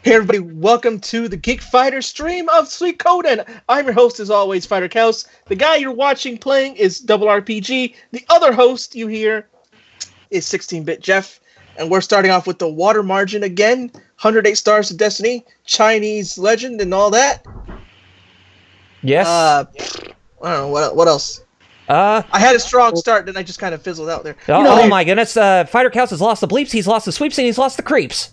Hey everybody, welcome to the Geek Fighter stream of Suikoden. I'm your host as always, Fighter Kaus. The guy you're watching playing is Double RPG. The other host you hear is 16-Bit Jeff. And we're starting off with the water margin again. 108 Stars of Destiny, Chinese legend and all that. Yes. I don't know, what else? I had a strong start, then I just kind of fizzled out there. Oh my goodness, Fighter Kaus has lost the bleeps, he's lost the sweeps, and he's lost the creeps.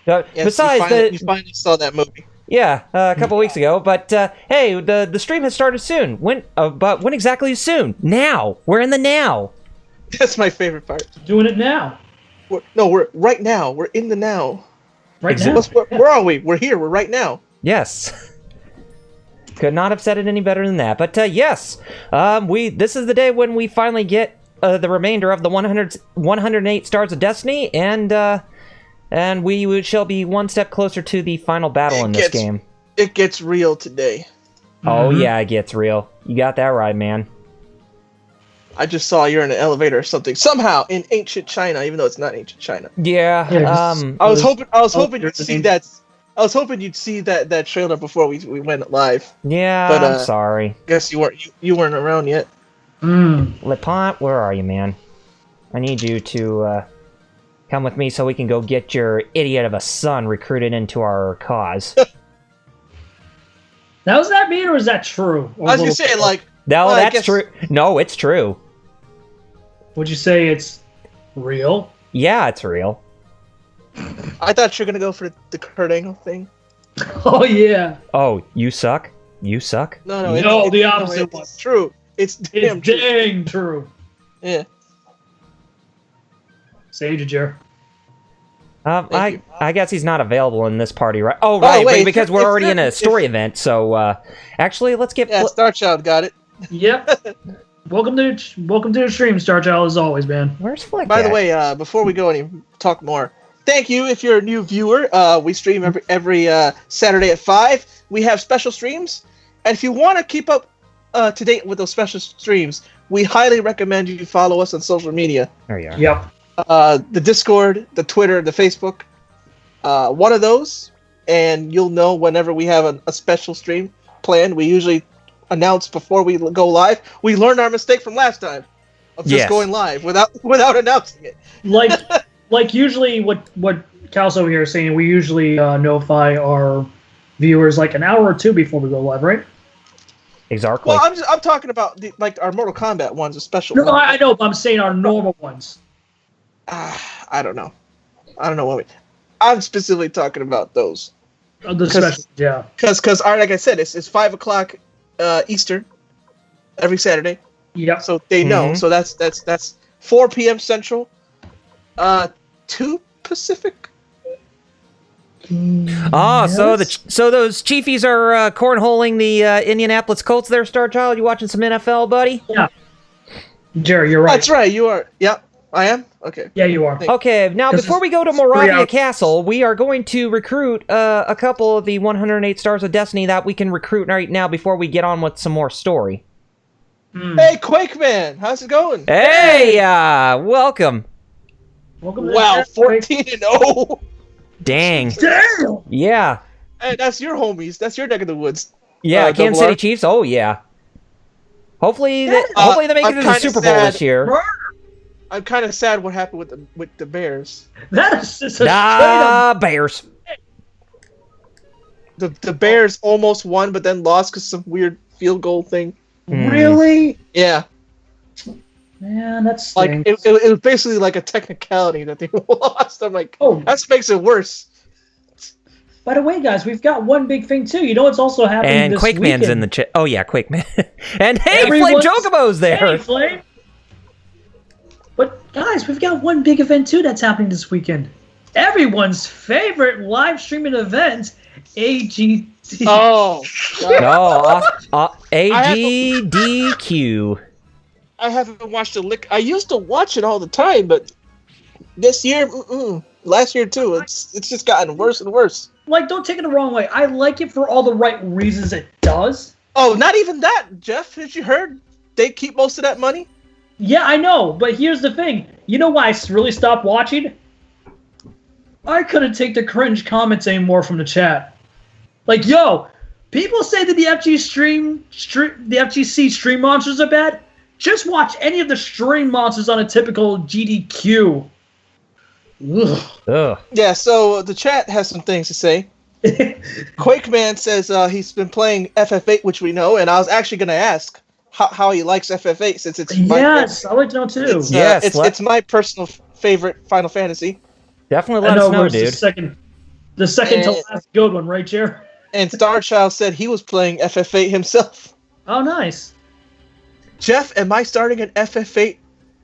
Yes, Besides, you finally saw that movie. Yeah, a couple weeks ago. But hey, the stream has started soon. But when exactly is soon? Now. We're in the now. That's my favorite part. Doing it now. We're right now. We're in the now. Right now. Where are we? We're here. We're right now. Yes. Could not have said it any better than that. But yes, this is the day when we finally get the remainder of the 108 Stars of Destiny, and we shall be one step closer to the final battle in this game. It gets real today. Oh, yeah, it gets real. You got that right, man. I just saw you're in an elevator or something. Somehow in ancient China, even though it's not ancient China. Yeah. I was hoping you'd see that. I was hoping you'd see that trailer before we went live. Yeah, but, I'm sorry. Guess you weren't around yet. Lepont, where are you, man? I need you to come with me so we can go get your idiot of a son recruited into our cause. Now, was that mean or is that true? I was gonna say, like... No, that's true. No, it's true. Would you say it's real? Yeah, it's real. I thought you were gonna go for the Kurt Angle thing. Oh, yeah. Oh, you suck? You suck? No, the opposite one. It's true. It's dang true. Yeah. Sage Jer. I guess he's not available in this party, right? Oh, right, wait, because we're already in a story event, so, actually, let's get... Yeah, Star Child got it. Yep. Welcome to the stream, Star Child, as always, man. Where's Flick By the at? way, before we go any talk more, thank you if you're a new viewer. We stream every Saturday at 5. We have special streams, and if you want to keep up to date with those special streams, we highly recommend you follow us on social media. There you are. Yep. The Discord, the Twitter, the Facebook, one of those, and you'll know whenever we have a special stream planned. We usually announce before we go live. We learned our mistake from last time of just going live without announcing it. Like usually what Cal's over here is saying, we usually notify our viewers like an hour or two before we go live, right? Exactly. Well, I'm talking about our Mortal Kombat ones, a special. No, one. I know, but I'm saying our normal ones. I don't know. I'm specifically talking about those. The special, yeah. Because like I said, it's 5 o'clock Eastern every Saturday. Yep. So they know. So that's 4 p.m. Central, 2 Pacific. Yes. So those Chiefies are cornholing the Indianapolis Colts there, Star Child. You watching some NFL, buddy? Yeah. Jerry, you're right. That's right. You are. Yep. I am? Okay. Yeah, you are. Okay, now before we go to Moravia Castle, we are going to recruit a couple of the 108 Stars of Destiny that we can recruit right now before we get on with some more story. Hey, Quakeman! How's it going? Hey, welcome. Welcome. Wow, 14-0. Dang. Damn. Yeah. Hey, that's your homies. That's your neck of the woods. Yeah, Kansas City Chiefs. Oh yeah. Hopefully they make it to the Super Bowl this year. I'm kind of sad what happened with the Bears. That is just a Bears. The Bears almost won, but then lost because some weird field goal thing. Really? Yeah. Man, that's like it was basically like a technicality that they lost. I'm like, oh, that makes it worse. By the way, guys, we've got one big thing too. You know what's also happening this weekend? And Quakeman's in the chat. Oh yeah, Quakeman. And hey, Flame Chocobo's there. Hey, Flame. But guys, we've got one big event too that's happening this weekend. Everyone's favorite live streaming event, AGD. Oh, AGDQ. I haven't watched a lick. I used to watch it all the time, but this year, last year too, it's just gotten worse and worse. Like, don't take it the wrong way. I like it for all the right reasons it does. Oh, not even that, Jeff. Have you heard? They keep most of that money. Yeah, I know, but here's the thing. You know why I really stopped watching? I couldn't take the cringe comments anymore from the chat. Like, yo, people say that the FGC stream monsters are bad. Just watch any of the stream monsters on a typical GDQ. Ugh. Yeah, so the chat has some things to say. QuakeMan says he's been playing FF8, which we know, and I was actually going to ask how he likes FF8 since it's yes, I like to know too. It's my personal favorite Final Fantasy. Definitely let us know, dude. The second to last good one, right, Jer? And Starchild said he was playing FF8 himself. Oh, nice. Jeff, am I starting an FF8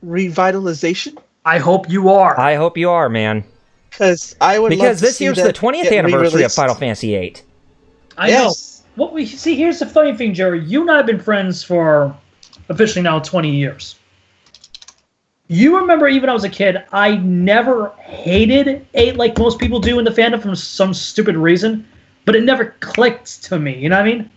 revitalization? I hope you are. I hope you are, man. Because this year's the 20th anniversary of Final Fantasy VIII. I know. What we see, here's the funny thing, Jerry. You and I have been friends for officially now 20 years. You remember, even when I was a kid, I never hated 8 like most people do in the fandom for some stupid reason, but it never clicked to me. You know what I mean?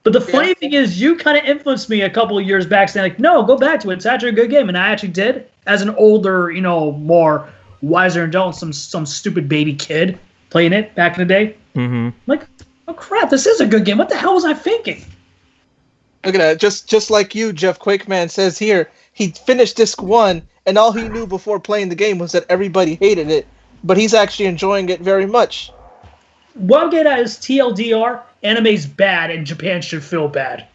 But the funny thing is, you kind of influenced me a couple of years back, saying like, "No, go back to it. It's actually a good game," and I actually did. As an older, more wiser adult, some stupid baby kid playing it back in the day. Mm-hmm. Like, oh crap, this is a good game. What the hell was I thinking? Look at that. Just like you, Jeff QuakeMan says here, he finished Disc 1, and all he knew before playing the game was that everybody hated it, but he's actually enjoying it very much. What I'm getting at is TLDR, anime's bad, and Japan should feel bad.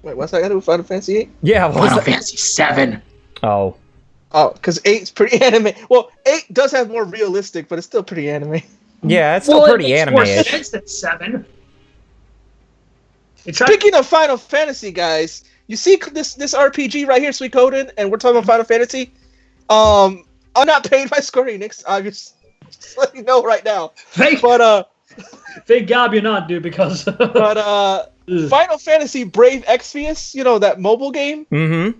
Wait, what's that got to do with Final Fantasy 8? Yeah, Final Fantasy 7. Oh. Oh, because 8's pretty anime. Well, 8 does have more realistic, but it's still pretty anime. Yeah, it's still pretty anime. More sense than 7. Speaking of Final Fantasy, guys, you see this RPG right here, Suikoden, and we're talking about Final Fantasy. I'm not paid by Square Enix. I'm just letting you know right now. Thank God you're not, dude, because Final Fantasy Brave Exvius, that mobile game. Mm-hmm.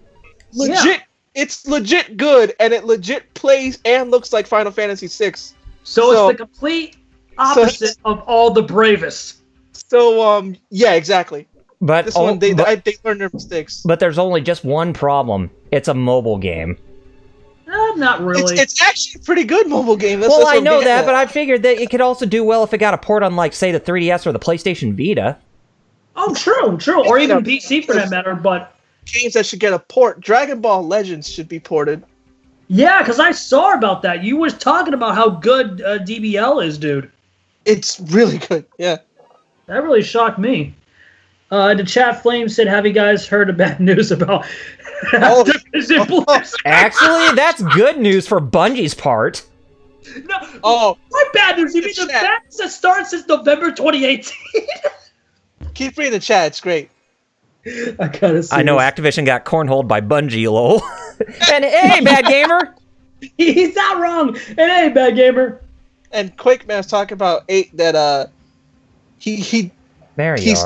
Legit, it's legit good, and it legit plays and looks like Final Fantasy VI. So it's the complete opposite of all the bravest. So, yeah, exactly. But this one, they learn their mistakes. But there's only just one problem. It's a mobile game. Not really. It's actually a pretty good mobile game. Well, I know that, but I figured that it could also do well if it got a port on, like, say, the 3DS or the PlayStation Vita. Oh, true. Or even PC for that matter, but... Games that should get a port. Dragon Ball Legends should be ported. Yeah, because I saw about that. You was talking about how good DBL is, dude. It's really good, yeah. That really shocked me. The chat flame said, "Have you guys heard of bad news about Activision Blizzard?" Actually, that's good news for Bungie's part. No, what bad news? You mean the bad news that started since November 2018? Keep reading the chat. It's great. I gotta see. I know Activision got cornholed by Bungie, lol. And hey, Bad Gamer! He's not wrong. And hey, Bad Gamer! And QuakeMan's talking about 8 that he's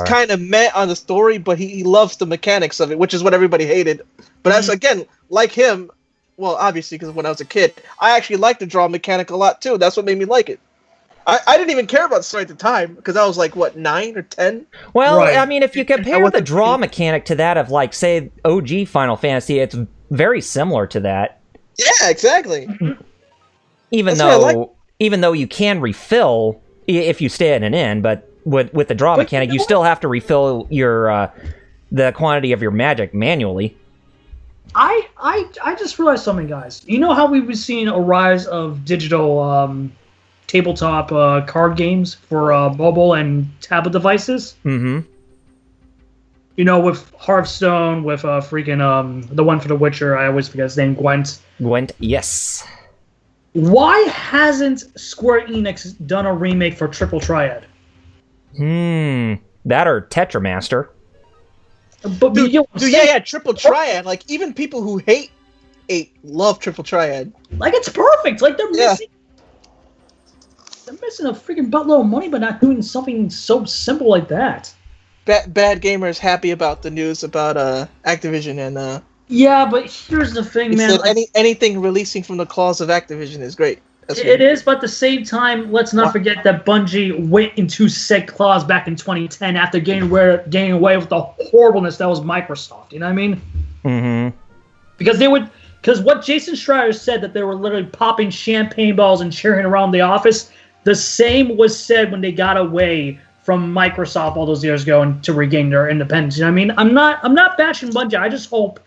kind of meh on the story, but he loves the mechanics of it, which is what everybody hated. But that's, again, like him, well, obviously, because when I was a kid, I actually liked the draw mechanic a lot, too. That's what made me like it. I didn't even care about the story at the time, because I was like, 9 or 10? Well, right. I mean, if you compare the draw mechanic to that of, like, say, OG Final Fantasy, it's very similar to that. Yeah, exactly. Even though you can refill if you stay at an inn, but with the draw mechanic, you still have to refill your the quantity of your magic manually. I just realized something, guys. You know how we've been seeing a rise of digital tabletop card games for mobile and tablet devices? Mm-hmm. With Hearthstone, with the one for The Witcher, I always forget his name, Gwent. Gwent, yes. Why hasn't Square Enix done a remake for Triple Triad? That or Tetramaster. But yeah, Triple Triad. Like, even people who hate 8 love Triple Triad. Like, it's perfect. Like, they're missing a freaking buttload of money, but not doing something so simple like that. Bad Gamer is happy about the news about Activision and. Yeah, but here's the thing, man. Anything releasing from the claws of Activision is great. It is, but at the same time, let's not forget that Bungie went into said clause back in 2010 after getting away with the horribleness that was Microsoft. You know what I mean? Mm-hmm. Because they would Because what Jason Schreier said, that they were literally popping champagne balls and cheering around the office, the same was said when they got away from Microsoft all those years ago and to regain their independence. You know what I mean? I'm not bashing Bungie. I just hope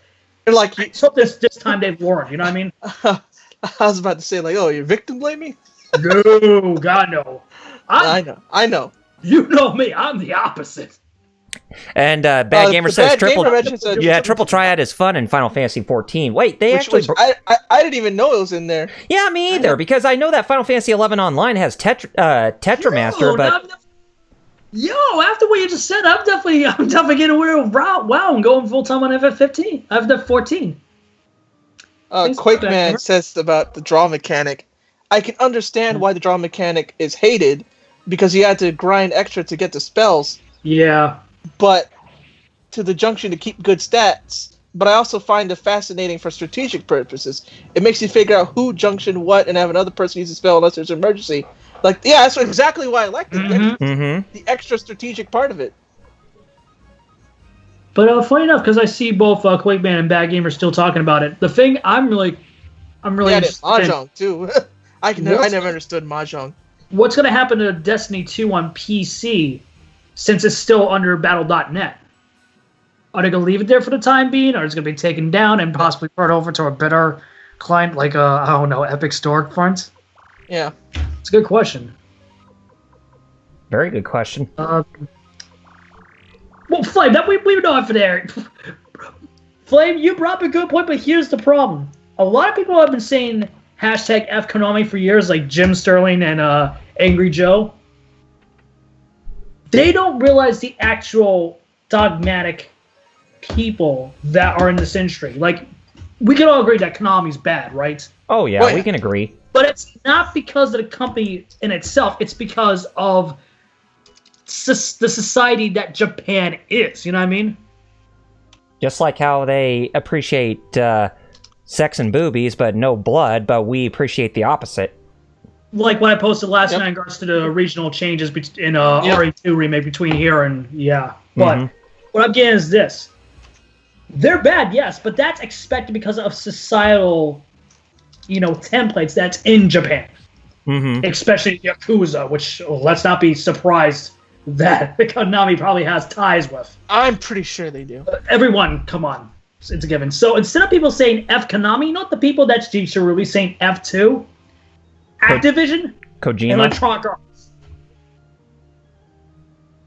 this time they've learned. You know what I mean? I was about to say, like, oh, you're victim blaming? No, God, no. I know. You know me. I'm the opposite. And Bad Gamer says triple triad is fun in Final Fantasy 14. Wait, I didn't even know it was in there. Yeah, me either, because I know that Final Fantasy 11 Online has Tetramaster, but after what you just said, I'm definitely getting aware of WoW and going full time on FF15. FF14. QuakeMan says about the draw mechanic. I can understand why the draw mechanic is hated, because you had to grind extra to get the spells. Yeah. But to the junction to keep good stats. But I also find it fascinating for strategic purposes. It makes you figure out who junction what and have another person use a spell unless there's an emergency. Like, yeah, that's exactly why I like it. The extra strategic part of it. But funny enough, because I see both QuakeMan and Bad Gamer still talking about it. The thing I'm really Mahjong too. I never understood Mahjong. What's going to happen to Destiny 2 on PC since it's still under Battle.net? Are they going to leave it there for the time being, or is it going to be taken down and possibly port over to a better client like I don't know, Epic Storefront? Yeah, it's a good question. Very good question. Well, Flame, that we know it for there. Flame, you brought up a good point, but here's the problem. A lot of people have been saying hashtag #FKonami for years, like Jim Sterling and Angry Joe. They don't realize the actual dogmatic people that are in this industry. Like, we can all agree that Konami's bad, right? Oh, yeah, we can agree. But it's not because of the company in itself. It's because of the society that Japan is. You know what I mean? Just like how they appreciate sex and boobies, but no blood, but we appreciate the opposite. Like what I posted last night in regards to the regional changes in RE2 remake between here and But what I'm getting is this. They're bad, yes, but that's expected because of societal, templates that's in Japan. Especially Yakuza, which let's not be surprised that Konami probably has ties with. I'm pretty sure they do. Everyone, come on. It's a given. So instead of people saying F Konami, not the people that's should really saying F2, Activision, Kojima, and Electronic Arts.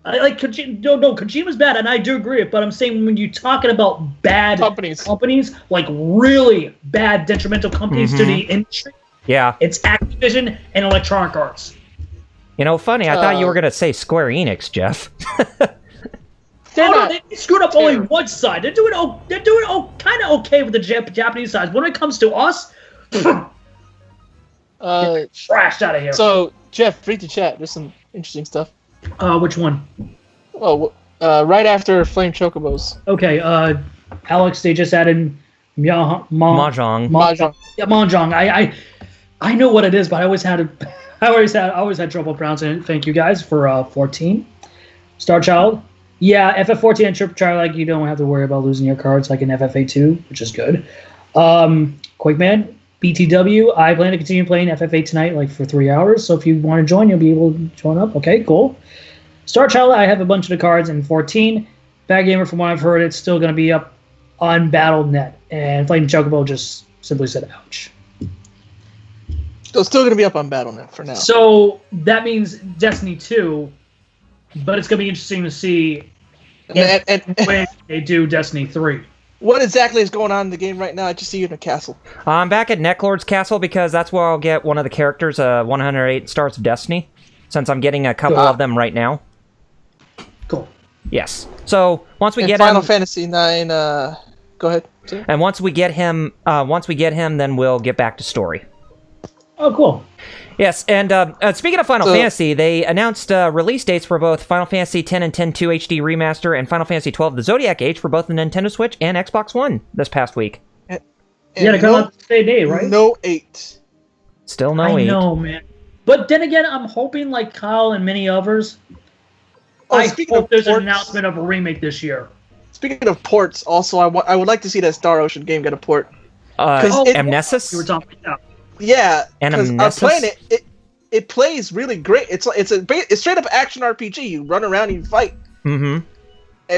I like Kojima. No, Kojima's bad, and I do agree with it, but I'm saying when you're talking about bad companies, like really bad detrimental companies to the industry, it's Activision and Electronic Arts. Funny, I thought you were going to say Square Enix, Jeff. They screwed up only one side. They're doing kind of okay with the Japanese side. When it comes to us, trashed out of here. So, Jeff, read the chat. There's some interesting stuff. Which one? Well, right after Flame Chocobos. Okay, Alex, they just added Mahjong. Yeah, Mahjong. I know what it is, but I always had trouble pronouncing it. Thank you guys for 14. Star Child. Yeah, FF14 and Triple Child, like, you don't have to worry about losing your cards like in FFA2, which is good. QuakeMan, BTW, I plan to continue playing FFA tonight, like, for 3 hours, so if you want to join, you'll be able to join up. Okay, cool. Star Child, I have a bunch of the cards in 14. Bad Gamer, from what I've heard, it's still going to be up on Battle.net. And Flame Chocobo just simply said, ouch. So it's still going to be up on Battle.net for now. So that means Destiny 2, but it's going to be interesting to see when they do Destiny 3. What exactly is going on in the game right now? I just see you in a castle. I'm back at Necklord's Castle because that's where I'll get one of the characters, 108 Stars of Destiny, since I'm getting a couple of them right now. Cool. Yes. So once we get Final Fantasy 9, go ahead. Sir. And once we get him, then we'll get back to story. Oh, cool. Yes, and speaking of Final Fantasy, they announced release dates for both Final Fantasy X and X-2 HD Remaster and Final Fantasy XII: The Zodiac Age for both the Nintendo Switch and Xbox One this past week. And they come out the same day, right? No 8. Still no 8. I know, man. But then again, I'm hoping, like Kyle and many others, I hope there's an announcement of a remake this year. Speaking of ports, also, I would like to see that Star Ocean game get a port. Amnesis? You were talking about. Yeah, because I'm Amnesis? playing it. It plays really great. It's straight up action RPG. You run around and you fight. Mm-hmm.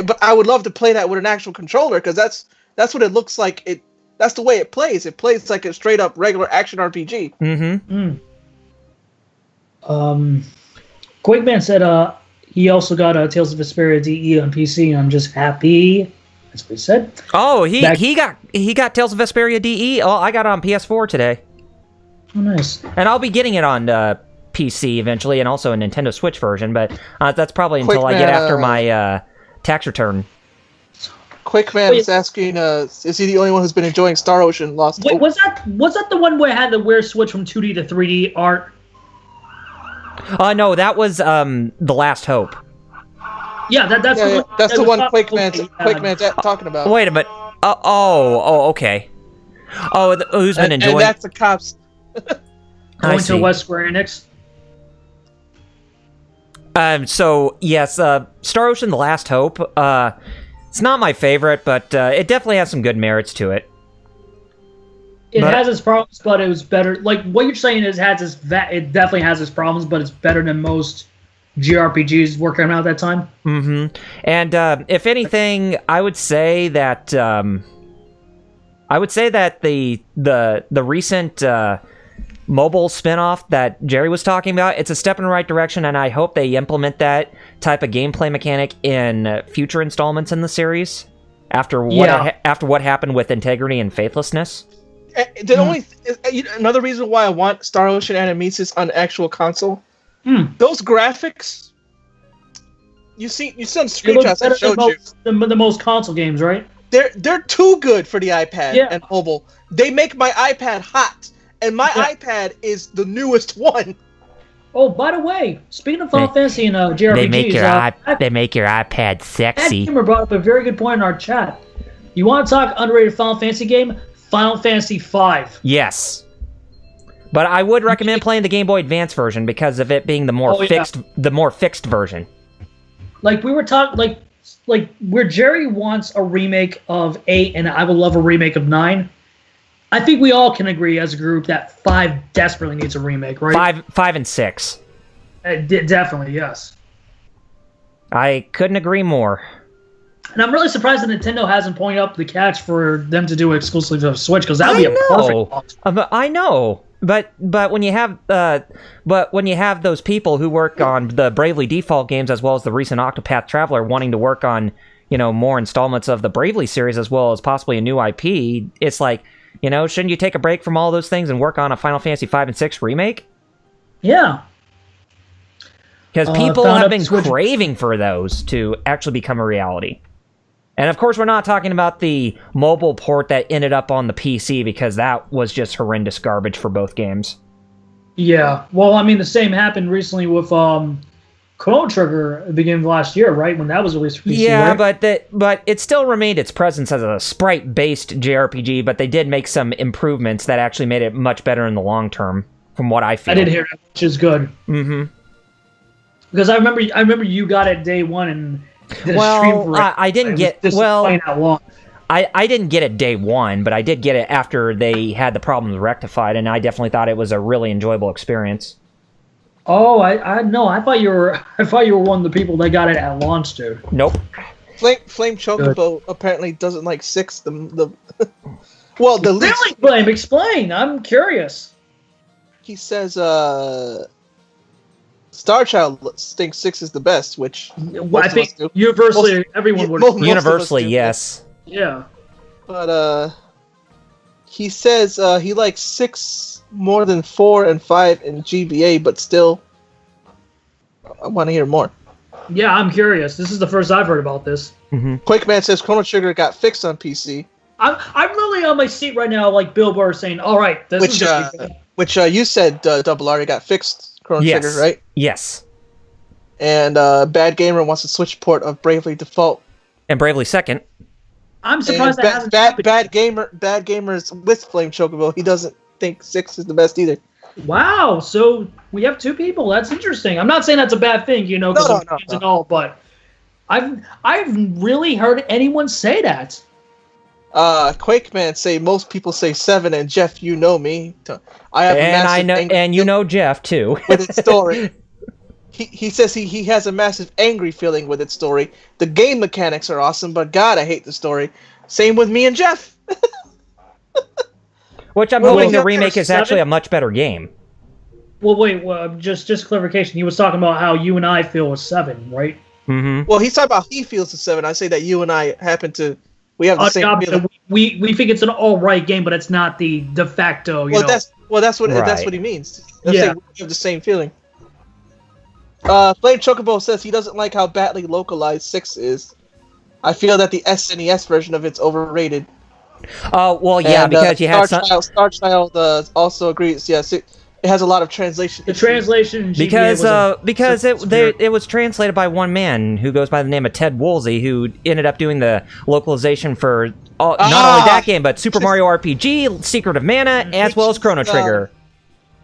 But I would love to play that with an actual controller because that's what it looks like. That's the way it plays. It plays like a straight up regular action RPG. Mm-hmm. Quakeman said he also got Tales of Vesperia DE on PC, and I'm just happy. That's what he said. Oh, he got Tales of Vesperia DE. Oh, I got it on PS4 today. Oh, nice. And I'll be getting it on PC eventually, and also a Nintendo Switch version. But that's probably until I get after my tax return. Quakeman is asking, is he the only one who's been enjoying Star Ocean Lost Hope? Wait, was that the one where it had the weird switch from 2D to 3D art? No, that was The Last Hope. Yeah, that's the one Quakeman's talking about. Wait a minute. Okay. Oh, who's been enjoying? And that's the cops. Going to West Square Enix. So yes, Star Ocean: The Last Hope. It's not my favorite, but it definitely has some good merits to it. It has its problems, but it was better. Like what you're saying is it definitely has its problems, but it's better than most JRPGs working around at that time. Mm-hmm. And if anything, I would say that the recent mobile spinoff that Jerry was talking about, it's a step in the right direction, and I hope they implement that type of gameplay mechanic in future installments in the series after what happened with Integrity and Faithlessness. Another reason why I want Star Ocean Animesis on actual console. Those graphics, you see on screenshots I showed you. The most console games, right? They're too good for the iPad and mobile. They make my iPad hot, and my iPad is the newest one. Oh, by the way, speaking of Final Fantasy and JRPGs, they make your iPad sexy. Gamer brought up a very good point in our chat. You want to talk underrated Final Fantasy game? Final Fantasy V. Yes. But I would recommend playing the Game Boy Advance version because of it being the more fixed version. Like we were talking, like where Jerry wants a remake of 8, and I would love a remake of 9. I think we all can agree as a group that 5 desperately needs a remake, right? 5 and 6. Definitely, yes. I couldn't agree more. And I'm really surprised that Nintendo hasn't pointed up the catch for them to do it exclusively to Switch, because that would be a perfect. I know. But when you have those people who work on the Bravely Default games as well as the recent Octopath Traveler wanting to work on, more installments of the Bravely series as well as possibly a new IP, it's like, shouldn't you take a break from all those things and work on a Final Fantasy 5 and 6 remake? Yeah. Because people have been craving for those to actually become a reality. And of course, we're not talking about the mobile port that ended up on the PC because that was just horrendous garbage for both games. Yeah. Well, I mean, the same happened recently with Chrono Trigger at the beginning of last year, right? When that was released for PC, yeah, right? but it still remained its presence as a sprite-based JRPG, but they did make some improvements that actually made it much better in the long term, from what I feel. I did hear that, which is good. Mm-hmm. Because I remember you got it day one and did a stream for it. I didn't get how long. I didn't get it day one, but I did get it after they had the problems rectified, and I definitely thought it was a really enjoyable experience. Oh, I thought you were one of the people that got it at launch, dude. Nope. Flame Chocobo apparently doesn't like 6. Well, the least. Really, Flame? Explain. I'm curious. He says, Star Child thinks 6 is the best, which I think universally everyone would. Universally, yes. Yeah. But he says he likes 6 more than 4 and 5 in GBA, but still, I want to hear more. Yeah, I'm curious. This is the first I've heard about this. Mm-hmm. Quakeman says Chrono Trigger got fixed on PC. I'm literally on my seat right now, like Bill Burr saying, "All right, this is which you said Double R got fixed." Chrono Trigger, right? Yes. And Bad Gamer wants a Switch port of Bravely Default. And Bravely Second. I'm surprised that hasn't happened. Bad Gamer's with Flame Chocobo. He doesn't think 6 is the best either. Wow, so we have 2 people. That's interesting. I'm not saying that's a bad thing, because of games and all, but I've really heard anyone say that. Quakeman say most people say 7, and Jeff, you know me. I have and you know Jeff too. with its story. He says he has a massive angry feeling with its story. The game mechanics are awesome, but God, I hate the story. Same with me and Jeff. Which I'm hoping the remake is actually a much better game. Well, wait. Just clarification. He was talking about how you and I feel with 7, right? Mm-hmm. Well, he's talking about he feels the 7. I say that you and I we have the same feeling. We think it's an all right game, but it's not the de facto. That's what he means. We have the same feeling. Flame Chocobo says he doesn't like how badly localized 6 is. I feel that the SNES version of it's overrated. Oh, well, yeah, because you had Star Child also agrees. Yes, it has a lot of translation. The translation because it was translated by one man who goes by the name of Ted Woolsey, who ended up doing the localization for not only that game but Super Mario RPG, Secret of Mana, as well as Chrono Trigger.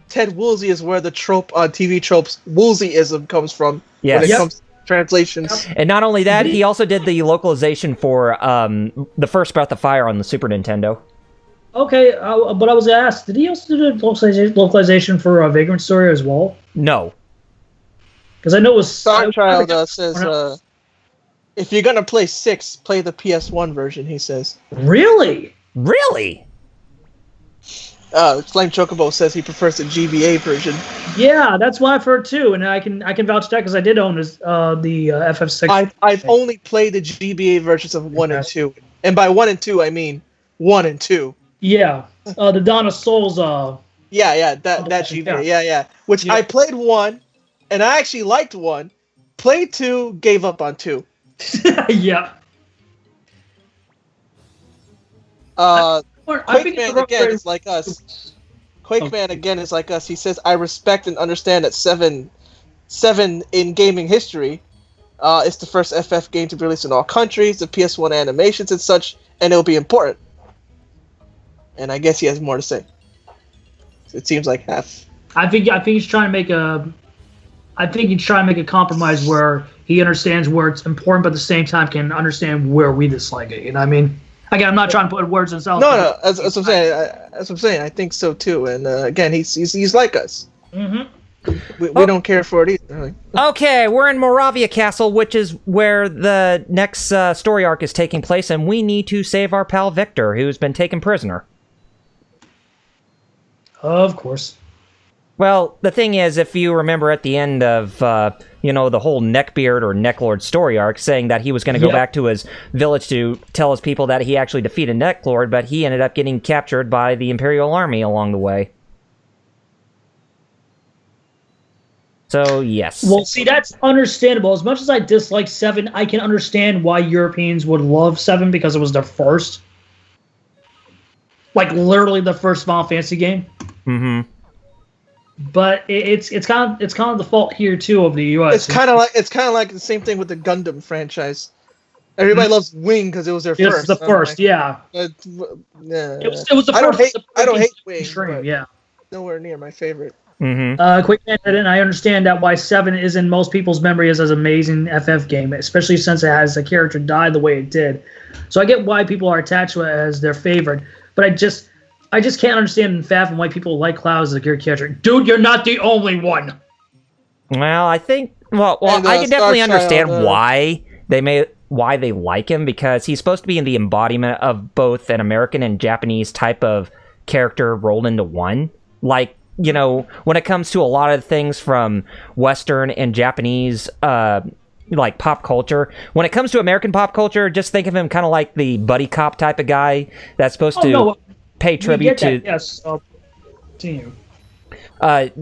Ted Woolsey is where the trope on TV tropes Woolseyism comes from. Yes. When it comes to translations. And not only that, he also did the localization for the first Breath of Fire on the Super Nintendo. Okay, but I was asked, did he also do the localization for Vagrant Story as well? No. Because I know it was... Star Child says, if you're going to play 6, play the PS1 version, he says. Really? Really? Flame Chocobo says he prefers the GBA version. Yeah, that's what I've heard too, and I can vouch that because I did own the FF6. I've only played the GBA versions of 1 and 2, and by 1 and 2 I mean 1 and 2. Yeah, the Dawn of Souls. That GBA. Yeah. Which I played 1, and I actually liked 1. Played 2, gave up on 2. Yeah. Quakeman again is like us. Quakeman again is like us. He says, "I respect and understand that 7 in gaming history. It's the first FF game to be released in all countries, the PS1 animations and such, and it'll be important." And I guess he has more to say. It seems like half. I think he's trying to make a compromise where he understands where it's important, but at the same time can understand where we dislike it. You know what I mean? Again, I'm not trying to put words in his mouth. No, that's what I'm saying. That's what I'm saying. I think so too. And again, he's like us. Mm-hmm. We don't care for it either. Okay, we're in Moravia Castle, which is where the next story arc is taking place, and we need to save our pal Victor, who's been taken prisoner. Of course. Well, the thing is, if you remember at the end of, the whole Neckbeard or Necklord story arc, saying that he was going to go back to his village to tell his people that he actually defeated Necklord, but he ended up getting captured by the Imperial Army along the way. So, yes. Well, see, that's understandable. As much as I dislike 7, I can understand why Europeans would love 7 because it was their first. Like, literally the first Final Fantasy game. Mm-hmm. But it's kind of the fault here too of the U.S. It's kind of like the same thing with the Gundam franchise. Everybody loves Wing because it was their first. It's the first, yeah. It was the first. I don't hate Wing. Yeah. Nowhere near my favorite. Mm-hmm. Quick mention, and I understand that why 7 is in most people's memory as an amazing FF game, especially since it has a character die the way it did. So I get why people are attached to it as their favorite, but I just can't understand and fathom why people like Cloud as a good character. Dude, you're not the only one. Well, I think. Well, I can definitely understand why they like him, because he's supposed to be in the embodiment of both an American and Japanese type of character rolled into one. Like, when it comes to a lot of things from Western and Japanese, like pop culture. When it comes to American pop culture, just think of him kind of like the buddy cop type of guy that's supposed to pay tribute to. Yes, continue. I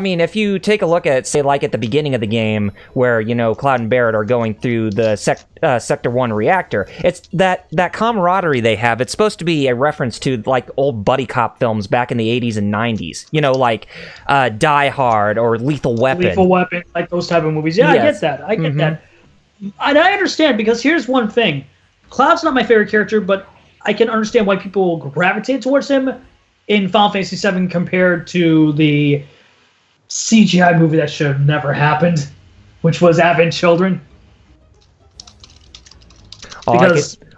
mean, if you take a look at, say, like at the beginning of the game, where Cloud and Barrett are going through the Sector 1 reactor, it's that camaraderie they have. It's supposed to be a reference to like old buddy cop films back in the 80s and 90s. Like Die Hard or Lethal Weapon. Like those type of movies. Yeah, yes. I get that. And I understand, because here's one thing: Cloud's not my favorite character, but I can understand why people gravitate towards him in Final Fantasy VII compared to the CGI movie that should have never happened, which was Advent Children.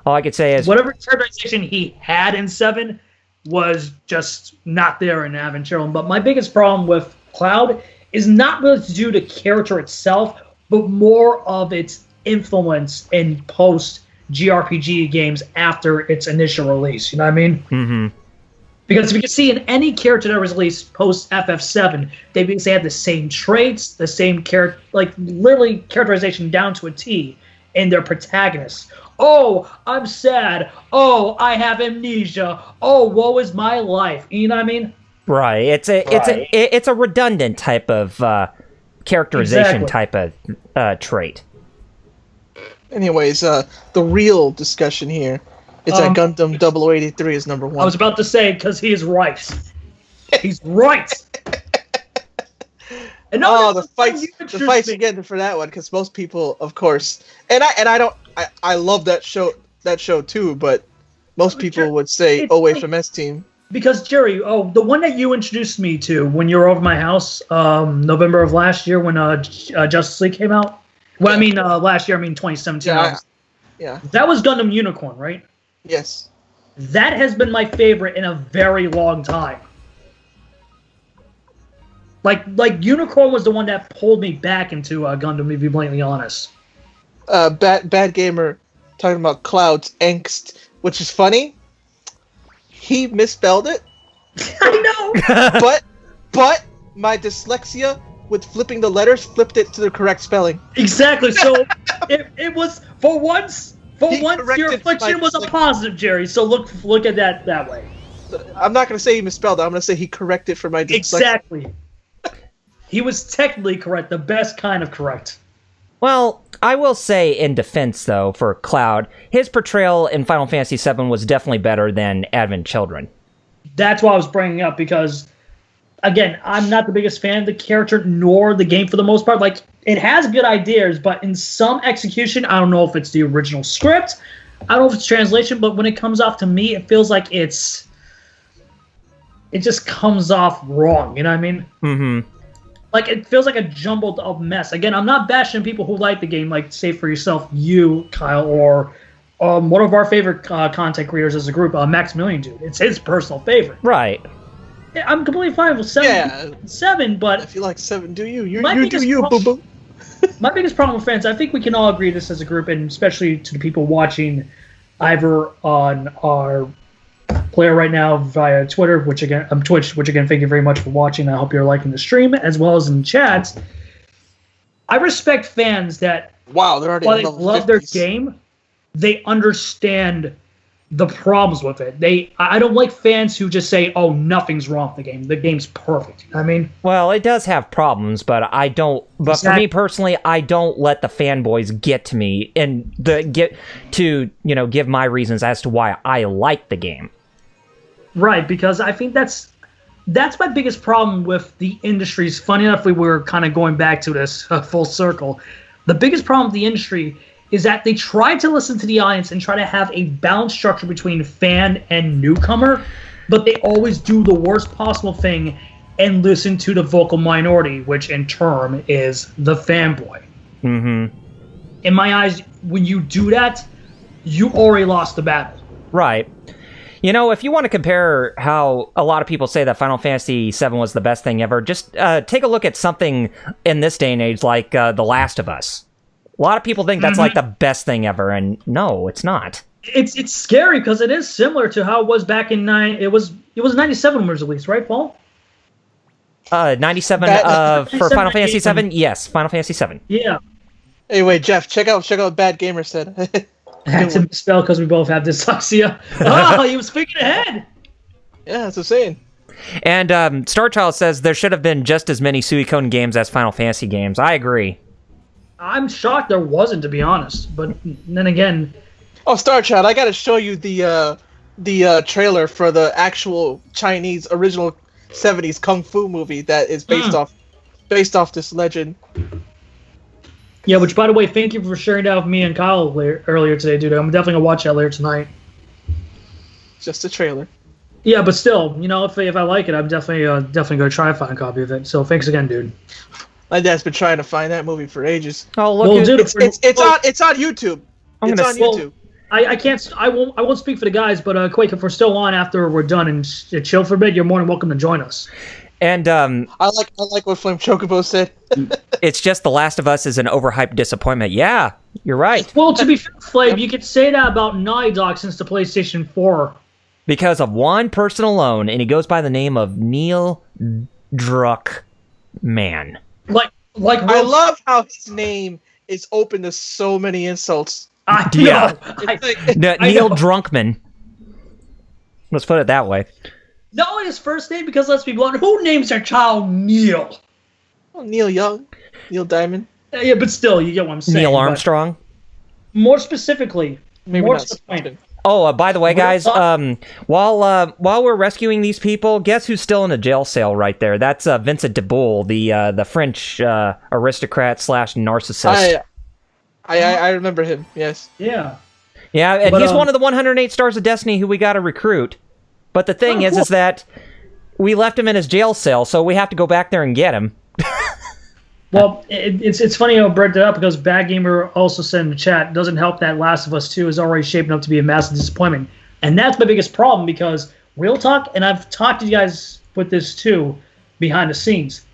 All I could say is whatever characterization he had in 7 was just not there in Advent Children. But my biggest problem with Cloud is not really to do the character itself, but more of its influence in post-JRPG games after its initial release. You know what I mean? Mm-hmm. Because if you can see in any character that was released post-FF7, they basically had the same traits, the same literally characterization down to a T in their protagonists. Oh, I'm sad. Oh, I have amnesia. Oh, woe is my life. You know what I mean? Right. It's a redundant type of characterization type of trait. Anyways, the real discussion here is that Gundam 0083 is number 1. I was about to say, because he is right. He's right. And the fights again for that one, because most people, of course, I love that show too, but most people would say away from S Team. Because Jerry, the one that you introduced me to when you were over my house, November of last year when Justice League came out. Well, I mean last year, I mean 2017. Yeah. That was Gundam Unicorn, right? Yes. That has been my favorite in a very long time. Like Unicorn was the one that pulled me back into Gundam, to be blatantly honest. Bad Gamer talking about Cloud's angst, which is funny. He misspelled it. I know. but my dyslexia with flipping the letters flipped it to the correct spelling. Exactly. So it was for once your affliction was a positive, Jerry. So look at that way. I'm not going to say he misspelled it. I'm going to say he corrected for my dyslexia. Exactly. He was technically correct, the best kind of correct. Well, I will say in defense, though, for Cloud, his portrayal in Final Fantasy VII was definitely better than Advent Children. That's why I was bringing up, because, again, I'm not the biggest fan of the character nor the game for the most part. Like, it has good ideas, but in some execution, I don't know if it's the original script, I don't know if it's translation, but when it comes off to me, it feels like it just comes off wrong, you know what I mean? Mm-hmm. Like, it feels like a jumbled up mess. Again, I'm not bashing people who like the game, like, say for yourself, you, Kyle, or one of our favorite content creators as a group, Maximilian Dude. It's his personal favorite. Right. Yeah, I'm completely fine with 7. Yeah. 7, but... If you like 7, do you? You biggest do you, boo-boo. My biggest problem with fans, I think we can all agree this as a group, and especially to the people watching either on our player right now via Twitter, Twitch, which again, thank you very much for watching. I hope you're liking the stream as well as in chats. I respect fans that they're already while they love their game, they understand the problems with it. I don't like fans who just say, "Oh, nothing's wrong with the game. The game's perfect." I mean, well, it does have problems, but I don't. But for me personally, I don't let the fanboys get to me and give my reasons as to why I like the game. Right, because I think that's my biggest problem with the industry. Funny enough, we were kind of going back to this full circle. The biggest problem with the industry is that they try to listen to the audience and try to have a balanced structure between fan and newcomer, but they always do the worst possible thing and listen to the vocal minority, which in turn is the fanboy. Mm-hmm. In my eyes, when you do that, you already lost the battle. Right. You know, if you want to compare how a lot of people say that Final Fantasy VII was the best thing ever, just take a look at something in this day and age like The Last of Us. A lot of people think that's like the best thing ever, and no, it's not. It's scary because it is similar to how it was back in it was 97 when it was released, right, Paul? 97 for Final Fantasy VII? Yes, Final Fantasy VII. Yeah. Anyway, Jeff, check out what Bad Gamer said. I had to misspell because we both have dyslexia. Oh, he was thinking ahead. Yeah, that's what I'm saying. And Starchild says there should have been just as many Suikoden games as Final Fantasy games. I agree. I'm shocked there wasn't, to be honest. But then again... Oh, Starchild, I got to show you the trailer for the actual Chinese original 70s Kung Fu movie that is based off this legend. Yeah, which, by the way, thank you for sharing that with me and Kyle earlier today, dude. I'm definitely going to watch that later tonight. Just a trailer. Yeah, but still, if I like it, I'm definitely going to try to find a copy of it. So thanks again, dude. My dad's been trying to find that movie for ages. Oh, look! Well, dude, it's on YouTube. It's on YouTube. I can't. I won't speak for the guys, but Quake, if we're still on after we're done and chill for a bit, you're more than welcome to join us. And I like what Flame Chocobo said. it's just The Last of Us is an overhyped disappointment. Yeah, you're right. Well, to be fair, Flame, you could say that about Naughty Dog since the PlayStation 4. Because of one person alone, and he goes by the name of Neil Druckmann. Like I love how his name is open to so many insults. Yeah. know. Neil Drunkman. Let's put it that way. Not only his first name, because let's be blunt, who names their child Neil? Well, Neil Young, Neil Diamond. Yeah, but still, you get what I'm saying. Neil Armstrong. More specifically, Maybe more not. to the point. Oh, by the way, guys, while we're rescuing these people, guess who's still in a jail cell right there? That's Vincent de Boule, the French aristocrat / narcissist. I remember him. Yes. Yeah. Yeah, and But, he's one of the 108 Stars of Destiny who we got to recruit. But the thing is that we left him in his jail cell, so we have to go back there and get him. Well, it's funny how Brett did it up because Bad Gamer also said in the chat, it doesn't help that Last of Us 2 is already shaping up to be a massive disappointment. And that's my biggest problem because real talk, and I've talked to you guys with this too, behind the scenes.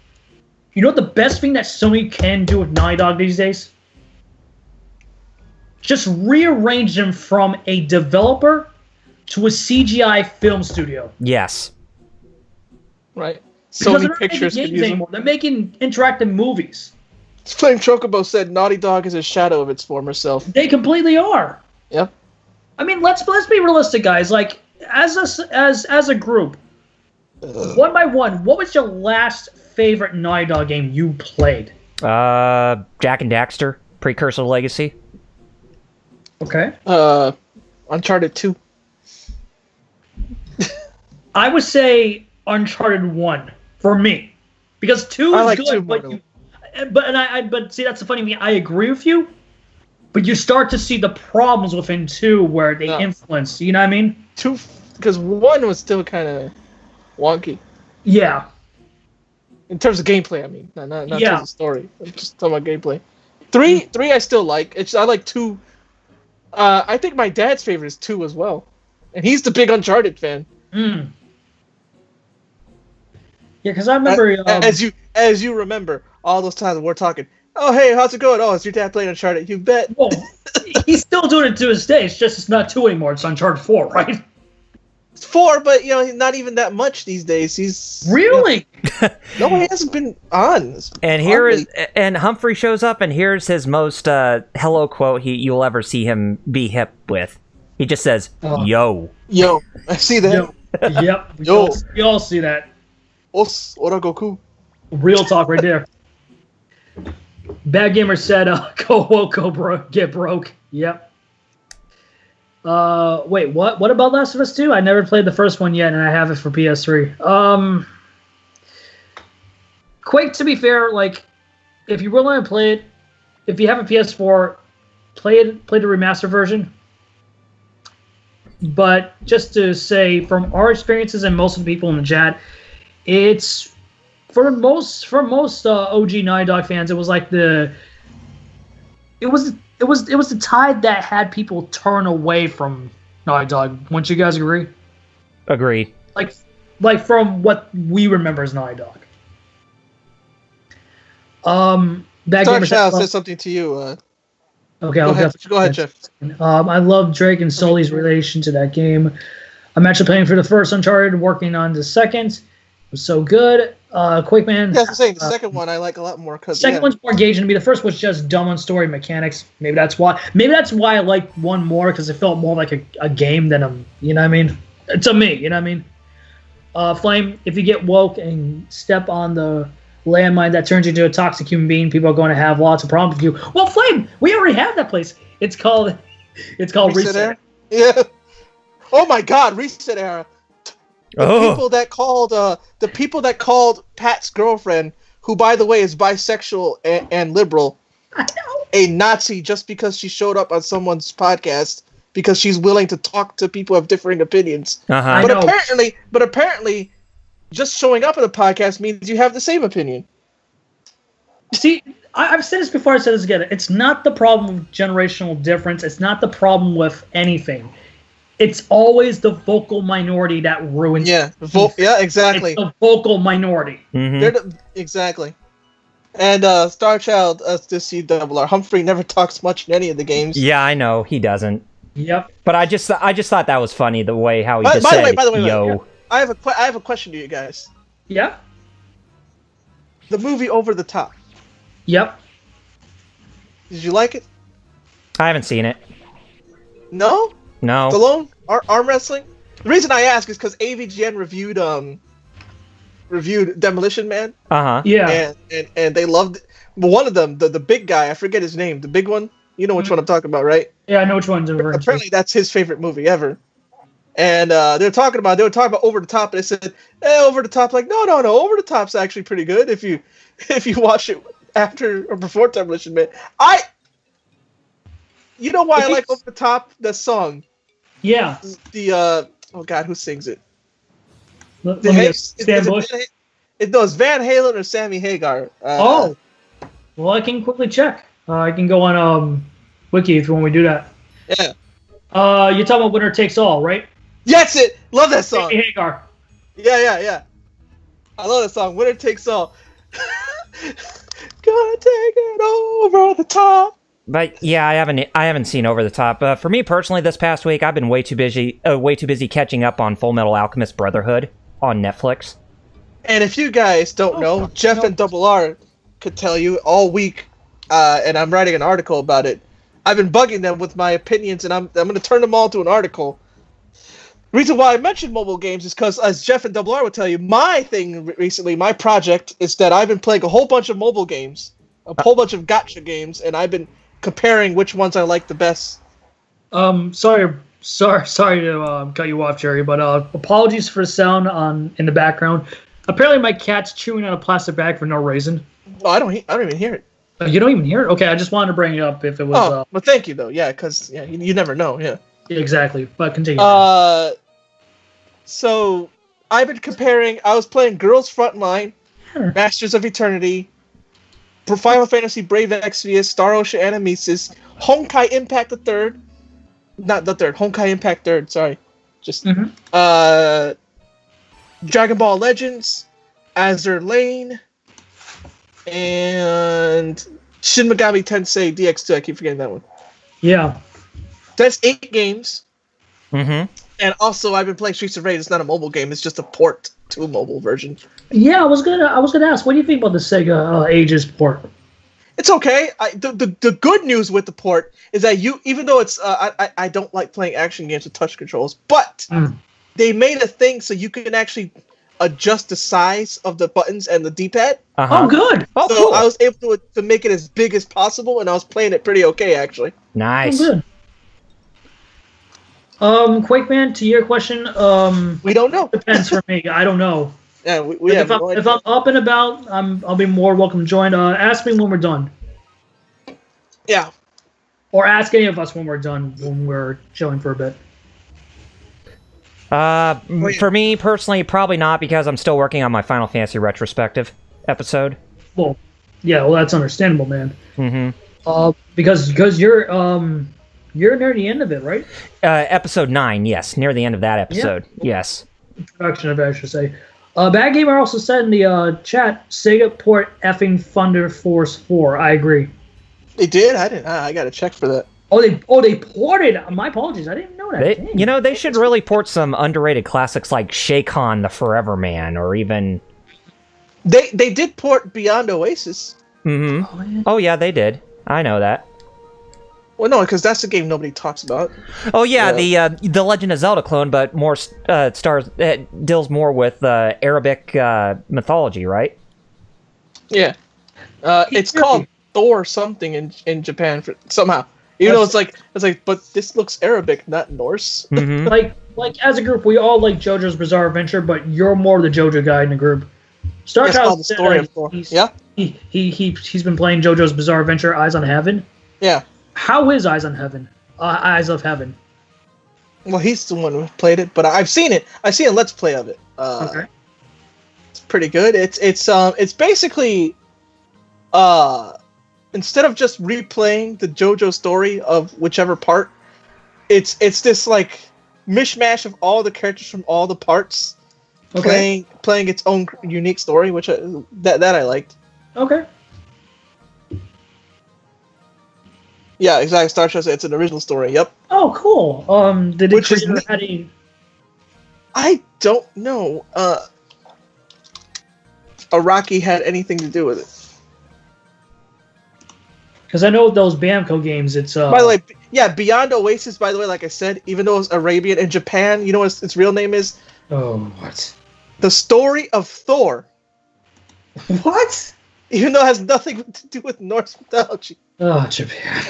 You know what the best thing that Sony can do with Naughty Dog these days? Just rearrange them from a developer to a CGI film studio. Yes. Right. Because Sony Pictures could use them. They're making interactive movies. Flame Chocobo said Naughty Dog is a shadow of its former self. They completely are. Yep. I mean, let's be realistic, guys. Like, as a group, one by one, what was your last favorite Naughty Dog game you played? Jack and Daxter, Precursor Legacy. Okay. Uncharted 2. I would say Uncharted 1 for me, because 2 is like good, 2 but more. but see, that's the funny thing. I agree with you, but you start to see the problems within 2 where they influence. You know what I mean? 2, because 1 was still kind of wonky Yeah. in terms of gameplay. I mean, not in terms of story. I'm just talking about gameplay. 3 I still like. I like 2. I think my dad's favorite is 2 as well, and he's the big Uncharted fan. Mm. Yeah, because I remember as you remember all those times we're talking. Oh, hey, how's it going? Oh, is your dad playing Uncharted? You bet. Well, he's still doing it to this day. It's just it's not 2 anymore. It's Uncharted 4, right? It's 4, but not even that much these days. He's really no, he hasn't been on. And Humphrey shows up, and here's his most hello quote you'll ever see him be hip with. He just says, "Yo." Yo, I see that. Yo. Yep. We all see that. Os, ora Goku. Real talk right there. Bad Gamer said, "Go woke, get broke." Yep. Wait, what? What about Last of Us 2? I never played the first one yet, and I have it for PS3. Quake, to be fair, like, if you're willing to play it, if you have a PS4, play the remaster version. But just to say, from our experiences and most of the people in the chat, it's for most OG Naughty Dog fans, it was like it was the tide that had people turn away from Naughty Dog. Wouldn't you guys agree? Agree. Like from what we remember as Naughty Dog. That Dark Shadow said something to you. Okay, go ahead, Jeff. I love Drake and Sully's relation to that game. I'm actually playing for the first Uncharted, working on the second. It was so good. Quakeman. Yeah, I was saying the second one I like a lot more because second one's more engaging to me. The first was just dumb on story mechanics. Maybe that's why I like one more because it felt more like a game than a. You know what I mean? To me, you know what I mean? Flame, if you get woke and step on the landmine that turns you into a toxic human being, people are going to have lots of problems with you. Well, Flame, we already have that place. It's called Reset Era. Yeah. Oh my God, Reset Era. The people that called Pat's girlfriend, who by the way is bisexual and liberal, a Nazi just because she showed up on someone's podcast because she's willing to talk to people of differing opinions. Uh-huh. But apparently, just showing up at a podcast means you have the same opinion. See, I've said this before, I said this again. It's not the problem with generational difference. It's not the problem with anything. It's always the vocal minority that ruins it. Yeah, exactly. It's the vocal minority. Mm-hmm. Exactly. And Star Child, to see Double R. Humphrey never talks much in any of the games. Yeah, I know he doesn't. Yep. But I just thought that was funny the way how he just said, by the way, "Yo." I have a question to you guys. Yeah. The movie Over the Top. Yep. Did you like it? I haven't seen it. No. No. Stallone? Arm wrestling? The reason I ask is because AVGN reviewed Demolition Man. Uh-huh. Yeah. And they loved it. One of them, the big guy, I forget his name, the big one. You know which one I'm talking about, right? Yeah, I know which one's Apparently that's his favorite movie ever. And they were talking about Over the Top, and they said, Over the Top, like, no, Over the Top's actually pretty good if you watch it after or before Demolition Man. You know why I like Over the Top? The song. Yeah. The oh god, who sings it? It's Van Halen or Sammy Hagar. Well, I can quickly check. I can go on Wiki if you want me to do that. Yeah. You're talking about Winner Takes All, right? That's it. Love that song. Sammy Hagar. Yeah. I love that song. Winner Takes All. Gonna take it over the top. But yeah, I haven't seen Over the Top. For me personally, this past week I've been way too busy catching up on Full Metal Alchemist Brotherhood on Netflix. And if you guys don't know, Jeff and Double R could tell you all week, and I'm writing an article about it. I've been bugging them with my opinions, and I'm going to turn them all to an article. The reason why I mentioned mobile games is because, as Jeff and Double R would tell you, my thing recently, my project, is that I've been playing a whole bunch of mobile games, a whole bunch of gacha games, and I've been comparing which ones I like the best. Sorry to cut you off, Jerry, but apologies for the sound in the background. Apparently, my cat's chewing on a plastic bag for no reason. Oh, I don't even hear it. You don't even hear it? Okay, I just wanted to bring it up if it was. Well, thank you though. Yeah, because you never know. Yeah. Exactly, but continue. So I've been comparing. I was playing Girls Frontline, Masters of Eternity, Final Fantasy Brave Exvius, Star Ocean Animesis, Honkai Impact the Third, not the third, Honkai Impact Third. Sorry, just Dragon Ball Legends, Azur Lane, and Shin Megami Tensei DX2. I keep forgetting that one. Yeah. That's 8 games. Mm-hmm. And also, I've been playing Streets of Rage. It's not a mobile game. It's just a port to a mobile version. Yeah, I was gonna ask, what do you think about the Sega Ages port? It's okay. The good news with the port is that even though it's I don't like playing action games with touch controls, but they made a thing so you can actually adjust the size of the buttons and the D-pad. Oh, good. So cool. I was able to make it as big as possible, and I was playing it pretty okay, actually. Nice. Oh, good. Quakeman, to your question, we don't know. Depends for me. I don't know. Yeah, we have no idea. If I'm up and about, I'll be more welcome to join. Ask me when we're done. Yeah. Or ask any of us when we're done, when we're chilling for a bit. For me personally, probably not, because I'm still working on my Final Fantasy retrospective episode. Well, yeah, that's understandable, man. Mm-hmm. Because you're near the end of it, right? Episode 9, yes, near the end of that episode, yes. Production of it, I should say. Bad Gamer also said in the chat, Sega port effing Thunder Force 4. I agree. They did? I didn't. I got to check for that. They ported. My apologies. I didn't know that. They should really port some underrated classics like Shakon the Forever Man, or even. They did port Beyond Oasis. Mm-hmm. Oh yeah, they did. I know that. Well, no, because that's the game nobody talks about. Oh yeah, the Legend of Zelda clone, but more deals more with Arabic mythology, right? Yeah. It's called Thor something in Japan somehow. Even though it's like, but this looks Arabic, not Norse. Mm-hmm. like as a group, we all like JoJo's Bizarre Adventure, but you're more the JoJo guy in the group. Star Child, the story of Thor. Yeah. He's been playing JoJo's Bizarre Adventure, Eyes on Heaven. Yeah. How is Eyes on Heaven? Eyes of Heaven. Well, he's the one who played it, but I've seen it. I've seen a Let's Play of it. Okay. It's pretty good. It's basically instead of just replaying the JoJo story of whichever part, it's this like mishmash of all the characters from all the parts playing its own unique story, which that I liked. Okay. Yeah, exactly. Star Trek. It's an original story. Yep. Oh, cool. Did the creator have any? I don't know. Araki had anything to do with it. Because I know with those Bamco games, it's By the way, yeah, Beyond Oasis. By the way, like I said, even though it's Arabian in Japan, you know what its real name is? Oh, what? The Story of Thor. What? Even though it has nothing to do with Norse mythology. Oh, Japan.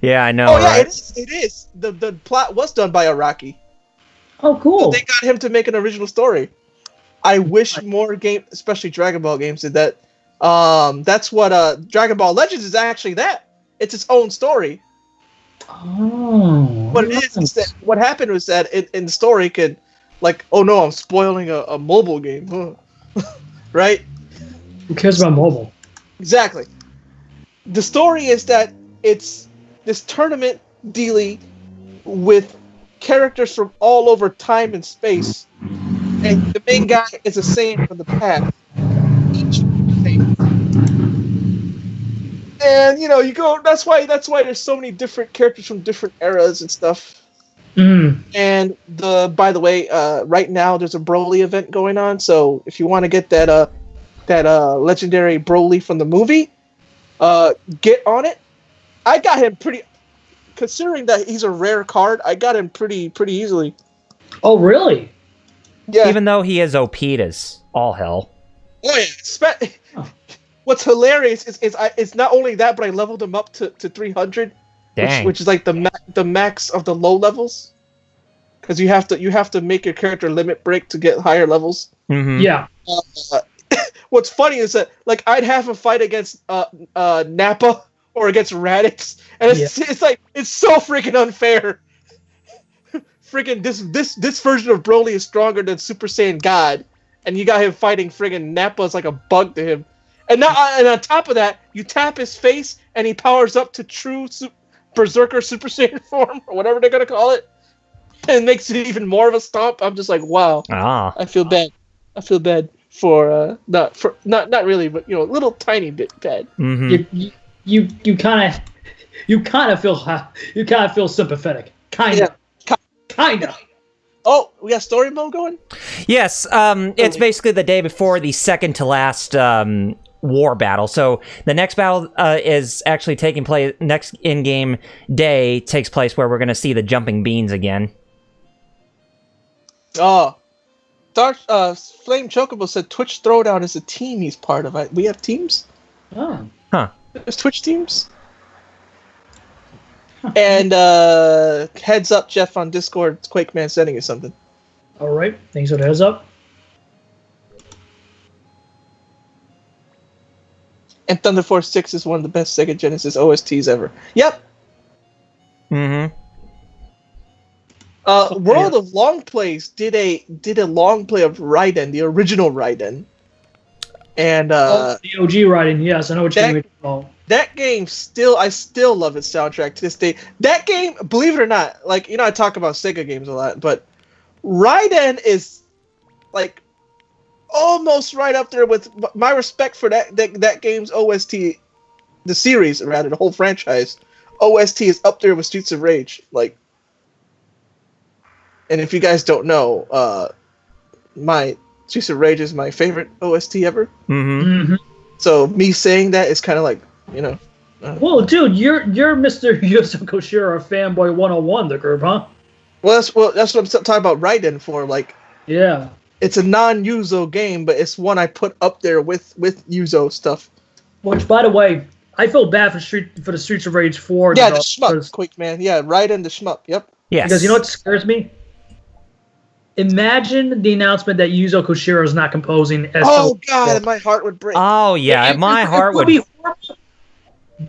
Yeah, I know. Oh yeah, right? it is. The plot was done by Araki. Oh, cool. So they got him to make an original story. I wish more games, especially Dragon Ball games, did that. That's what Dragon Ball Legends is actually that. It's its own story. Oh. What it is that what happened was that in the story could, like, oh no, I'm spoiling a mobile game. Right? Who cares about mobile? Exactly. The story is that it's this tournament dealing with characters from all over time and space, and the main guy is a Saiyan from the past. Each Saiyan. And you know, you go. That's why there's so many different characters from different eras and stuff. And by the way, right now there's a Broly event going on. So if you want to get that legendary Broly from the movie, get on it. I got him pretty, considering that he's a rare card. I got him pretty easily. Oh, really? Yeah. Even though he is OP'd as all hell. Oh yeah. What's hilarious is it's not only that, but I leveled him up to 300. Dang. Which is like the max of the low levels, because you have to make your character limit break to get higher levels. Mm-hmm. Yeah. What's funny is that like I'd have a fight against Nappa or against Raditz, and it's like it's so freaking unfair. Freaking this version of Broly is stronger than Super Saiyan God, and you got him fighting friggin' Nappa as like a bug to him, and now and on top of that you tap his face and he powers up to true Berserker Super Saiyan form, or whatever they're gonna call it, and makes it even more of a stomp. I'm just like, wow. I feel bad. I feel bad for not really, but you know, a little tiny bit bad. Mm-hmm. You kind of feel sympathetic. Kind of. Oh, we got story mode going? Yes. It's basically the day before the second to last war battle. So the next battle is actually taking place, next in-game day takes place where we're going to see the jumping beans again. Oh. Flame Chocobo said Twitch Throwdown is a team he's part of. We have teams? Oh. Huh. There's Twitch teams? And heads up, Jeff, on Discord, Quake Man sending you something. All right. Thanks for the heads up. And Thunder Force 6 is one of the best Sega Genesis OSTs ever. Yep. Mm-hmm. World of Long Plays did a long play of Raiden, the original Raiden. And the OG Raiden, yes, I know what you're talking. That game I still love its soundtrack to this day. That game, believe it or not, like, you know, I talk about Sega games a lot, but Raiden is like almost right up there with my respect for that game's OST, the series, rather, the whole franchise. OST is up there with Streets of Rage, like. And if you guys don't know, my Streets of Rage is my favorite OST ever. Mm-hmm. Mm-hmm. So me saying that is kind of like, you know. Well, dude, you're Mr. Yuzo Koshiro fanboy 101, the group, huh? Well, that's what I'm talking about Raiden for. Like, yeah, it's a non-Yuzo game, but it's one I put up there with Yuzo stuff. Which, by the way, I feel bad for the Streets of Rage 4. Yeah, the shmup, Quick Man. Yeah, Raiden the shmup. Yep. Yes. Because you know what scares me? Imagine the announcement that Yuzo Koshiro is not composing. Oh God, my heart would break. Oh yeah, my heart would. Be horrible.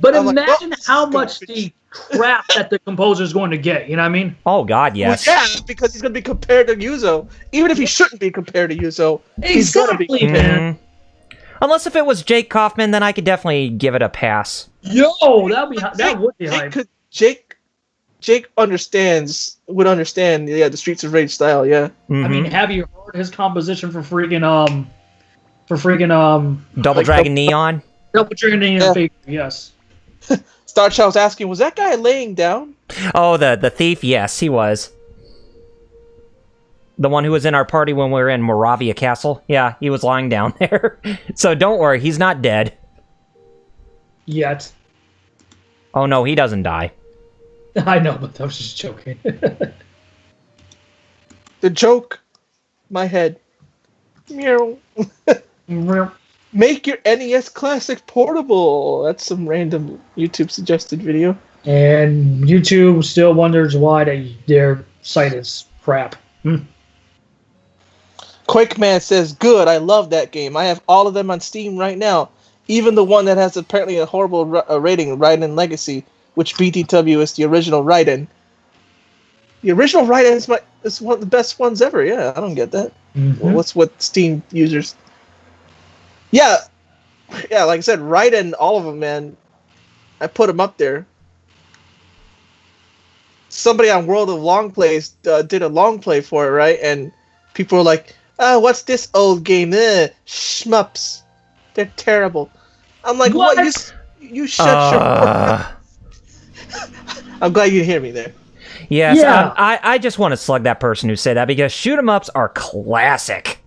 But I'm imagine like, how much the crap that the composer is going to get. You know what I mean? Oh God, yes. Well, yeah, because he's going to be compared to Yuzo, even if he shouldn't be compared to Yuzo. He's going to be Exactly, man. Unless if it was Jake Kaufman, then I could definitely give it a pass. Yo, that would be hype. Jake would understand, the Streets of Rage style, yeah. Mm-hmm. I mean, have you heard his composition for freaking Double Dragon Neon? Double Dragon Neon figure, yes. Star Child's asking, was that guy laying down? Oh, the thief? Yes, he was. The one who was in our party when we were in Moravia Castle? Yeah, he was lying down there. So don't worry, he's not dead. Yet. Oh no, he doesn't die. I know, but I was just joking. The joke, my head. Meow. Make your NES Classic portable. That's some random YouTube suggested video. And YouTube still wonders why their site is crap. Quakeman says, good, I love that game. I have all of them on Steam right now. Even the one that has apparently a horrible rating, Raiden Legacy, which BTW is the original Raiden. The original Raiden is one of the best ones ever, yeah, I don't get that. Mm-hmm. Well, what's with Steam users? Yeah, like I said, Raiden, all of them, man. I put them up there. Somebody on World of Long Plays did a long play for it, right? And people were like, "Oh, what's this old game? Shmups. They're terrible." I'm like, "What? You shut your." I'm glad you hear me there. Yes, yeah. I just want to slug that person who said that because shoot 'em ups are classic.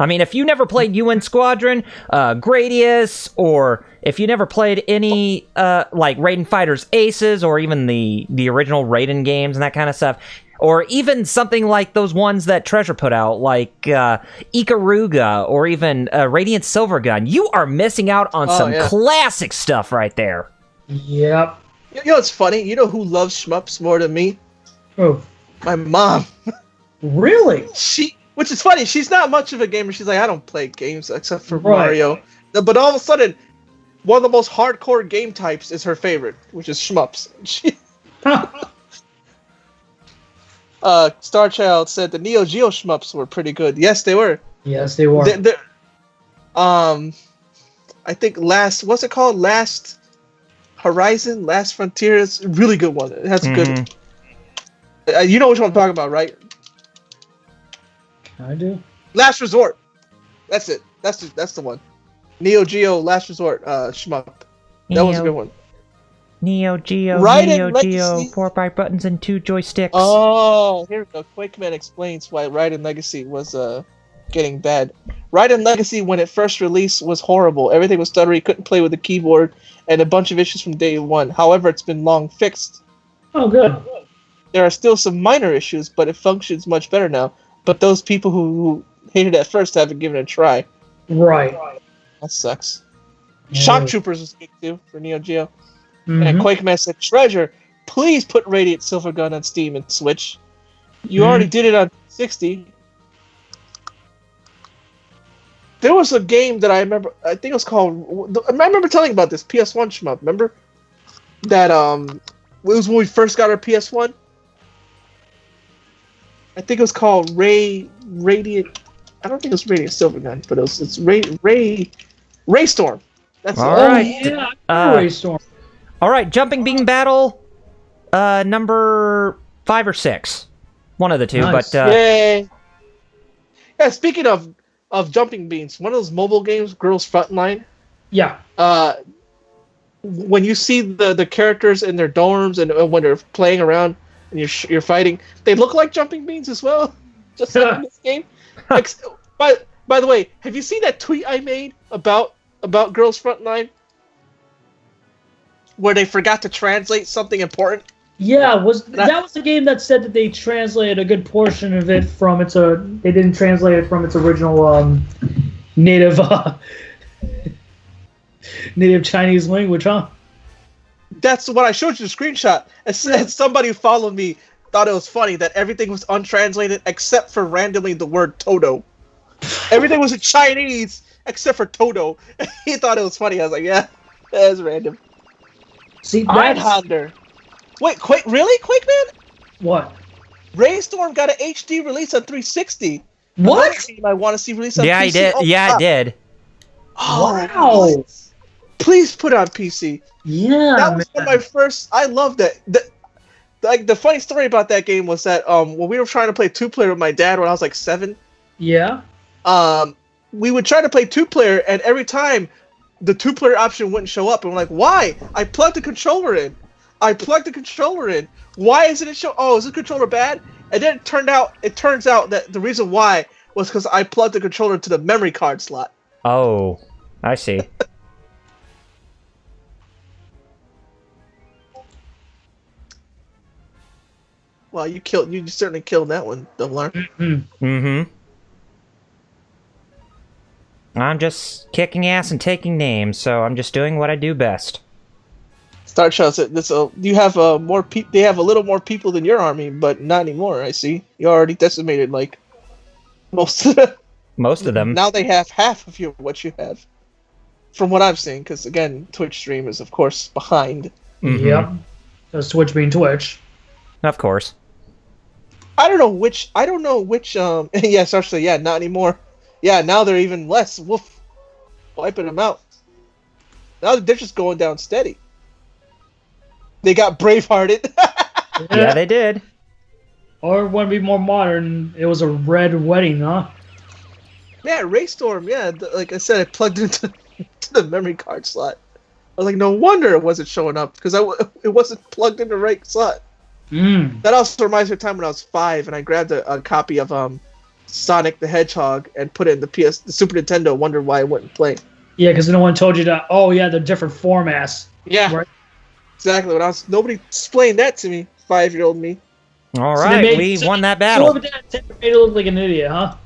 I mean, if you never played UN Squadron, Gradius, or if you never played any like Raiden Fighters Aces, or even the original Raiden games and that kind of stuff, or even something like those ones that Treasure put out, like Ikaruga, or even Radiant Silvergun, you are missing out on some classic stuff right there. Yep. You know what's funny? You know who loves shmups more than me? Oh. My mom. Really? Which is funny. She's not much of a gamer. She's like, I don't play games except for Mario. But all of a sudden, one of the most hardcore game types is her favorite, which is shmups. Star Child said the Neo Geo shmups were pretty good. Yes, they were. Yes, they were. I think what's it called? Last Horizon, Last Frontier. It's a really good one. It has a good. You know which one I'm talking about, right? I do. Last Resort. That's it. That's the one. Neo Geo Last Resort shmup. That was a good one. Neo Geo, Raiden Neo Geo, Legacy. 4 buttons and 2 joysticks. Oh, here we go. Quakeman explains why Raiden Legacy was getting bad. Raiden Legacy, when it first released, was horrible. Everything was stuttery, couldn't play with the keyboard, and a bunch of issues from day one. However, it's been long fixed. Oh, good. There are still some minor issues, but it functions much better now. But those people who hated it at first haven't given it a try. Right. That sucks. Yeah. Shock Troopers was good too for Neo Geo. Mm-hmm. And Quakeman said, Treasure, please put Radiant Silvergun on Steam and Switch. You already did it on 60. There was a game that I remember, I think it was called, I remember telling you about this, PS1 shmup, remember? That, it was when we first got our PS1. I think it was called Radiant, I don't think it was Radiant Silvergun, but it's Raystorm. That's all it. right. Yeah, Raystorm. All right, Jumping Bean Battle, number 5 or 6. One of the two, Nice. but... Yay! Yeah, speaking of Jumping Beans, one of those mobile games, Girls Frontline, Yeah. when you see the characters in their dorms and when they're playing around and you're fighting, they look like Jumping Beans as well, just like in this game. By the way, have you seen that tweet I made about Girls Frontline? Where they forgot to translate something important? Yeah, that was the game that said that they translated a good portion of it from they didn't translate it from its original native Chinese language, huh? That's what I showed you the screenshot. And somebody who followed me thought it was funny that everything was untranslated except for randomly the word Toto. Everything was in Chinese except for Toto. He thought it was funny. I was like, yeah, that's random. See, Einhander. Wait, really? Quakeman? What? Raystorm got an HD release on 360. What? I want to see release on PC. Yeah, he did. Oh, Yeah, it did. Oh, Wow. please put it on PC. Yeah, That was one of my first. I loved it. The funny story about that game was that when we were trying to play 2-player with my dad when I was like 7, Yeah. we would try to play 2-player, and every time the 2-player option wouldn't show up, and we're like, why? I plugged the controller in. Why isn't it show? Oh, is the controller bad? And then it turns out that the reason why was because I plugged the controller to the memory card slot. Oh, I see. Well, you certainly killed that one, Double R. Mm-hmm. I'm just kicking ass and taking names, so I'm just doing what I do best. Star Child said, "You have more people. They have a little more people than your army, but not anymore. I see. You already decimated like most of them. Most of them. Now they have half of what you have, from what I'm seeing. Because again, Twitch stream is of course behind. Mm-hmm. Yep. Does Twitch being Twitch? Of course. I don't know which. Yeah, Star yeah, not anymore. Yeah, now they're even less. Woof, wiping them out. Now they're just going down steady. They got Bravehearted. Yeah, they did. Or want to be more modern, it was a red wedding, huh? Yeah, Raystorm. Yeah, like I said, I plugged it into the memory card slot. I was like, no wonder it wasn't showing up because it wasn't plugged in the right slot. That also reminds me of the time when I was 5 and I grabbed a copy of Sonic the Hedgehog and put it in the Super Nintendo. Wondered why it wouldn't play. Yeah, because no one told you that. Oh yeah, they're different formats. Yeah, right? Exactly. Nobody explained that to me. 5-year-old me. All right, we won that battle. Made it look like an idiot, huh?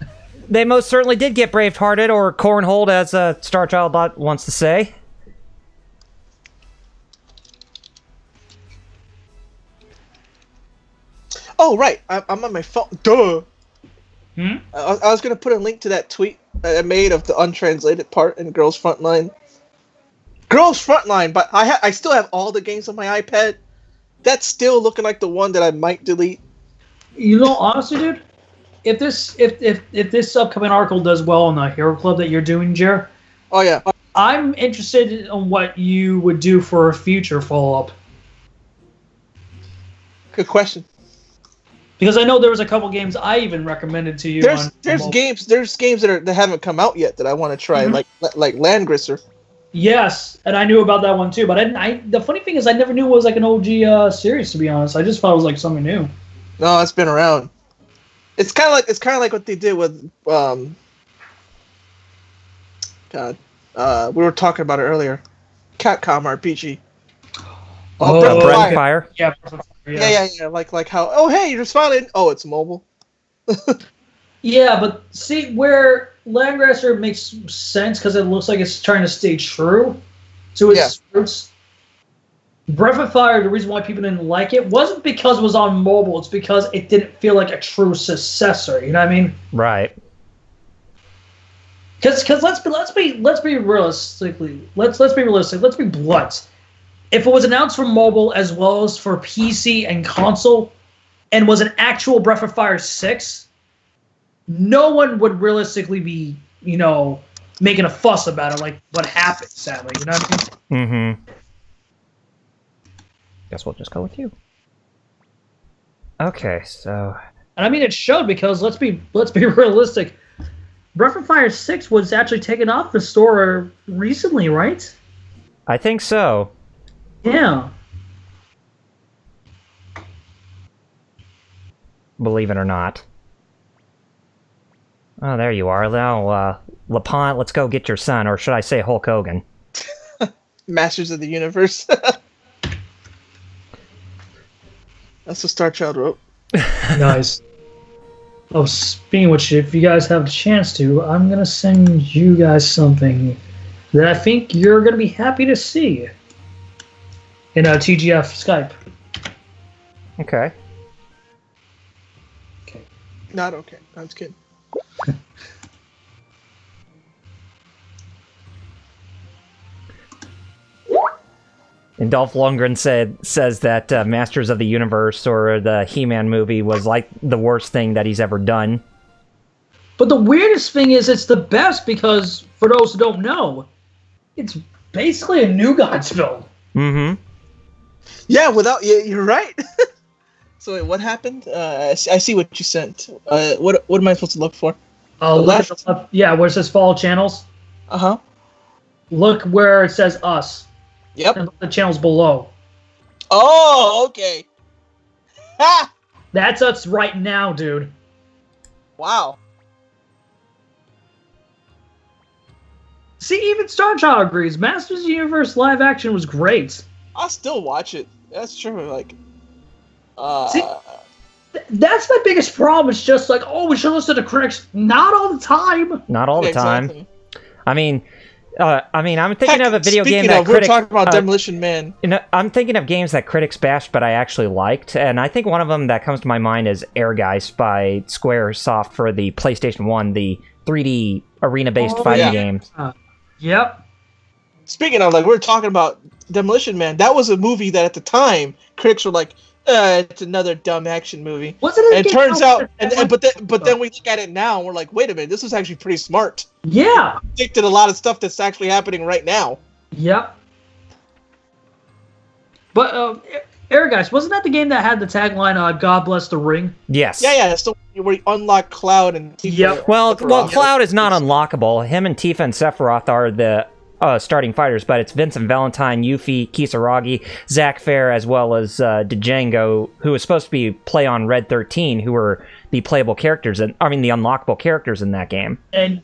They most certainly did get brave-hearted, or cornholed, as Star Child Bot wants to say. Oh, right. I'm on my phone. Duh. Hmm? I was going to put a link to that tweet that I made of the untranslated part in Girls Frontline. Girls Frontline, but I still have all the games on my iPad. That's still looking like the one that I might delete. You know, honestly, dude, if this upcoming article does well in the Hero Club that you're doing, Jer, Oh, yeah. I'm interested in what you would do for a future follow-up. Good question. Because I know there was a couple games I even recommended to you. There's games that haven't come out yet that I want to try, like Landgrisser. Yes, and I knew about that one too. But the funny thing is, I never knew it was like an OG series. To be honest, I just thought it was like something new. No, it's been around. It's kind of like what they did with we were talking about it earlier. Capcom RPG. Breath of Fire. Yeah. Yeah. Like how? Oh, hey, you're smiling. Oh, it's mobile. Yeah, but see where Landgrasser makes sense because it looks like it's trying to stay true to its roots. Breath of Fire, the reason why people didn't like it wasn't because it was on mobile. It's because it didn't feel like a true successor. You know what I mean? Right. Because let's be realistic. Let's be blunt. If it was announced for mobile as well as for PC and console, and was an actual Breath of Fire 6, no one would realistically be, making a fuss about it like what happened, sadly. You know what I mean? Mm-hmm. Guess we'll just go with you. Okay, so... And I mean, it showed because, let's be realistic, Breath of Fire 6 was actually taken off the store recently, right? I think so. Yeah. Believe it or not. Oh, there you are. Now, LaPont, let's go get your son, or should I say Hulk Hogan? Masters of the Universe. That's what Star Child wrote. Nice. Oh, speaking of which, if you guys have a chance to, I'm going to send you guys something that I think you're going to be happy to see in TGF Skype. Okay. Not okay. I was kidding. And Dolph Lundgren says that Masters of the Universe or the He-Man movie was like the worst thing that he's ever done. But the weirdest thing is it's the best because, for those who don't know, it's basically a New Gods film. Mm-hmm. Yeah, you're right. So wait, what happened? I see what you sent. What am I supposed to look for? Oh, left. Yeah, where it says follow channels. Uh-huh. Look where it says us. Yep. And the channels below. Oh, okay. Ha! That's us right now, dude. Wow. See, even Star Child agrees. Masters of the Universe live action was great. I'll still watch it. That's true. Like, See, that's my biggest problem. It's just like, oh, we should listen to critics. Not all the time. Not all the time. Exactly. I mean, I'm thinking of a video game that we're talking about Demolition Man. I'm thinking of games that critics bashed, but I actually liked, and I think one of them that comes to my mind is Airgeist by Squaresoft for the PlayStation 1, the 3D arena-based fighting game. Yep. Speaking of, like, we're talking about Demolition Man. That was a movie that at the time critics were like, it's another dumb action movie. Wasn't it? And it turns out, but then we look at it now and we're like, wait a minute, this was actually pretty smart. Yeah. It predicted a lot of stuff that's actually happening right now. Yep. But Airgeist, wasn't that the game that had the tagline "God bless the ring"? Yes. Yeah. It's the where you unlock Cloud and Tifa. Yep. Well, Cloud is not unlockable. Him and Tifa and Sephiroth are the starting fighters, but it's Vincent Valentine, Yuffie, Kisaragi, Zack Fair, as well as Django, who was supposed to be play on Red 13, who were the playable characters, the unlockable characters in that game. And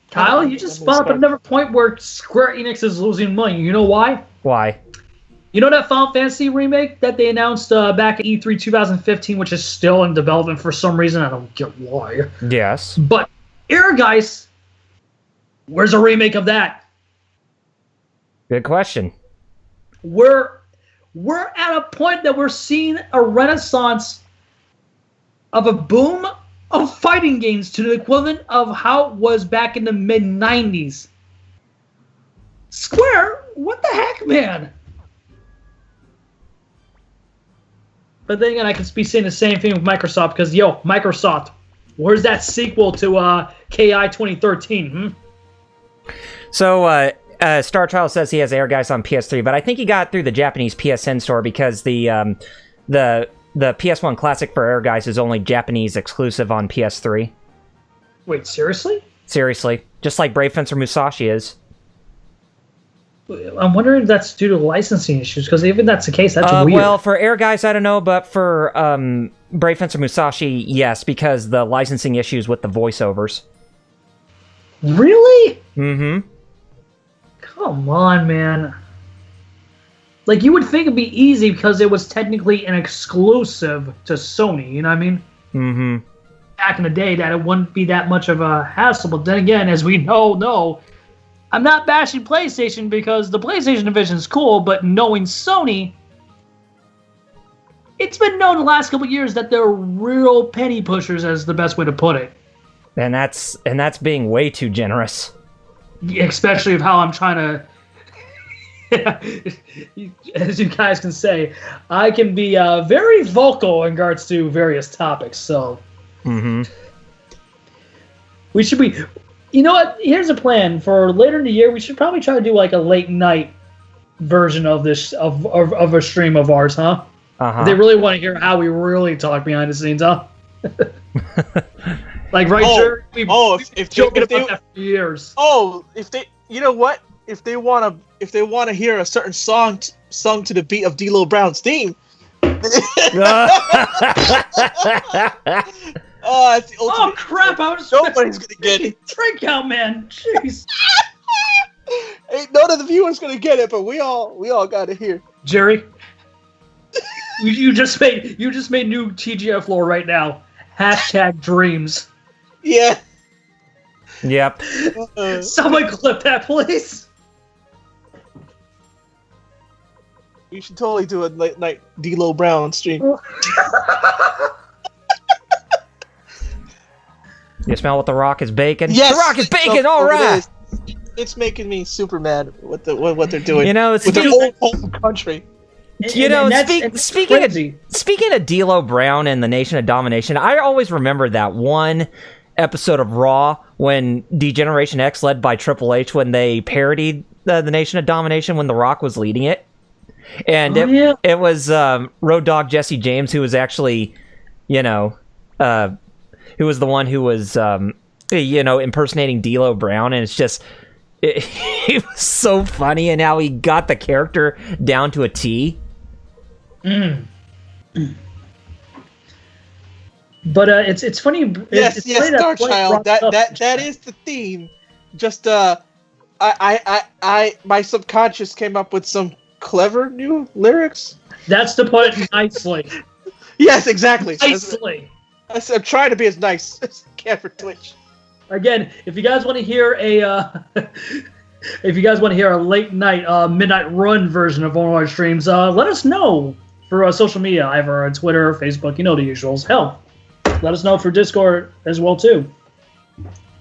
Kyle, you just spun up another point where Square Enix is losing money. You know why? Why? You know that Final Fantasy remake that they announced back at E3 2015, which is still in development for some reason? I don't get why. Yes. But Airgeist, where's a remake of that? Good question. We're at a point that we're seeing a renaissance of a boom of fighting games to the equivalent of how it was back in the mid-90s. Square, what the heck, man? But then again, I could be saying the same thing with Microsoft because, Microsoft, where's that sequel to KI 2013? So, Star Child says he has Airgeist on PS3, but I think he got through the Japanese PSN store because the PS1 Classic for Airgeist is only Japanese exclusive on PS3. Wait, seriously? Seriously. Just like Brave Fencer Musashi is. I'm wondering if that's due to licensing issues, because even if that's the case, that's weird. Well, for Airgeist, I don't know, but for Brave Fencer Musashi, yes, because the licensing issues with the voiceovers. Really? Mm-hmm. Come on, man. Like, you would think it'd be easy because it was technically an exclusive to Sony, you know what I mean? Mm-hmm. Back in the day, that it wouldn't be that much of a hassle, but then again, as we know, I'm not bashing PlayStation because the PlayStation division is cool, but knowing Sony, it's been known the last couple of years that they're real penny pushers, as the best way to put it. And that's being way too generous. Especially of how I'm trying to, as you guys can say, I can be very vocal in regards to various topics. So, we should be. You know what? Here's a plan for later in the year. We should probably try to do like a late night version of this of a stream of ours, huh? Uh-huh. They really want to hear how we really talk behind the scenes, huh? Like, right, sure. If joking about that for years. Oh, if they, you know what? If they want to hear a certain song sung to the beat of D-Lo Brown's theme. It's the ultimate. Oh crap! Nobody's gonna get it. Drink out, man. Jeez. Ain't none of the viewers gonna get it, but we all got it here. Jerry, you just made new TGF lore right now. #dreams. Yeah. Yep. Someone clip that, please. You should totally do a late night D-Lo Brown stream. You smell what the Rock is baking? Yes, the Rock is baking. All right. It's making me super mad what they're doing. You know, it's with their old home country. You know, speaking of D-Lo Brown and the Nation of Domination, I always remember that one episode of Raw when Degeneration X, led by Triple H, when they parodied the Nation of Domination when The Rock was leading it. And it was Road Dogg Jesse James who was actually, who was the one who was, impersonating D'Lo Brown. And it's just, it was so funny, and how he got the character down to a T. But it's funny. Yes, it's yes, funny Star Child. That is the theme. Just my subconscious came up with some clever new lyrics. That's to put it nicely. Yes, exactly. Nicely. I'm trying to be as nice as I can for Twitch. Again, if you guys want to hear a late night, midnight run version of one of our streams, let us know for social media, either on Twitter or Facebook. You know the usuals. Hell, let us know for Discord as well too,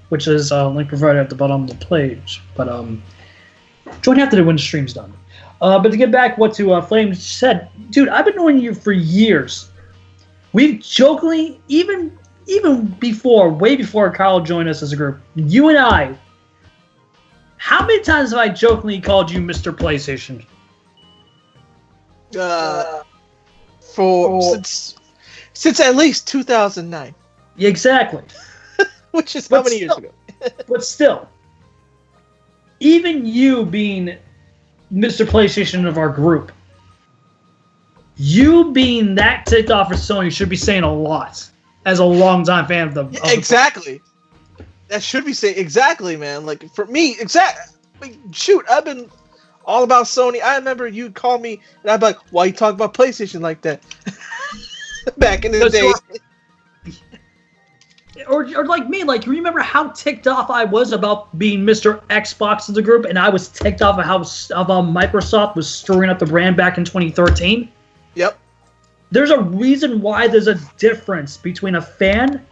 which is link provided at the bottom of the page. But join after when the stream's done. But to get back what to Flame said, dude, I've been knowing you for years. We've jokingly, even before, way before Kyle joined us as a group, you and I, how many times have I jokingly called you Mr. PlayStation? Since at least 2009. Exactly. Which is how many years ago? But still, even you being Mr. PlayStation of our group, you being that ticked off for Sony should be saying a lot as a longtime fan of the. Exactly. That should be saying exactly, man. Like for me, shoot, I've been all about Sony. I remember you'd call me and I'd be like, "Why you talk about PlayStation like that?" Back in the day. Or like me, like you remember how ticked off I was about being Mr. Xbox of the group, and I was ticked off at how Microsoft was stirring up the brand back in 2013. Yep. There's a reason why there's a difference between a fan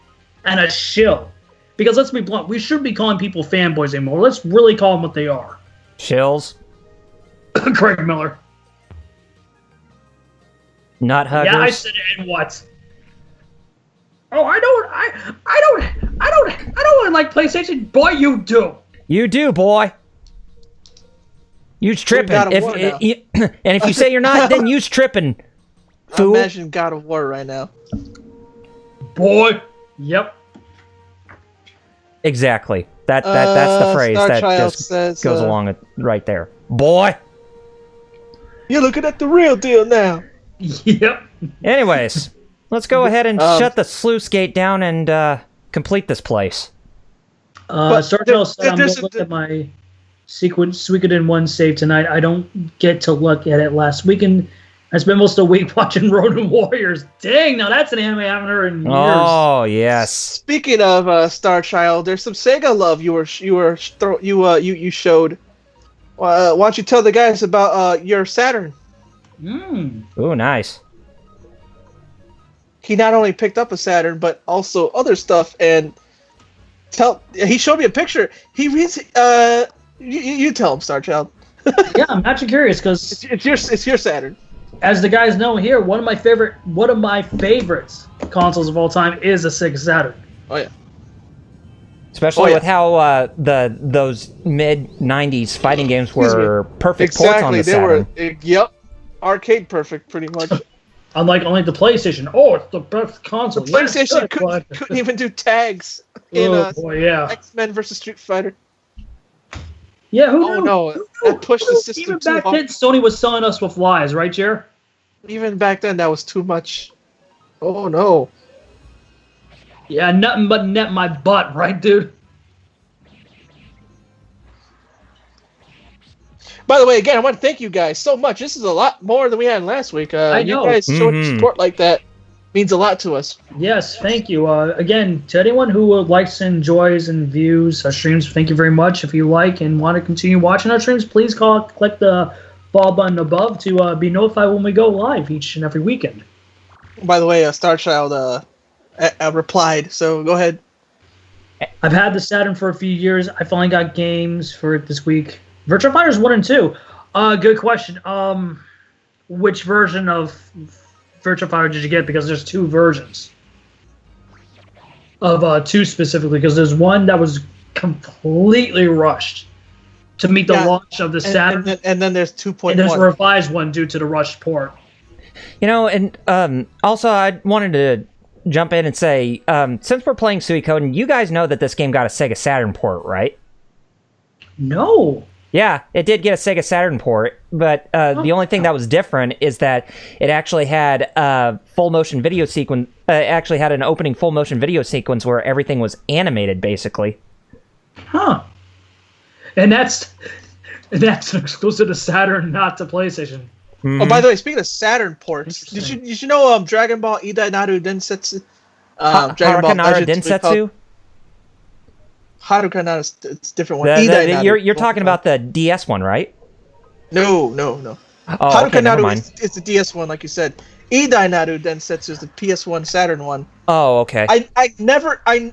and a shill. Because let's be blunt, we shouldn't be calling people fanboys anymore. Let's really call them what they are. Shills. Craig Miller. Nut huggers. Yeah, I said it. And what? Oh, I don't like PlayStation. Boy, you do. You do, boy. You's tripping. And if you say you're not, then you's tripping. Fool. Imagine God of War right now. Boy. Yep. Exactly. That's the phrase Star that Child just says, goes along with right there. Boy. You're looking at the real deal now. Yep. Anyways, let's go ahead and shut the sluice gate down and complete this place. Star Child said I'm going to look at my Suikoden 1 save tonight. I don't get to look at it last weekend. I spent most of the week watching Ronin Warriors. Dang, now that's an anime I haven't heard in years. Oh yes. Speaking of Star Child, there's some Sega love you showed. Why don't you tell the guys about your Saturn? Ooh, nice. He not only picked up a Saturn, but also other stuff. And he showed me a picture. He reads. You tell him, Star Child. Yeah, I'm actually curious because it's your Saturn. As the guys know here, one of my favorites consoles of all time is a Sega Saturn. Oh yeah. Especially with how those mid '90s fighting games were perfect ports on the Saturn. They were arcade perfect, pretty much. Unlike the PlayStation. Oh, it's the best console. The PlayStation couldn't even do tags in X-Men versus Street Fighter. Yeah, who knew? No, that pushed the system even too back hard. then, Sony was selling us with lies, right, Jer? Even back then, that was too much. Oh no. Yeah, nothing but net my butt, right, dude? By the way, again, I want to thank you guys so much. This is a lot more than we had last week. I know. You guys showing support like that means a lot to us. Yes, thank you. Again, to anyone who likes, enjoys, and views our streams, thank you very much. If you like and want to continue watching our streams, please click the ball button above to be notified when we go live each and every weekend. By the way, Star Child replied, so go ahead. I've had the Saturn for a few years. I finally got games for it this week. Virtua Fighters 1 and 2. Good question. Which version of Virtua Fighter did you get? Because there's two versions. of 2 specifically, because there's one that was completely rushed to meet the launch of the Saturn. And then there's 2.1. And there's a revised one due to the rushed port. And also I wanted to jump in and say, since we're playing Suikoden, you guys know that this game got a Sega Saturn port, right? No. Yeah, it did get a Sega Saturn port, but the only thing that was different is that it actually had a full motion video sequence. Actually had an opening full motion video sequence where everything was animated, basically. Huh. And that's exclusive to Saturn, not to PlayStation. Oh, by the way, speaking of Saturn ports, did you know Dragon Ball Idai Naru Densetsu? Dragon Ball Haruka Densetsu? Haruka Naru, it's a different one. You're talking about the DS one, right? No. Oh, Haruka okay, never Naru mind. is the DS one, like you said. Idai Naru Densetsu is the PS1 Saturn one. Oh, okay. I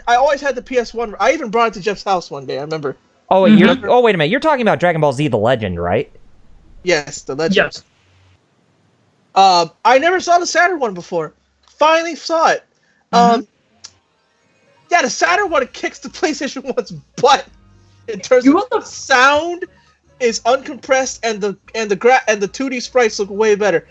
always had the PS1. I even brought it to Jeff's house one day, I remember. Oh, wait a minute. You're talking about Dragon Ball Z: The Legend, right? Yes, the Legend. Yes. I never saw the Saturn one before. Finally saw it. Yeah, the Saturn one kicks the PlayStation 1's butt in terms of the sound is uncompressed and the 2D sprites look way better.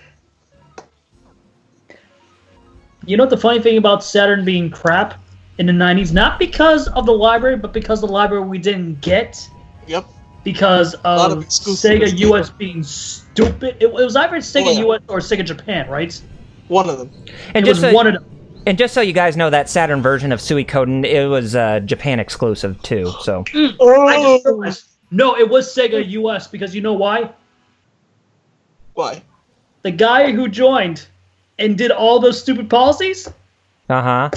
You know what the funny thing about Saturn being crap in the 90s? Not because of the library, but because the library we didn't get. Yep. Because of Sega US being stupid. It was either Sega US or Sega Japan, right? One of them. And just so you guys know, that Saturn version of Suikoden, it was Japan exclusive too. So. I just realized. No, it was Sega US, because you know why? Why? The guy who joined and did all those stupid policies? Uh-huh.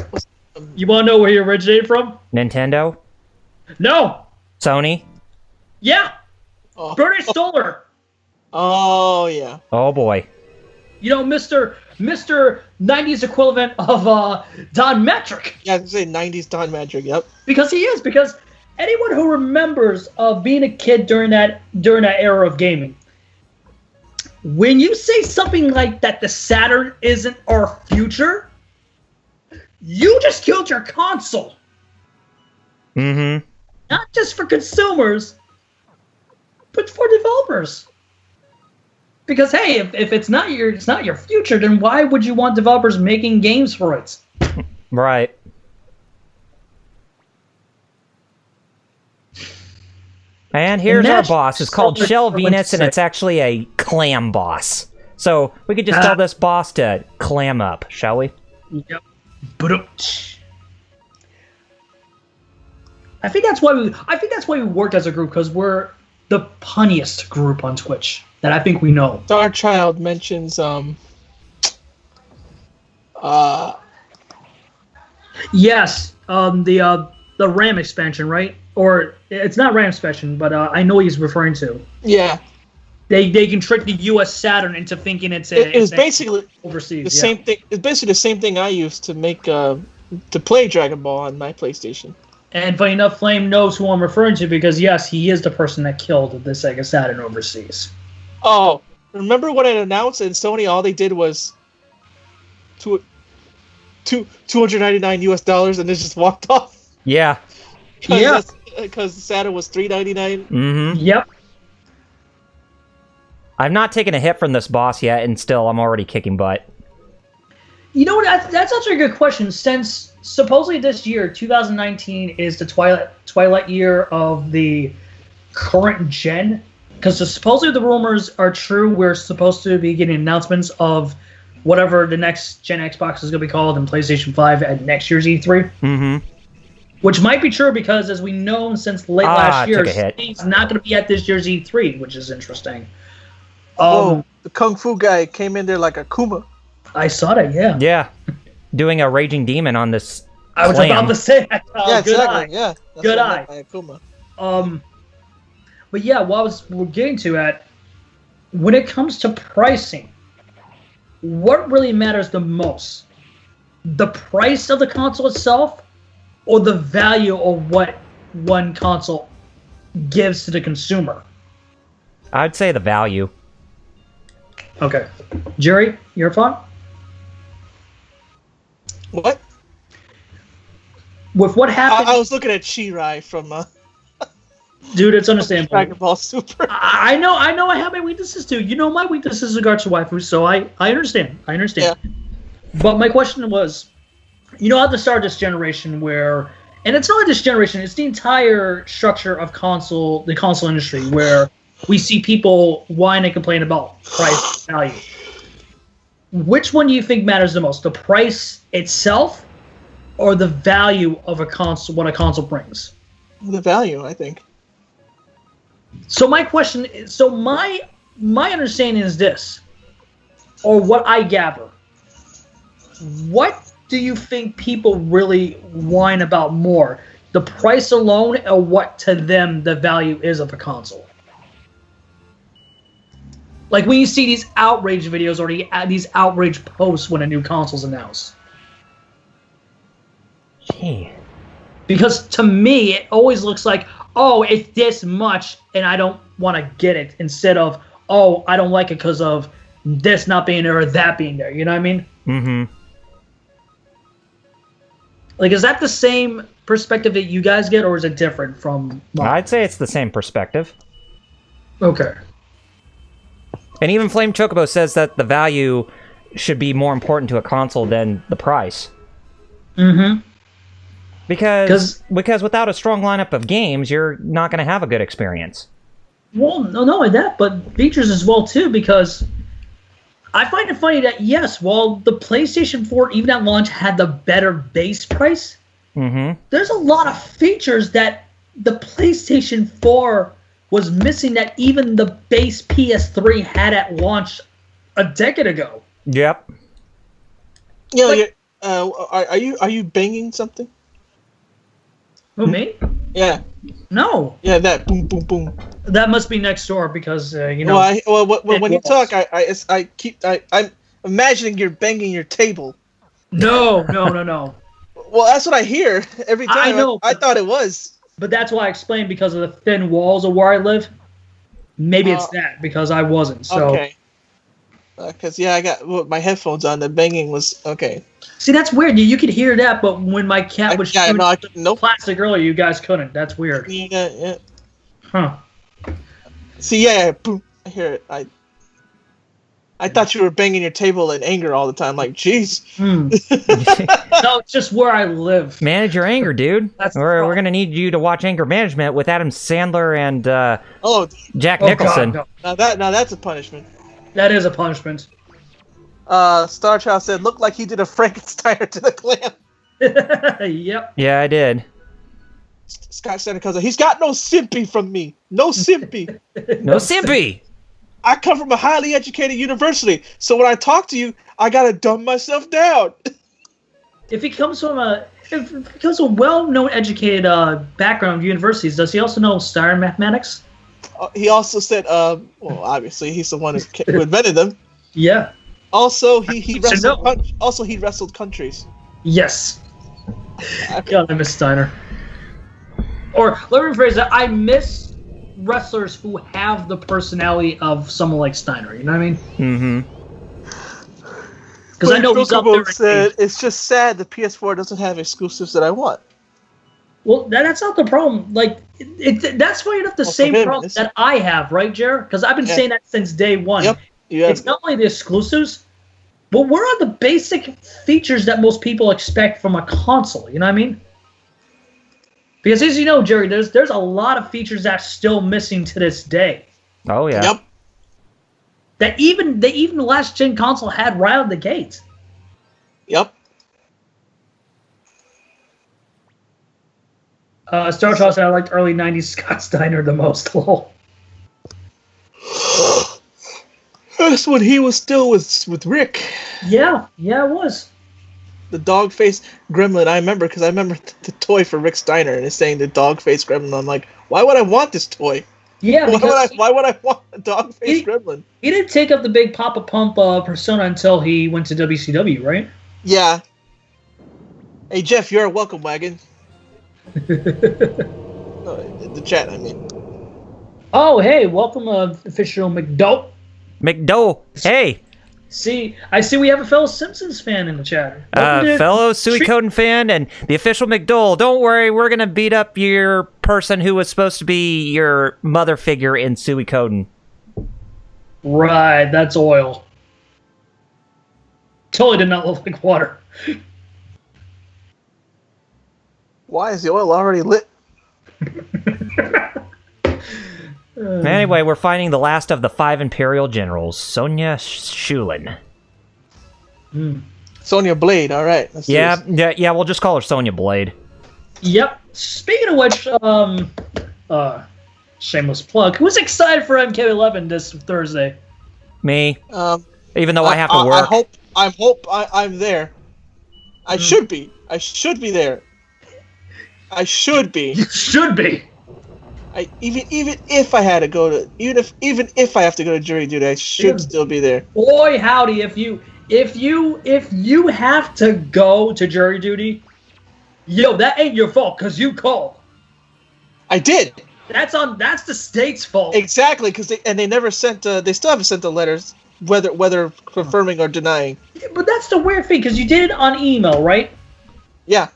You want to know where he originated from? Nintendo? No! Sony? Yeah! Bernie Stoller! Oh, yeah. Oh, boy. You know, Mr. 90s equivalent of Don Metric. Yeah, I was going to say 90s Don Metric, yep. Because he is, because anyone who remembers being a kid during that era of gaming, when you say something like that the Saturn isn't our future, you just killed your console. Mm-hmm. Not just for consumers, but for developers. Because hey, if it's not your future, then why would you want developers making games for it? Right. And here's our boss. It's called Shell Venus, and it's actually a clam boss. So we could just tell this boss to clam up, shall we? Yep. I think that's why we work as a group, because we're the punniest group on Twitch that I think we know. Star Child mentions yes, the RAM expansion, right? Or it's not RAM expansion, but I know what he's referring to. Yeah. They can trick the US Saturn into thinking it's basically overseas. The same thing. It's basically the same thing I used to make to play Dragon Ball on my PlayStation. And funny enough, Flame knows who I'm referring to, because yes, he is the person that killed the Sega Saturn overseas. Oh, remember when it announced and Sony, all they did was $299 US, and they just walked off? Yeah. Because the Saturn was $399. Mm-hmm. Yep. I've not taken a hit from this boss yet, and still I'm already kicking butt. You know what? That's actually a good question, since supposedly this year, 2019, is the twilight year of the current gen. Because supposedly the rumors are true. We're supposed to be getting announcements of whatever the next gen Xbox is going to be called and PlayStation 5 at next year's E3. Mm-hmm. Which might be true, because as we know since late last year, he's not going to be at this year's E3, which is interesting. The Kung Fu guy came in there like a Kuma. I saw that, yeah. Yeah. Doing a raging demon on this I was about to say that. Yeah, good exactly. eye. Yeah. Good eye. Akuma. But yeah, what we're getting to at, when it comes to pricing, what really matters the most? The price of the console itself, or the value of what one console gives to the consumer? I'd say the value. Okay. Jerry, your thought? What? with what happened, I was looking at Shirai from dude, it's understandable. Dragon Ball Super. I know. I have my weaknesses too. You know my weaknesses in regards to waifu, so I understand. Yeah. But my question was, you know, at the start of this generation, where, and it's not like this generation, it's the entire structure of the console industry, where we see people whine and complain about price value. Which one do you think matters the most, the price itself, or the value of a console? What a console brings? The value, I think. So my question is, so my understanding is this, or what I gather. What do you think people really whine about more? The price alone, or what to them the value is of a console? Like when you see these outrage videos or these outrage posts when a new console's announced. Gee. Because to me, it always looks like, oh, it's this much and I don't want to get it, instead of, oh, I don't like it because of this not being there or that being there. You know what I mean? Mm-hmm. Like, is that the same perspective that you guys get, or is it different from mine? I'd say it's the same perspective. Okay. And even Flame Chocobo says that the value should be more important to a console than the price. Mm-hmm. Because without a strong lineup of games, you're not going to have a good experience. Well, no, not only that, but features as well, too, because I find it funny that, yes, while the PlayStation 4, even at launch, had the better base price, there's a lot of features that the PlayStation 4 was missing that even the base PS3 had at launch a decade ago. Yep. You know, like, are you banging something? Who, me? Yeah. No. Yeah, that boom, boom, boom. That must be next door because you know. When you talk, I'm imagining you're banging your table. No. Well, that's what I hear every time. I know. I thought it was. But that's why I explained, because of the thin walls of where I live. Maybe it's that, because I wasn't. So. Okay. Because I got my headphones on. The banging was okay. See, that's weird. You could hear that, but when my cat was shooting nope. plastic earlier, you guys couldn't. That's weird. Yeah. Huh. See, boom. I hear it. I thought you were banging your table in anger all the time. Like, jeez. No, it's just where I live. Manage your anger, dude. We're gonna need you to watch Anger Management with Adam Sandler and Jack Nicholson. God, no. Now that's a punishment. That is a punishment. Star Child said, "Looked like he did a Frankensteiner to the clam." Yep. Yeah, I did. Scott said, "Because he's got no simpy from me. No simpy. No simpy. I come from a highly educated university, so when I talk to you, I gotta dumb myself down." If he comes from a well-known, educated background of universities, does he also know Steiner mathematics? He also said, well, obviously he's the one who invented them. Yeah. Also, he wrestled. Also, he wrestled countries. Yes. God, I miss Steiner. Or let me rephrase that: I miss wrestlers who have the personality of someone like Steiner. You know what I mean? Mm-hmm. Because I know he's up there. Said, it's just sad the PS4 doesn't have exclusives that I want. Well, that's not the problem. Like, that's why you have the same problem that I have, right, Jared? Because I've been saying that since day one. Yep. It's not only the exclusives, but what are the basic features that most people expect from a console? You know what I mean? Because as you know, Jerry, there's a lot of features that's still missing to this day. Oh yeah. Yep. That even the last gen console had right out of the gate. Yep. Star Wars said I liked early '90s Scott Steiner the most. Lol. That's when he was still with Rick. Yeah, it was. The dog face gremlin. I remember because I remember the toy for Rick Steiner and it's saying the dog face gremlin. I'm like, why would I want this toy? Yeah, why would I want a dog face gremlin? He didn't take up the big Papa Pump persona until he went to WCW, right? Yeah. Hey Jeff, you're a welcome wagon. The chat, I mean. Oh, hey, welcome, official McDowell. McDowell. Hey, I see we have a fellow Simpsons fan in the chat. Fellow Suikoden fan and the official McDole. Don't worry, we're gonna beat up your person who was supposed to be your mother figure in Suikoden. Right, that's oil. Totally did not look like water. Why is the oil already lit? Anyway, we're finding the last of the 5 Imperial generals, Sonya Shulin. Sonya Blade, all right. Yeah, we'll just call her Sonya Blade. Yep. Speaking of which, shameless plug. Who's excited for MK11 this Thursday? Me. Even though I have to work. I'm there. I should be. I should be there. I should be. You should be. Even if I had to go to even if I have to go to jury duty, I should still be there. Boy, howdy! If you have to go to jury duty, yo, that ain't your fault because you called. I did. That's the state's fault. Exactly, because they never sent. They still haven't sent the letters, whether confirming or denying. But that's the weird thing, because you did it on email, right? Yeah.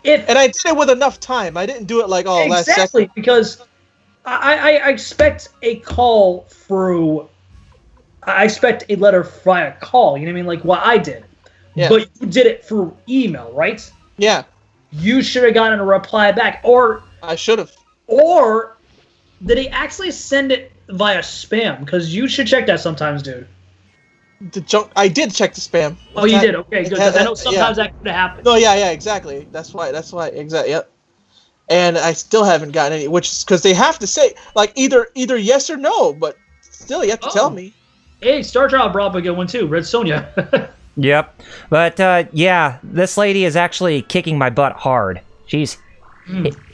And I did it with enough time. I didn't do it like last second. Exactly, because I expect a call through. I expect a letter via call. You know what I mean? Like what I did. Yeah. But you did it through email, right? Yeah. You should have gotten a reply back, or I should have. Or did he actually send it via spam? Because you should check that sometimes, dude. The junk. I did check the spam. Oh, you did? Okay, good. Because I know sometimes that could happen. No, yeah, exactly. That's why. Exactly. Yep. And I still haven't gotten any, which is because they have to say like either yes or no, but still you have to tell me. Hey, Star Child brought up a good one too. Red Sonja. Yep. But yeah, this lady is actually kicking my butt hard. She's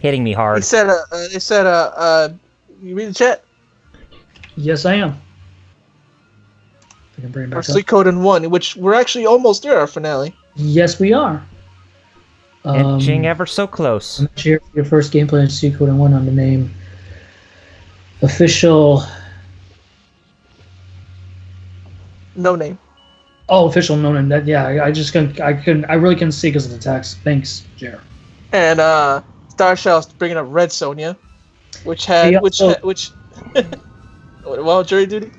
hitting me hard. They said you read the chat? Yes, I am. I can bring it back up. Suikoden 1, which we're actually almost there, our finale. Yes, we are. Inching ever so close. I'm here for your first gameplay in Suikoden 1 on the name. Official. No name. Oh, official no name. That I really couldn't see because of the text. Thanks, Jer. And Star Shell's bringing up Red Sonja, which well, jury duty.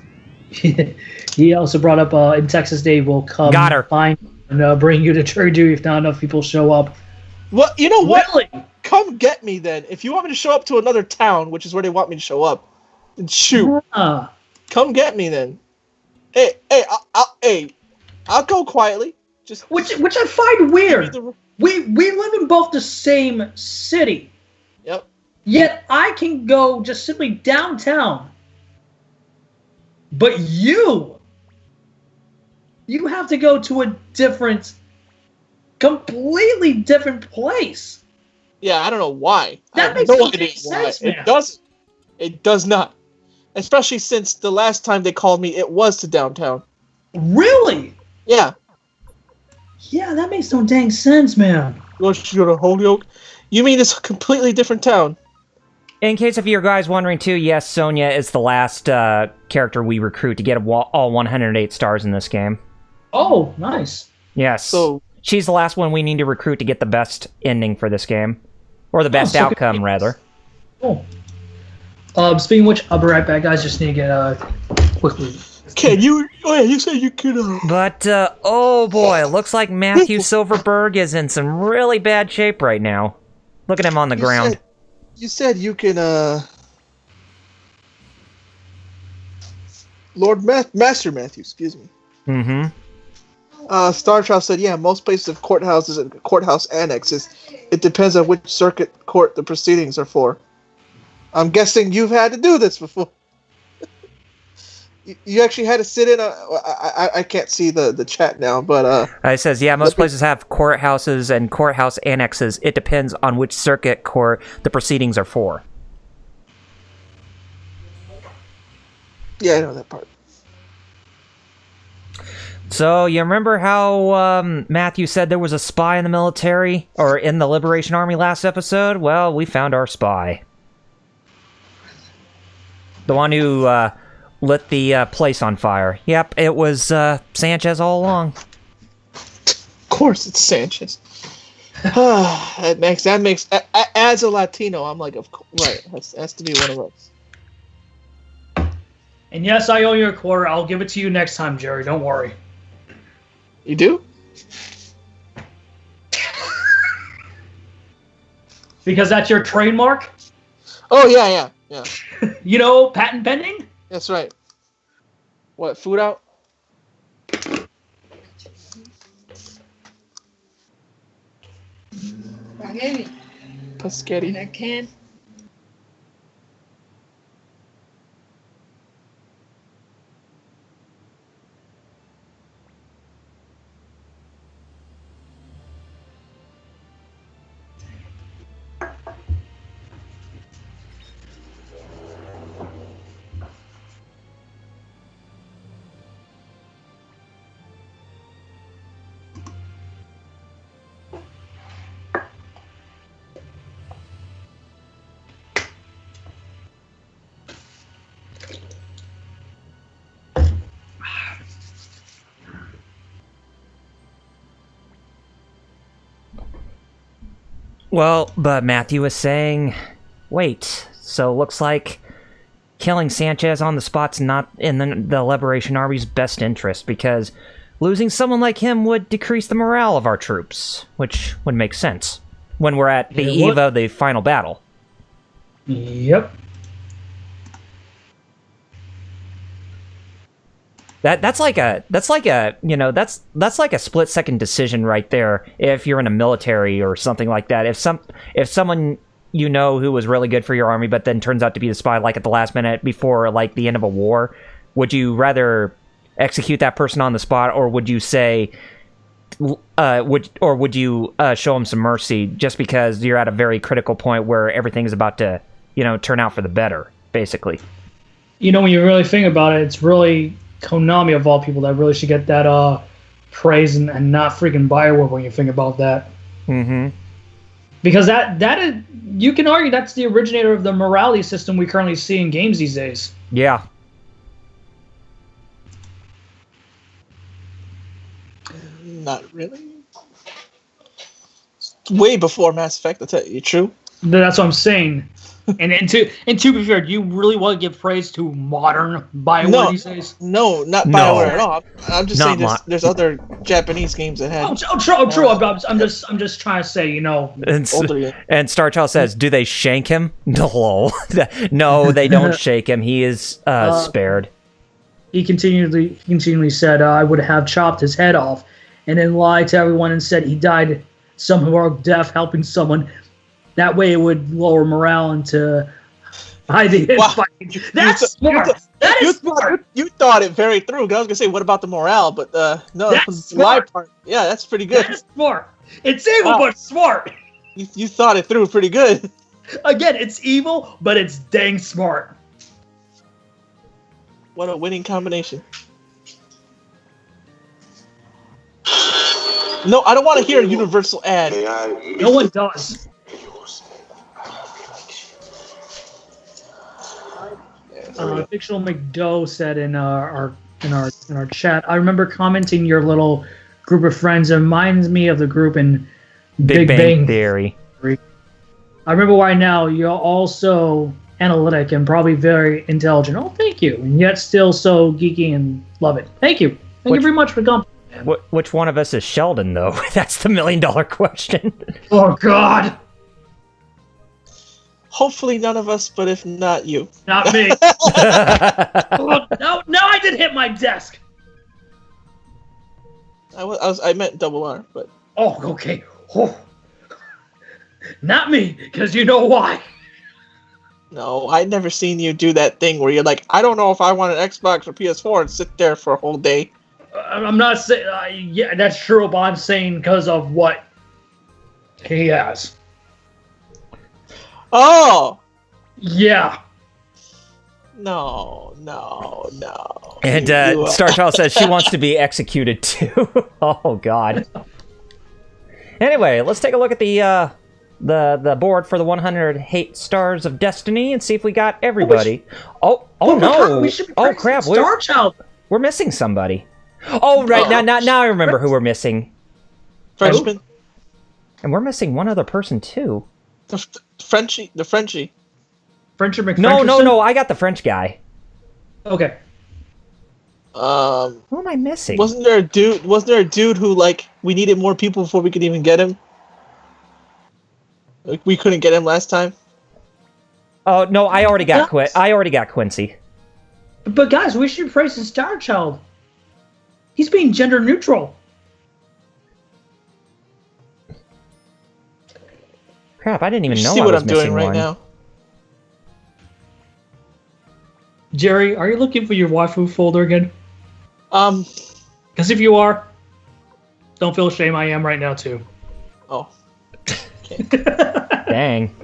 He also brought up in Texas Day will come find and bring you to jury duty if not enough people show up. Well, you know what? Really? Come get me then. If you want me to show up to another town, which is where they want me to show up, then shoot. Come get me then. I'll go quietly. Just which I find weird. We live in both the same city. Yep. Yet I can go just simply downtown. But you have to go to a completely different place. Yeah, I don't know why. That makes no sense, man. It doesn't. It does not. Especially since the last time they called me, it was to downtown. Really? Yeah. Yeah, that makes no dang sense, man. You want to go to Holyoke? You mean it's a completely different town? In case of you guys wondering too, yes, Sonya is the last character we recruit to get all 108 stars in this game. Oh, nice. Yes. So she's the last one we need to recruit to get the best ending for this game. Or the best outcome, rather. Cool. Speaking of which, I'll be right back, guys. Just need to get quickly. Can you? Oh yeah, you said you could. But oh boy, looks like Matthew Silverberg is in some really bad shape right now. Look at him on the ground. You said you can. Master Matthew, excuse me. Mm-hmm. Star Child said, yeah, most places have courthouses and courthouse annexes. It depends on which circuit court the proceedings are for. I'm guessing you've had to do this before. You actually had to sit in. I can't see the chat now, but it says, yeah, most places have courthouses and courthouse annexes. It depends on which circuit court the proceedings are for. Yeah, I know that part. So, you remember how Matthew said there was a spy in the military, or in the Liberation Army last episode? Well, we found our spy. The one who lit the place on fire. Yep, it was Sanchez all along. Of course, it's Sanchez. that makes as a Latino, I'm like, of course, right? Has to be one of us. And yes, I owe you a quarter. I'll give it to you next time, Jerry. Don't worry. You do? Because that's your trademark? Oh, yeah. You know, patent pending? That's right. What, food out? Spaghetti. Paschetti. In a can. Well, but Matthew was saying, wait, so looks like killing Sanchez on the spot's not in the Liberation Army's best interest, because losing someone like him would decrease the morale of our troops, which would make sense when we're at the eve of the final battle. Yep. That's like a split second decision right there. If you're in a military or something like that, if someone you know who was really good for your army, but then turns out to be the spy, like at the last minute before like the end of a war, would you rather execute that person on the spot, or would you say, would you show him some mercy just because you're at a very critical point where everything is about to turn out for the better, basically? You know, when you really think about it, it's really Konami of all people that really should get that praise and not freaking Bioware when you think about that. Mm-hmm. Because that is, you can argue that's the originator of the morality system we currently see in games these days. Yeah. Not really. It's way before Mass Effect, to tell you true. That's what I'm saying. And to be fair, do you really want to give praise to modern Bioware these days? No, not Bioware at all. I'm just saying there's other Japanese games that have. True. I'm just trying to say, And Star Child says, "Do they shank him?" No, no, they don't shake him. He is spared. He continually said, "I would have chopped his head off," and then lied to everyone and said he died some heroic death helping someone. That way it would lower morale into hiding and fighting. That's smart. That is smart. You thought it very through. I was going to say, what about the morale? But no, that's the lie part. Yeah, that's pretty good. That's smart. It's evil, but smart. You thought it through pretty good. Again, it's evil, but it's dang smart. What a winning combination. No, I don't want to hear a Universal ad. No one does. Fictional McDoe said in our chat, I remember commenting your little group of friends. It reminds me of the group in Big Bang Theory. I remember why now. You're also analytic and probably very intelligent. Oh, thank you. And yet still so geeky and love it. Thank you. Thank you very much for coming. Which one of us is Sheldon, though? That's the $1 million question. Oh, God. Hopefully none of us, but if not, you. Not me. No, I did hit my desk. I meant double R, but. Oh, okay. Oh. Not me, because you know why. No, I'd never seen you do that thing where you're like, I don't know if I want an Xbox or PS4 and sit there for a whole day. I'm not saying, yeah, that's true, but I'm saying because of what he has. Oh! Yeah. No. And Star Child says she wants to be executed too. Oh, God. Anyway, let's take a look at the the board for the 108 Stars of Destiny and see if we got everybody. Oh no! We should be Oh crap! Star Child. We're missing somebody. Oh right, now I remember who we're missing. Freshman. And we're missing one other person too. The Frenchie. French or No, I got the French guy. Okay. Who am I missing? Wasn't there a dude who, like, we needed more people before we could even get him? Like, we couldn't get him last time? Oh no, I already got Quincy. But guys, we should praise the Star Child. He's being gender neutral. Crap, I didn't even know See I what was I'm doing missing right one. now. Jerry, are you looking for your waifu folder again? Because if you are, don't feel shame. I am right now too. Oh. Okay. Dang.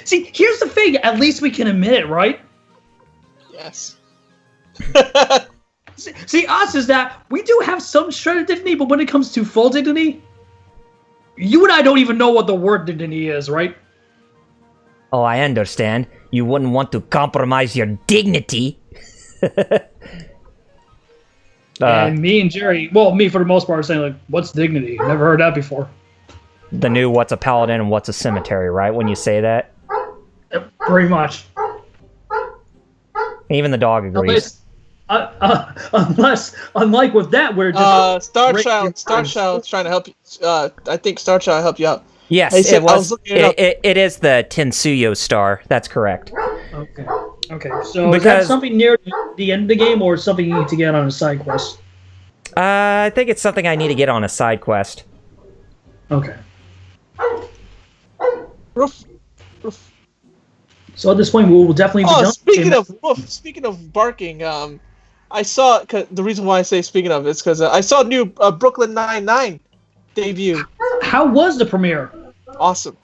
See, here's the thing. At least we can admit it, right? Yes. See, us is that we do have some shred of dignity, but when it comes to full dignity, you and I don't even know what the word dignity is, right? Oh, I understand. You wouldn't want to compromise your dignity. And me and Jerry, well, me for the most part, are saying, like, what's dignity? Never heard that before. The new what's a paladin and what's a cemetery, right? When you say that. Pretty much. Even the dog agrees. Unlike with that, we're just... Star Child's trying to help you. I think Star Child helped you out. Yes, Hey, it was. I was looking it up. It is the Tensuyo star. That's correct. Okay. So is that something near the end of the game, or something you need to get on a side quest? I think it's something I need to get on a side quest. Okay. Roof. So at this point, we will definitely be done. Speaking of barking, I saw, the reason why I say speaking of is because I saw new Brooklyn Nine-Nine debut. How was the premiere? Awesome.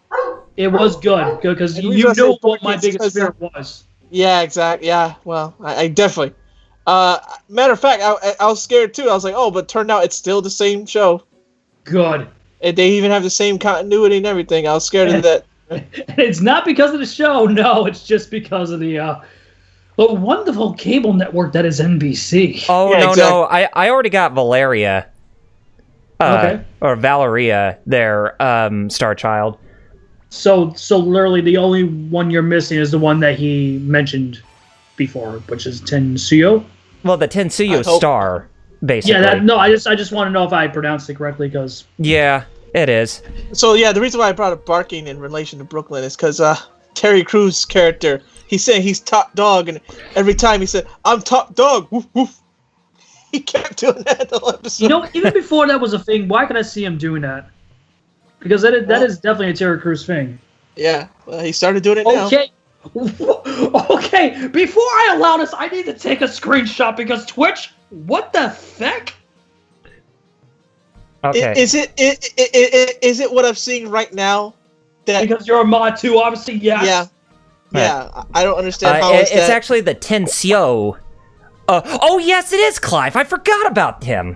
It was good because you know what my biggest fear was. Yeah, exactly. Yeah, well, I definitely. Matter of fact, I was scared too. I was like, oh, but turned out it's still the same show. Good. And they even have the same continuity and everything. I was scared of that. It's not because of the show. No, it's just because of the wonderful cable network that is NBC. Oh, yeah, no. I already got Valeria. Okay. Or Valeria, their Star Child. So literally the only one you're missing is the one that he mentioned before, which is Tensuyo. Well, the Tensuyo star, basically. Yeah, I just want to know if I pronounced it correctly, because... Yeah, it is. So, yeah, the reason why I brought up barking in relation to Brooklyn is because Terry Crews' character, he's saying he's top dog, and every time he said, I'm top dog, woof, woof. He kept doing that the whole episode. You know, even before that was a thing, why could I see him doing that? Because that is definitely a Terry Crews thing. Yeah, well, he started doing it now. Okay, before I allow this, I need to take a screenshot because Twitch, what the heck? Okay. Is it what I'm seeing right now? That Because you're a mod too, obviously, yes. Yeah. I don't understand how it's actually the Tensio. Oh, yes, it is Clive. I forgot about him.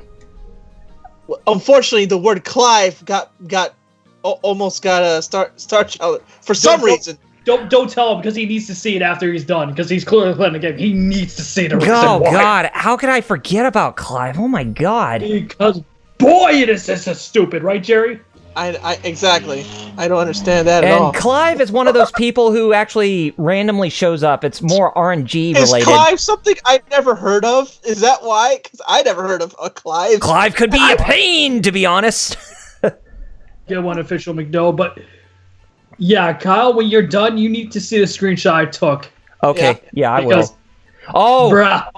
Unfortunately, the word Clive almost got a Star Child for some reason. Don't tell him, because he needs to see it after he's done, because he's clearly playing the game. He needs to see the reason why. God, how could I forget about Clive? Oh my God. Because boy, it is stupid, right, Jerry? I exactly. I don't understand that at all. And Clive is one of those people who actually randomly shows up. It's more RNG related. Is Clive something I've never heard of? Is that why? Because I never heard of a Clive. Clive could be a pain, to be honest. Get one official McDowell, but yeah, Kyle, when you're done, you need to see the screenshot I took. Okay, yeah, I will. Oh, bruh.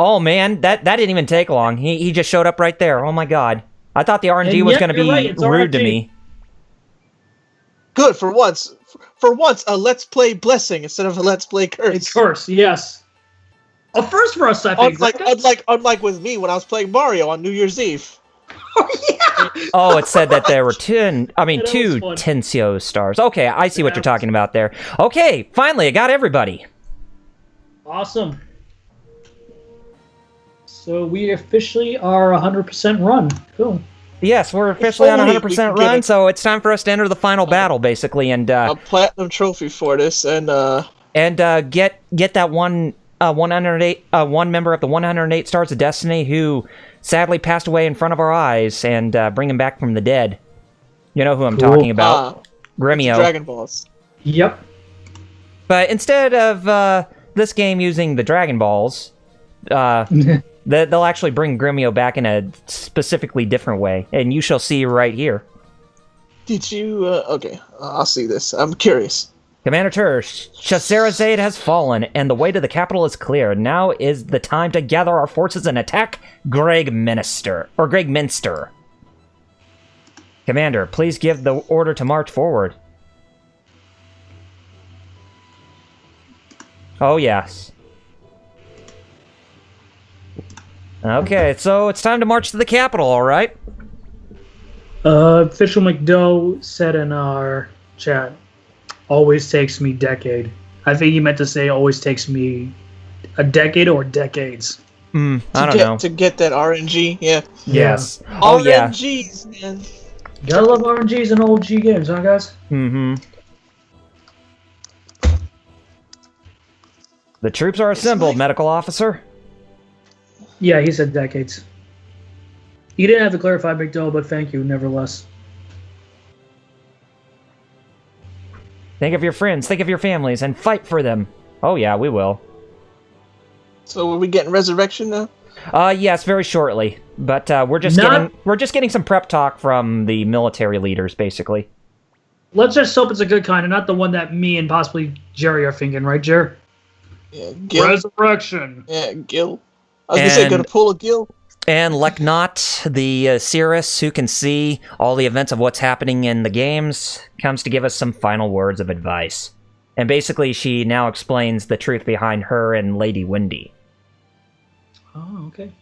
Oh man, that didn't even take long. He just showed up right there. Oh my God. I thought the RNG was going to be rude to me. Good, for once. For once, a Let's Play blessing instead of a Let's Play curse. It's curse, yes. A first for us, I think. Unlike with me when I was playing Mario on New Year's Eve. Oh, yeah! Oh, it said that there were two Tensio stars. Okay, I see what you're talking about there. Okay, finally, I got everybody. Awesome. So we officially are 100% run. Cool. Yes, we're officially on a only 100% we can run, get so it's time for us to enter the final battle, basically, and a platinum trophy for this, and get that one 108 one member of the 108 Stars of Destiny who sadly passed away in front of our eyes, and bring him back from the dead. You know who I'm talking about, Gremio. Dragon Balls. Yep. But instead of this game using the Dragon Balls, they'll actually bring Gremio back in a specifically different way, and you shall see right here. Did you? Okay, I'll see this. I'm curious. Commander Tur, Chazerazade has fallen, and the way to the capital is clear. Now is the time to gather our forces and attack Greg Minster. Commander, please give the order to march forward. Oh, yes. Okay, so it's time to march to the capital, all right? Official McDoe said in our chat, always takes me decade. I think he meant to say always takes me a decade or decades. I don't know. To get that RNG, yeah. Yes. Yeah. Oh, yeah. RNGs, man. Gotta love RNGs in old G games, huh, guys? Mm-hmm. The troops are assembled, medical officer. Yeah, he said decades. You didn't have to clarify, McDowell, but thank you, nevertheless. Think of your friends, think of your families, and fight for them. Oh yeah, we will. So are we getting resurrection now? Yes, very shortly. But we're just getting some prep talk from the military leaders, basically. Let's just hope it's a good kind, and not the one that me and possibly Jerry are thinking, right, Jer? Yeah, Gil. Resurrection. Yeah, Gil. I was gonna say, gonna pull a Gil. And Leknot, the Cirrus, who can see all the events of what's happening in the games, comes to give us some final words of advice. And basically, she now explains the truth behind her and Lady Wendy. Oh, okay.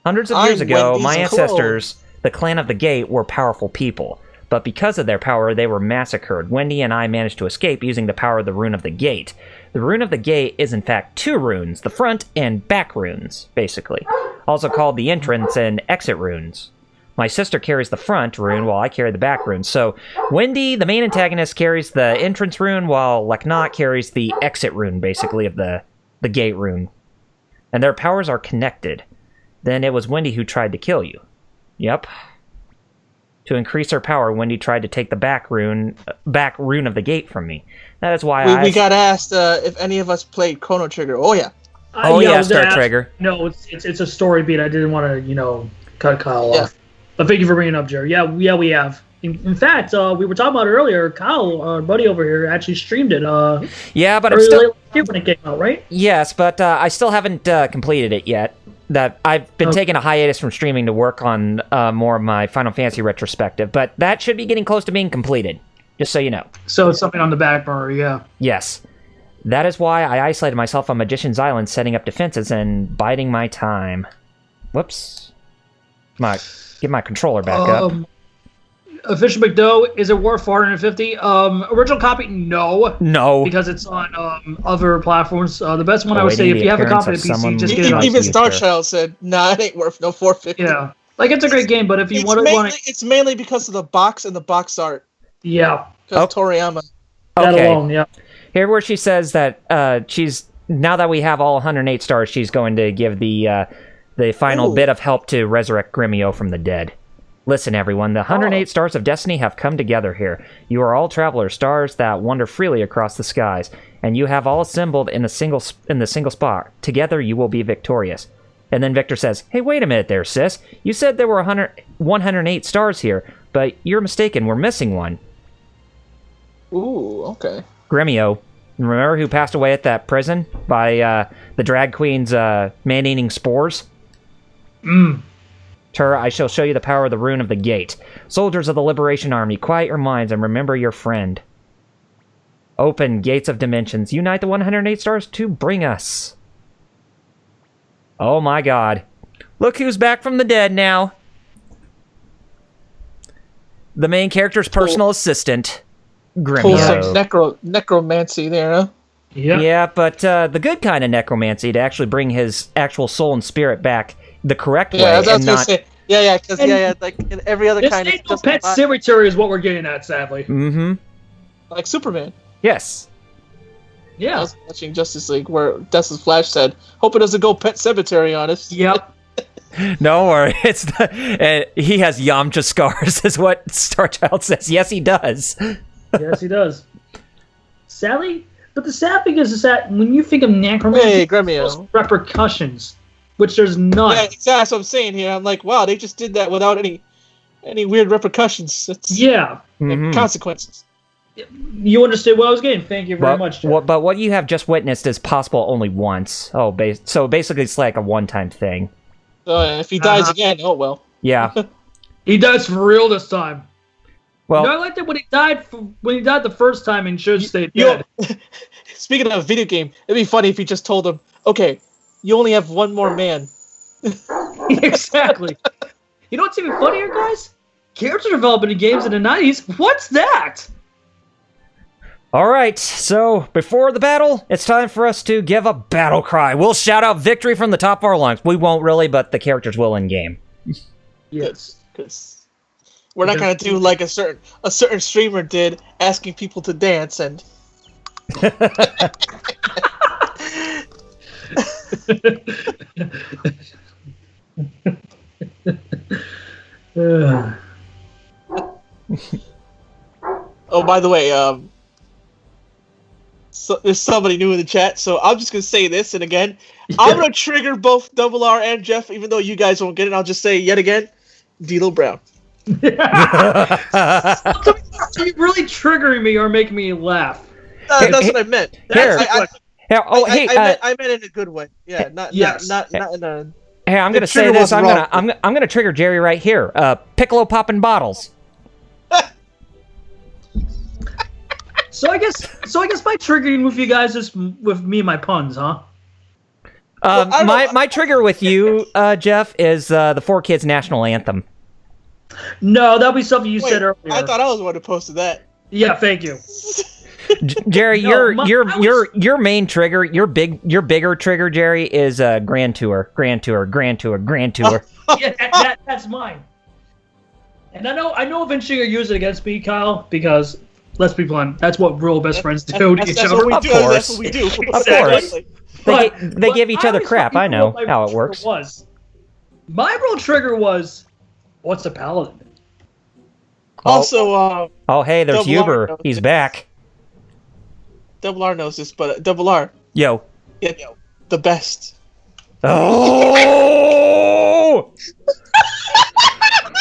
Hundreds of years ago, my ancestors, the Clan of the Gate, were powerful people. But because of their power, they were massacred. Wendy and I managed to escape using the power of the Rune of the Gate. The Rune of the Gate is in fact two runes, the front and back runes, basically. Also called the entrance and exit runes. My sister carries the front rune while I carry the back rune. So Wendy, the main antagonist, carries the entrance rune while Leknot carries the exit rune, basically, of the gate rune. And their powers are connected. Then it was Wendy who tried to kill you. Yep. To increase her power, Wendy tried to take the back rune of the gate from me. That is why we got asked if any of us played Chrono Trigger. Oh yeah. Star Trigger. No, it's a story beat. I didn't want to cut Kyle off. But thank you for bringing it up, Jerry. Yeah, we have. In fact, we were talking about it earlier. Kyle, our buddy over here, actually streamed it. Yeah, but I'm still when it came out, right? Yes, but I still haven't completed it yet. That I've been taking a hiatus from streaming to work on more of my Final Fantasy retrospective, but that should be getting close to being completed, just so you know. So it's something on the back burner, yeah. Yes. That is why I isolated myself on Magician's Island, setting up defenses and biding my time. Whoops. Get my controller back up. Official McDoe, is it worth $450? Original copy, no. No. Because it's on other platforms. The best one I would say, if you have a copy of PC, just get it on. Even Starchild said, nah, it ain't worth no $450. Yeah. Like, it's a great game, but if you want to... It's mainly because of the box and the box art. Yeah. Because Toriyama. That alone, yeah. Here where she says that now that we have all 108 stars, she's going to give the final bit of help to resurrect Gremio from the dead. Listen, everyone, the 108 Stars of Destiny have come together here. You are all traveler stars that wander freely across the skies, and you have all assembled in the single spot. Together, you will be victorious. And then Victor says, "Hey, wait a minute there, sis. You said there were 108 stars here, but you're mistaken. We're missing one." Ooh, okay. Gremio, remember who passed away at that prison by the drag queen's man-eating spores? Tur, I shall show you the power of the Rune of the Gate. Soldiers of the Liberation Army, quiet your minds and remember your friend. Open gates of dimensions. Unite the 108 stars to bring us. Oh my god. Look who's back from the dead now. The main character's personal assistant, Gremio. Pull some necromancy there, huh? Yeah, but the good kind of necromancy to actually bring his actual soul and spirit back the correct way. I was gonna say, Yeah, because like in every other This kind of ain't no Pet Cemetery is what we're getting at, sadly. Mm-hmm. like Superman. Yes. I Yeah. was watching Justice League where Des's Flash said, "Hope it doesn't go Pet Cemetery on us." Yep. No worry. It's he has Yamcha scars, is what Starchild says. Yes, he does. Yes, he does. Sadly, but the sad thing is that when you think of necromancy, Hey, there's Gremio. repercussions, which there's none. Yeah, exactly. That's what I'm saying here. I'm like, wow, they just did that without any weird repercussions. It's Yeah. Mhm. consequences. You understood what I was getting. Thank you very much, Jeff. But what you have just witnessed is possible only once. Oh, so basically it's like a one-time thing. If he dies again, oh well. Yeah. He dies for real this time. Well, I liked it when he died. When he died the first time and should stay Yo, dead. speaking of a video game, it'd be funny if he just told him, "Okay, you only have one more man." Exactly. You know what's even funnier, guys? Character development in games in the 90s. What's that? all right. So before the battle, it's time for us to give a battle cry. We'll shout out victory from the top of our lungs. We won't really, but the characters will in game. Yes. Because we're not gonna do like a certain streamer did, asking people to dance and. Oh, by the way, so there's somebody new in the chat, so I'm just gonna say this, and again, I'm gonna trigger both Double R and Jeff, even though you guys won't get it. I'll just say yet again, D'Lo Brown. Are you really triggering me or making me laugh? That's what I meant. Here. I meant in a good way. Yeah, not in a. Hey, I'm gonna say this. I'm gonna trigger Jerry right here. Piccolo popping bottles. So I guess my triggering with you guys is with me and my puns, huh? My trigger with you, Jeff, is the 4Kids national anthem. No, that'll be something you said earlier. I thought I was the one who posted that. Yeah, thank you. Jerry, No, your main trigger, your bigger trigger, Jerry, is Grand Tour. Yeah, that's mine. And I know eventually you'll use it against me, Kyle, because let's be blunt, that's what real best friends do to each other. What we Of do. course. That's what we do. Of course. They give each other always crap. thought I know my how it trigger works. My real trigger was, what's a paladin? Also, Oh, hey, there's Double R Huber. knows He's this. back. Double R knows this, but Double R, Yo. the best. Oh!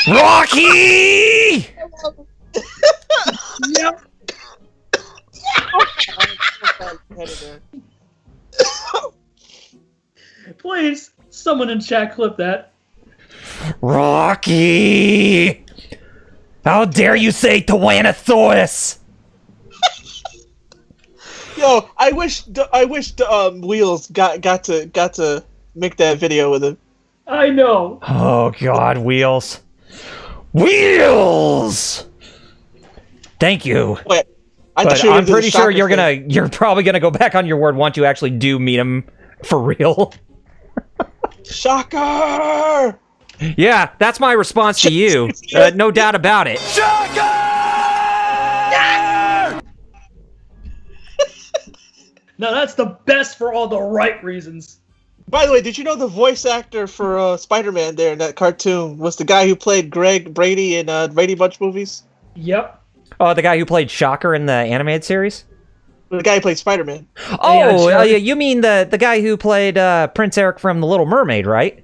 Rocky! Yep. Please, someone in chat clip that. Rocky! How dare you say Tyrannosaurus? Yo, I wish Wheels got to make that video with him. I know. Oh God, Wheels. Wheels! Thank you. Wait, But I'm pretty sure you're probably gonna go back on your word once you actually do meet him for real. Shocker! Yeah, that's my response to you. No doubt about it. No, that's the best for all the right reasons. By the way, did you know the voice actor for Spider-Man there in that cartoon was the guy who played Greg Brady in Brady Bunch movies? Yep. Oh, the guy who played Shocker in the animated series? The guy who played Spider-Man. Oh, yeah, you mean the guy who played Prince Eric from The Little Mermaid, right?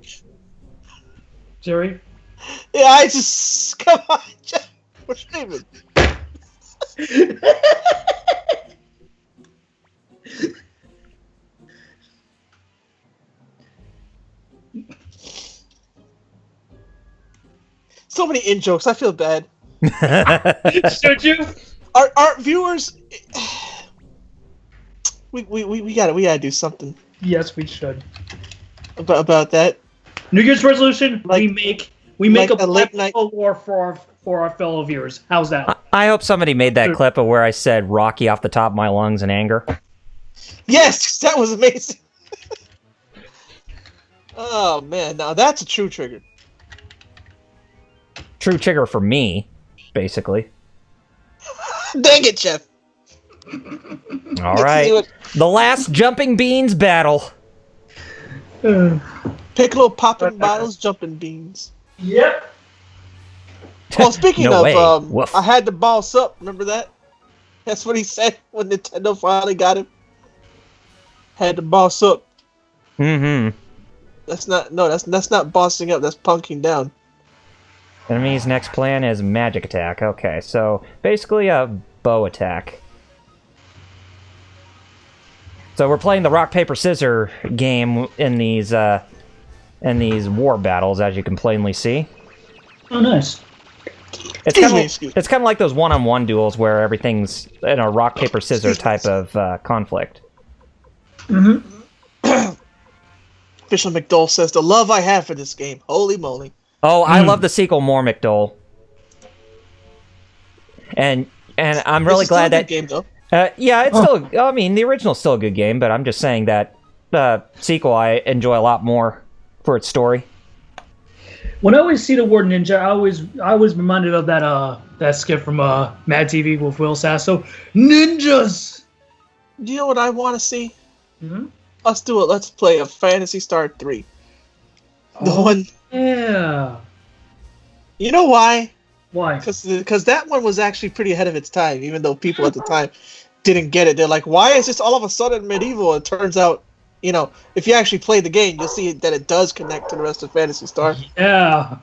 Jerry? Yeah, I just... Come on, Jeff. We're streaming. So many in-jokes. I feel bad. Should you? Our viewers... We gotta do something Yes, we should. about that. New Year's resolution: we make a late night war for our fellow viewers. How's that? I hope somebody made that clip of where I said Rocky off the top of my lungs in anger. Yes, that was amazing. Oh man, now that's a true trigger. true trigger for me, basically. Dang it, Jeff. All right. The last jumping beans battle. Piccolo popping bottles, jumping beans. Yep. Oh, speaking No way. of, I had to boss up. Remember that? That's what he said when Nintendo finally got him. Had to boss up. Mm-hmm. That's not bossing up. That's punking down. Enemy's next plan is magic attack. Okay, so basically a bow attack. So we're playing the rock paper scissors game in these war battles, as you can plainly see. Oh, nice. It's kind of like those one-on-one duels where everything's in a rock paper scissors type of conflict. Mm-hmm. Official McDole says the love I have for this game. Holy moly! Oh, I love the sequel more, McDole. And I'm really glad that game though. Yeah, it's still. I mean, the original's still a good game, but I'm just saying that sequel I enjoy a lot more for its story. When I always see the word ninja, I always reminded of that skit from Mad TV with Will Sasso. Ninjas. Do you know what I want to see? Mm-hmm. Let's do it. Let's play a Phantasy Star 3. The one. Yeah. You know why? Why? Because that one was actually pretty ahead of its time, even though people at the time didn't get it. They're like, why is this all of a sudden medieval? It turns out, if you actually play the game, you'll see that it does connect to the rest of Phantasy Star. Yeah.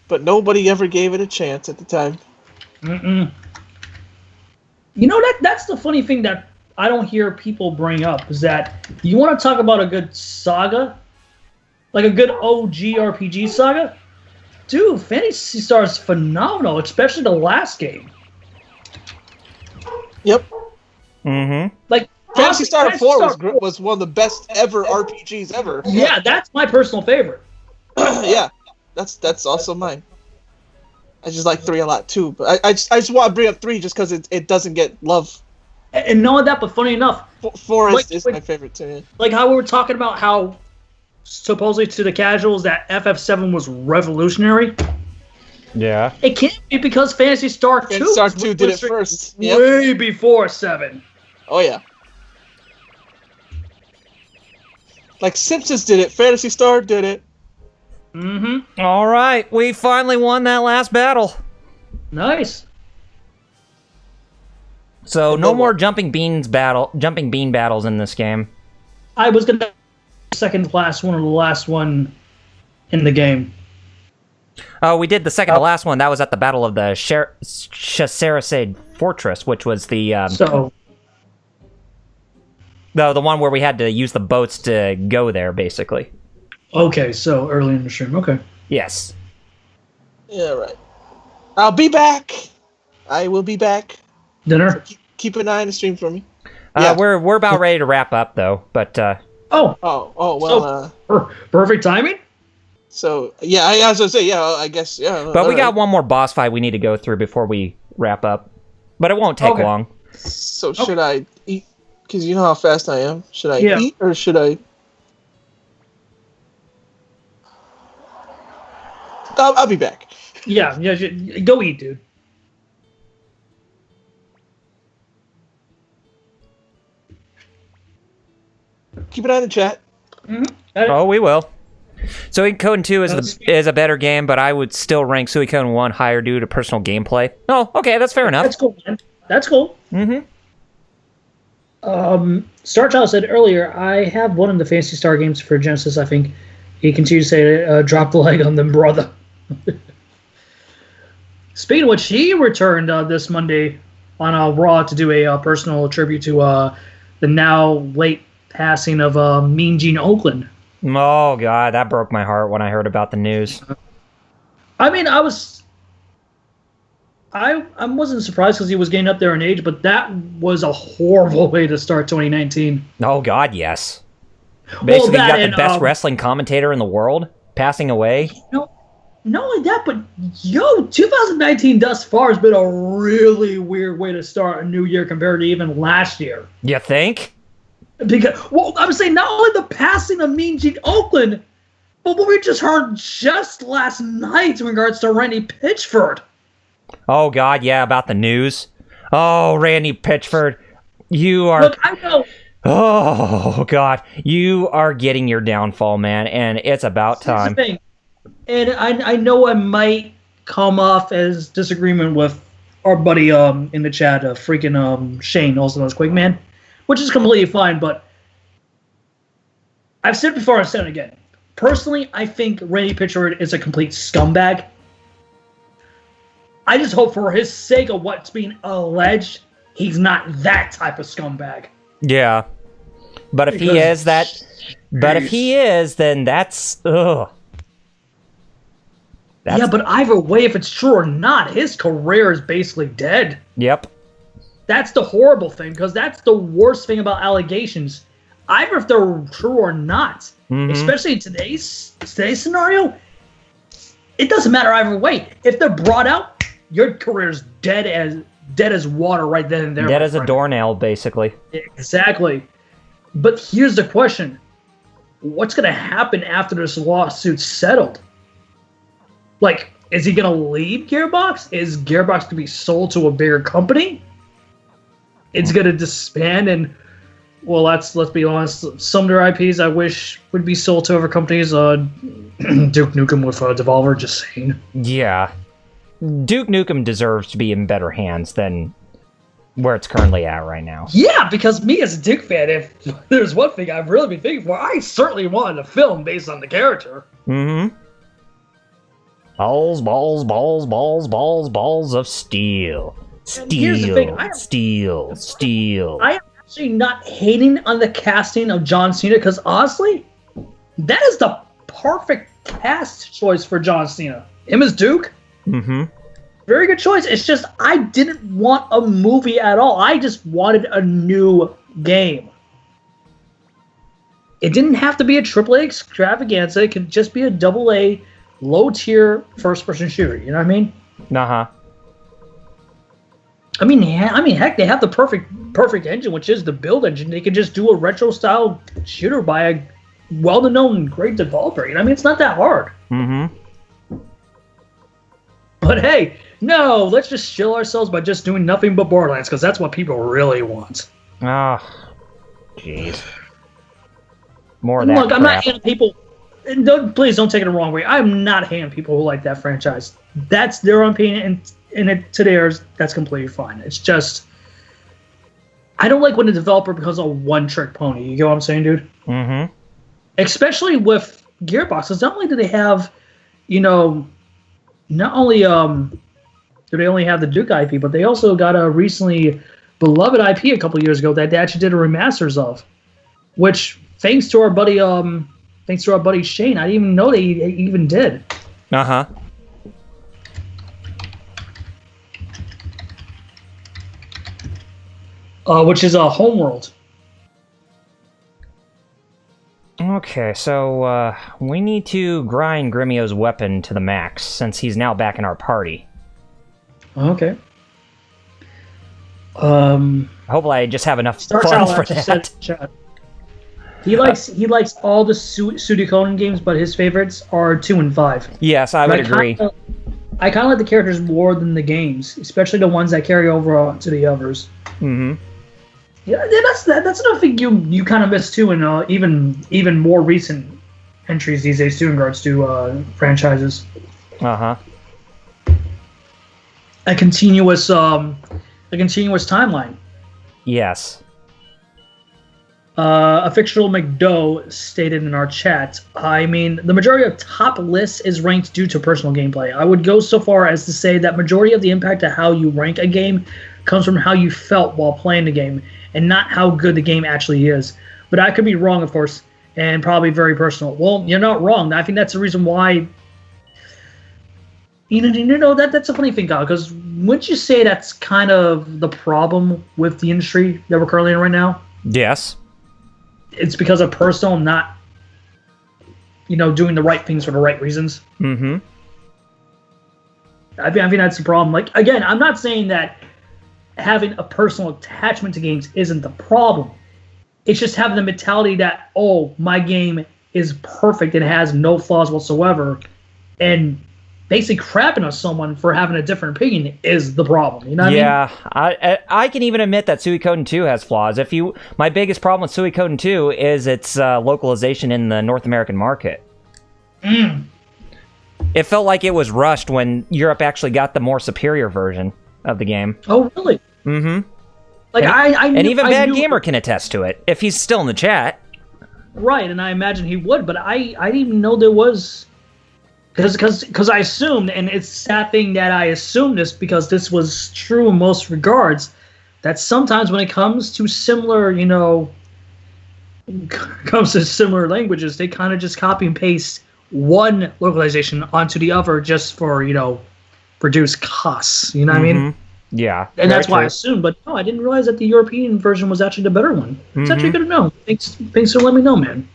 But nobody ever gave it a chance at the time. Mm-mm. That's the funny thing that I don't hear people bring up, is that you want to talk about a good saga, like a good OG RPG saga? Dude, Phantasy Star is phenomenal, especially the last game. Yep. Mm-hmm. Like Phantasy Star 4 was one of the best ever RPGs ever. Yeah, that's my personal favorite. Yeah, that's also mine. I just like 3 a lot too, but I just want to bring up 3 just because it doesn't get love. And knowing that, but funny enough, 4 is my favorite too. Yeah. Like how we were talking about how supposedly to the casuals that FF7 was revolutionary. Yeah. It can't be because Phantasy Star 2 did it first. Way before 7. Oh yeah. Like Simpsons did it, Phantasy Star did it. Mm-hmm. All right, we finally won that last battle. Nice. So no more jumping bean battles in this game. I was gonna second last one or the last one in the game. Oh, we did the second to last one. That was at the Battle of the Chassericide Fortress, which was the the one where we had to use the boats to go there, basically. Okay, so early in the stream. Okay. Yes. Yeah, right. I'll be back. I will be back. Dinner. So keep an eye on the stream for me. We're about ready to wrap up though, but perfect timing. So yeah, I was gonna say I guess yeah. But we got one more boss fight we need to go through before we wrap up, but it won't take long. So should I eat? Because you know how fast I am. Should I eat or should I? I'll be back. Yeah, go eat, dude. Keep an eye on the chat. Mm-hmm. Oh, we will. Suikoden 2 is a better game, but I would still rank Suikoden 1 higher due to personal gameplay. Oh, okay, that's fair enough. That's cool, man. That's cool. Mm-hmm. Star Child said earlier, I have one of the Phantasy Star games for Genesis, I think. He continues to say, drop the leg on them, brother. Speaking of which, he returned this Monday on Raw to do a personal tribute to the now late passing of Mean Gene Oakland. Oh, God, that broke my heart when I heard about the news. I mean, I wasn't surprised because he was getting up there in age, but that was a horrible way to start 2019. Oh, God, yes. Basically, you got the best wrestling commentator in the world passing away. Not only that, but 2019 thus far has been a really weird way to start a new year compared to even last year. You think? Because, I would say not only the passing of Mean Gene Oakland, But what we just heard just last night in regards to Randy Pitchford. Oh, God, yeah, about the news. Oh, Randy Pitchford, you are... Look, I know... Oh, God, you are getting your downfall, man, and it's about time. Here's the thing. And I know I might come off as disagreement with our buddy in the chat, freaking Shane, also known as Quakeman, which is completely fine, but I've said it before, I've said it again. Personally, I think Randy Pitchford is a complete scumbag. I just hope for his sake of what's being alleged, he's not that type of scumbag. Yeah. But if he is that... But if he is, then that's... Ugh. Yeah, but either way, if it's true or not, his career is basically dead. Yep. That's the horrible thing, because that's the worst thing about allegations. Either if they're true or not, especially in today's scenario, it doesn't matter either way. If they're brought out, your career's dead as water right then and there. Dead as a doornail, basically. Exactly. But here's the question. What's going to happen after this lawsuit's settled? Like, is he going to leave Gearbox? Is Gearbox going to be sold to a bigger company? It's going to disband and, well, let's be honest, some of their IPs I wish would be sold to other companies. Duke Nukem with Devolver, just saying. Yeah. Duke Nukem deserves to be in better hands than where it's currently at right now. Yeah, because me as a Duke fan, if there's one thing I've really been thinking for, I certainly wanted a film based on the character. Mm-hmm. Balls, balls, balls, balls, balls, balls of steel. Steel. I am actually not hating on the casting of John Cena, because honestly, that is the perfect cast choice for John Cena. Him as Duke? Mm-hmm. Very good choice. It's just, I didn't want a movie at all. I just wanted a new game. It didn't have to be a AAA extravaganza. It could just be a AA low-tier first-person shooter. You know what I mean? Uh-huh. I mean, heck, they have the perfect engine, which is the build engine. They could just do a retro-style shooter by a well-known great developer. You know what I mean? It's not that hard. Mm-hmm. But hey, no, let's just chill ourselves by just doing nothing but Borderlands, because that's what people really want. Oh, jeez. More of that Look, crap. I'm not hating people. Please don't take it the wrong way. I'm not hating people who like that franchise. That's their own opinion, and to theirs, that's completely fine. It's just, I don't like when a developer becomes a one-trick pony. You get what I'm saying, dude? Mm-hmm. Especially with Gearbox, because not only do they have, not only do they only have the Duke IP, but they also got a recently beloved IP a couple years ago that they actually did a remasters of, which thanks to our buddy Shane, I didn't even know they even did. Uh-huh. Which is a Homeworld. Okay, so we need to grind Grimio's weapon to the max, since he's now back in our party. Okay. Hopefully I just have enough funds for that. He likes all the Suikoden games, but his favorites are 2 and 5. Yes, I would agree. I kind of like the characters more than the games, especially the ones that carry over to the others. Mm-hmm. Yeah, that's another thing you kind of miss too, in even more recent entries these days too, in regards to franchises. Uh-huh. A continuous timeline. Yes. A fictional McDoe stated in our chat, I mean, the majority of top lists is ranked due to personal gameplay. I would go so far as to say that majority of the impact of how you rank a game comes from how you felt while playing the game, and not how good the game actually is. But I could be wrong, of course, and probably very personal. Well, you're not wrong. I think that's the reason why... That's a funny thing, Kyle, because wouldn't you say that's kind of the problem with the industry that we're currently in right now? Yes. It's because of personal, not, doing the right things for the right reasons. Mm-hmm. I think that's the problem. Like, again, I'm not saying that having a personal attachment to games isn't the problem. It's just having the mentality that, oh, my game is perfect and has no flaws whatsoever, and basically crapping on someone for having a different opinion is the problem. You know what I mean? I can even admit that Suikoden 2 has flaws. My biggest problem with Suikoden 2 is its localization in the North American market. It felt like it was rushed when Europe actually got the more superior version of the game. Oh, really? Mm-hmm. Like and even Bad Gamer can attest to it if he's still in the chat. Right, and I imagine he would, but I didn't even know there was, because I assumed, and it's a sad thing that I assumed this because this was true in most regards, that sometimes when it comes to similar, languages, they kind of just copy and paste one localization onto the other just for, reduce costs. You know what I mean? Yeah. And that's why I assumed, but no, I didn't realize that the European version was actually the better one. It's actually good to know. Thanks for letting me know, man.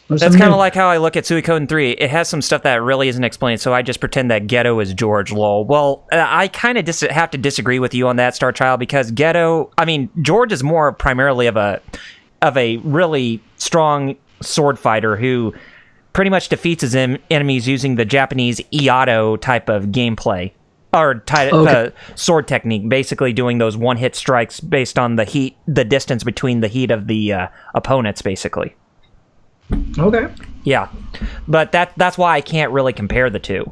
That's kind of like how I look at Suikoden 3. It has some stuff that really isn't explained, so I just pretend that Ghetto is George, lol. Well, I kind of have to disagree with you on that, Star Child, because George is more primarily of a really strong sword fighter who pretty much defeats his enemies using the Japanese Iato type of gameplay. Or sword technique, basically doing those one-hit strikes based on the distance between the heat of the opponents, basically. Okay. Yeah, but that's why I can't really compare the two.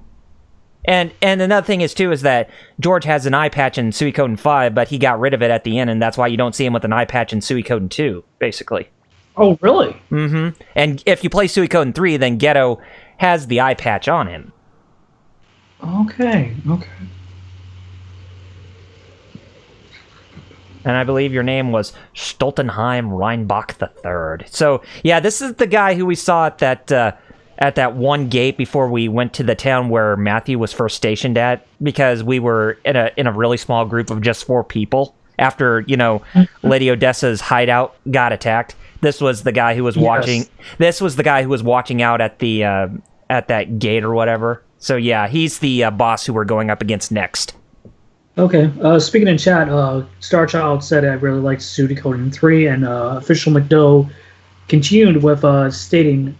And another thing is that George has an eye patch in Suikoden 5, but he got rid of it at the end, and that's why you don't see him with an eye patch in Suikoden 2, basically. Oh, really? Mm-hmm. And if you play Suikoden 3, then Ghetto has the eye patch on him. Okay. And I believe your name was Stoltenheim Reinbach III. So, yeah, this is the guy who we saw at that one gate before we went to the town where Matthew was first stationed at, because we were in a really small group of just 4 people after, Lady Odessa's hideout got attacked. This was the guy who was watching. This was the guy who was watching out at the at that gate or whatever. So yeah, he's the boss who we're going up against next. Okay. Speaking in chat, Starchild said I really liked Suikoden 3, and Official McDoe continued with stating,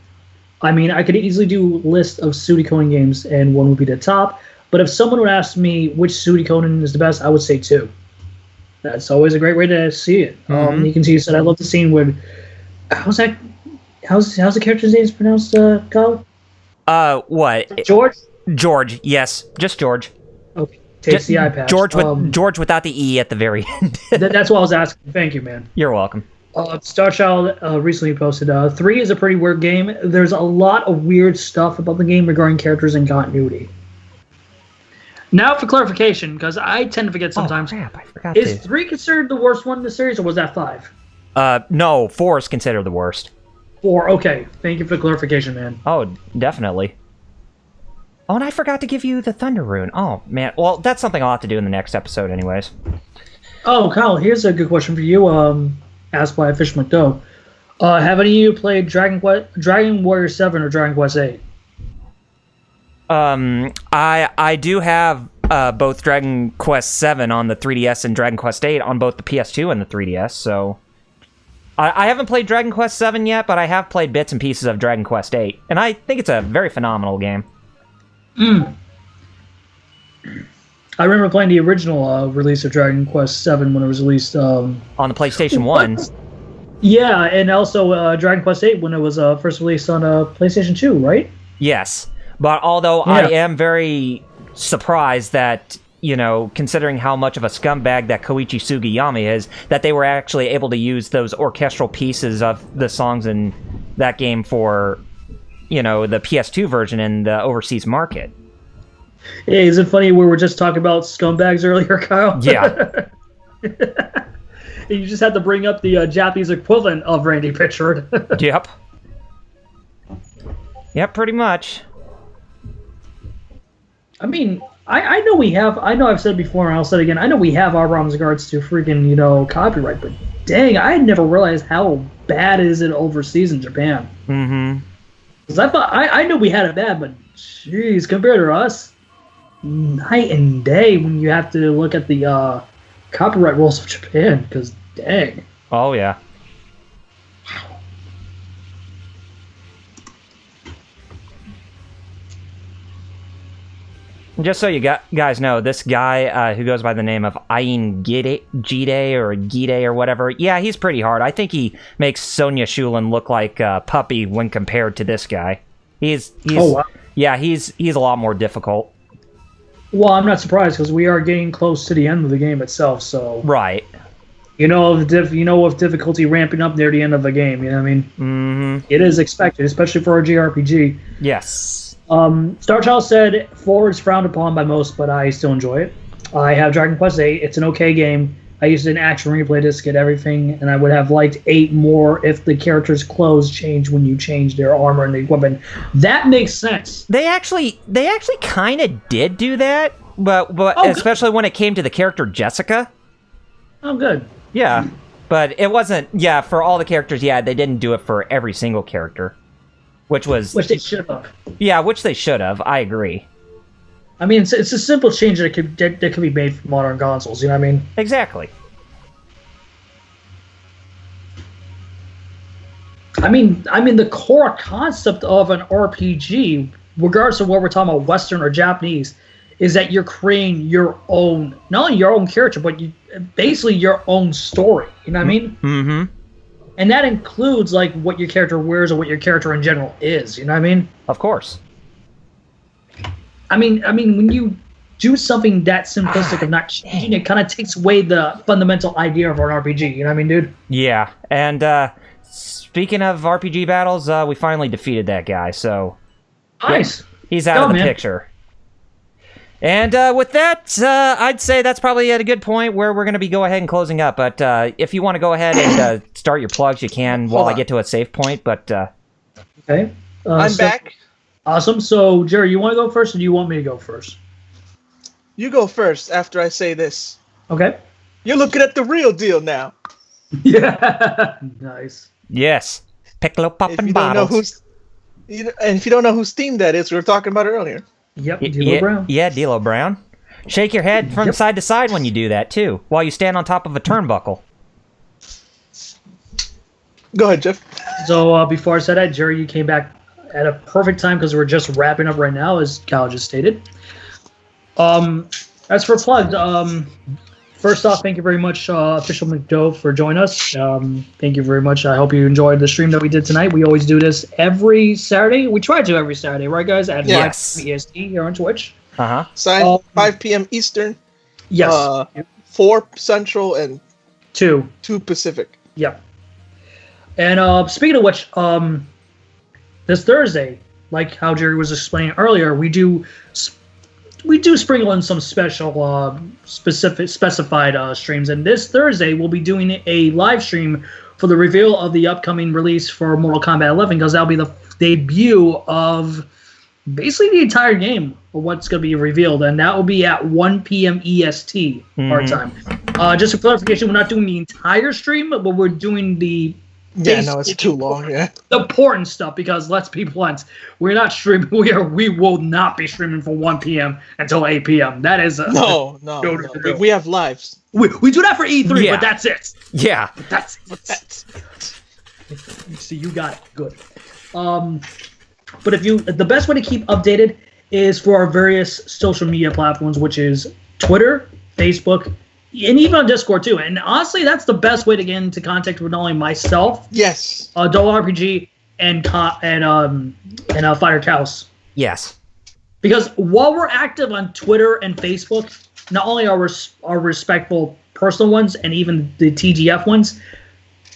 I mean, I could easily do a list of Suikoden games, and one would be the top, but if someone would ask me which Suikoden is the best, I would say 2. That's always a great way to see it. Mm-hmm. You can see, said, I love the scene where, how's the character's name pronounced, Kyle? What? George? George, yes. Just George. Okay. Takes the eye patch. George without the E at the very end. That's what I was asking. Thank you, man. You're welcome. Starchild recently posted, 3 is a pretty weird game. There's a lot of weird stuff about the game regarding characters and continuity. Now for clarification, because I tend to forget sometimes. Oh, crap, I forgot Is 3 considered the worst one in the series, or was that 5? No, 4 is considered the worst. 4, okay. Thank you for the clarification, man. Oh, definitely. Oh, and I forgot to give you the Thunder Rune. Oh, man. Well, that's something I'll have to do in the next episode anyways. Oh, Kyle, here's a good question for you, asked by Fish McDoe. Have any of you played Dragon Warrior 7 or Dragon Quest 8? I do have both Dragon Quest 7 on the 3DS and Dragon Quest 8 on both the PS2 and the 3DS, so... I haven't played Dragon Quest 7 yet, but I have played bits and pieces of Dragon Quest 8, and I think it's a very phenomenal game. I remember playing the original release of Dragon Quest 7 when it was released... on the PlayStation 1. Yeah, and also Dragon Quest 8 when it was first released on PlayStation 2, right? Yes, but although I am very surprised that, considering how much of a scumbag that Koichi Sugiyama is, that they were actually able to use those orchestral pieces of the songs in that game for, the PS2 version in the overseas market. Hey, is it funny we were just talking about scumbags earlier, Kyle? Yeah. You just had to bring up the Japanese equivalent of Randy Pitchford. Yep. Yep, pretty much. I mean, I know we have, I know I've said before and I'll say it again, I know we have our problems in regards to freaking, copyright, but dang, I had never realized how bad is it overseas in Japan. Mm-hmm. Because I thought, I knew we had it bad, but jeez, compared to us, night and day when you have to look at the copyright rules of Japan, because dang. Oh, yeah. just so you guys know, this guy who goes by the name of Ayin Gide or whatever, yeah, he's pretty hard. I think he makes Sonya Shulin look like a puppy when compared to this guy. He's yeah, he's a lot more difficult. Well, I'm not surprised because we are getting close to the end of the game itself. So right, of difficulty ramping up near the end of the game. You know what I mean? Mm-hmm. It is expected, especially for a JRPG. Yes. Starchild said 4 is frowned upon by most, but I still enjoy it. I have Dragon Quest 8. It's an okay game. I used an action replay disc, get everything, and I would have liked 8 more if the characters' clothes change when you change their armor and the equipment. That makes sense. They actually kind of did do that, but especially when it came to the character Jessica. Oh, good. Yeah, but it wasn't. Yeah, for all the characters, yeah, they didn't do it for every single character, which they should have. Yeah, which they should have. I agree. I mean, it's a simple change that could be made for modern consoles. You know what I mean? Exactly. I mean, the core concept of an RPG, regardless of what we're talking about, Western or Japanese, is that you're creating your own, not only your own character, but basically your own story. You know what I mean? Mm-hmm. And that includes like what your character wears or what your character in general is. You know what I mean? Of course. I mean, when you do something that simplistic of not changing, it kind of takes away the fundamental idea of an RPG. You know what I mean, dude? Yeah. And speaking of RPG battles, we finally defeated that guy. So nice. He's out of the picture. And with that, I'd say that's probably at a good point where we're going to be go ahead and closing up. But if you want to go ahead and start your plugs, you can while I get to a safe point. But okay, I'm back. Awesome. So, Jerry, you want to go first, or do you want me to go first? You go first after I say this. Okay. You're looking at the real deal now. Yeah. Nice. Yes. Piccolo popping bottles. And if you don't know whose theme that is, we were talking about it earlier. Yep, D'Lo Brown. Yeah, D'Lo Brown. Shake your head from side to side when you do that, too, while you stand on top of a turnbuckle. Go ahead, Jeff. So, before I said that, Jerry, you came back at a perfect time because we're just wrapping up right now, as Kyle just stated. As for plugged, first off, thank you very much, Official McDove, for joining us. Thank you very much. I hope you enjoyed the stream that we did tonight. We always do this every Saturday. We try to every Saturday, right, guys? At 5 p.m. EST here on Twitch. 5 p.m. Eastern. Yes. 4 Central and 2 Pacific. Yep. And speaking of which, this Thursday, like how Jerry was explaining earlier, we do sprinkle in some special specified streams. And this Thursday, we'll be doing a live stream for the reveal of the upcoming release for Mortal Kombat 11, because that'll be the debut of basically the entire game of what's going to be revealed. And that will be at 1 p.m. EST our time. Just for clarification, we're not doing the entire stream, but we're doing the... Yeah, no, it's too long. Yeah, the important stuff, because let's be blunt, we're not streaming. We will not be streaming from 1 p.m. until 8 p.m. That is no. We have lives. We do that for E3, but that's it. Yeah, that's it. See, you got it. Good. But the best way to keep updated is for our various social media platforms, which is Twitter, Facebook, and even on Discord too. And honestly, that's the best way to get into contact with not only myself, yes, RPG, and Fighter Cows. Yes. Because while we're active on Twitter and Facebook, not only our respectful personal ones and even the TGF ones,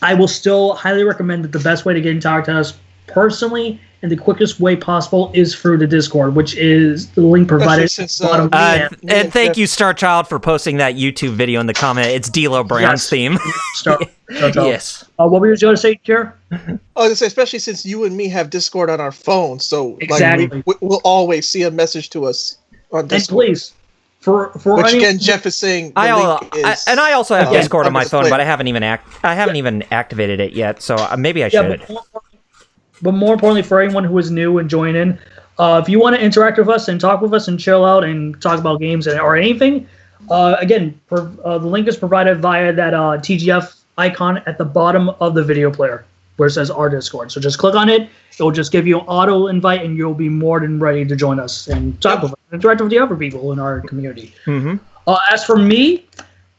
I will still highly recommend that the best way to get in touch with us personally and the quickest way possible is through the Discord, which is the link provided. And thank you, Starchild, for posting that YouTube video in the comment. It's D'Lo Brown's theme. Yes. What were you going to say, Jer? I was going to say, especially since you and me have Discord on our phone, so exactly. we'll always see a message to us on Discord. And please, for which again, Jeff is saying. I also have Discord on my phone, but I haven't even activated it yet. So maybe I should. But more importantly, for anyone who is new and join in, if you want to interact with us and talk with us and chill out and talk about games or anything, again, the link is provided via that TGF icon at the bottom of the video player. where it says our Discord. So just click on it. It will just give you an auto invite, and you'll be more than ready to join us and talk with us, interact with the other people in our community. Mm-hmm. As for me,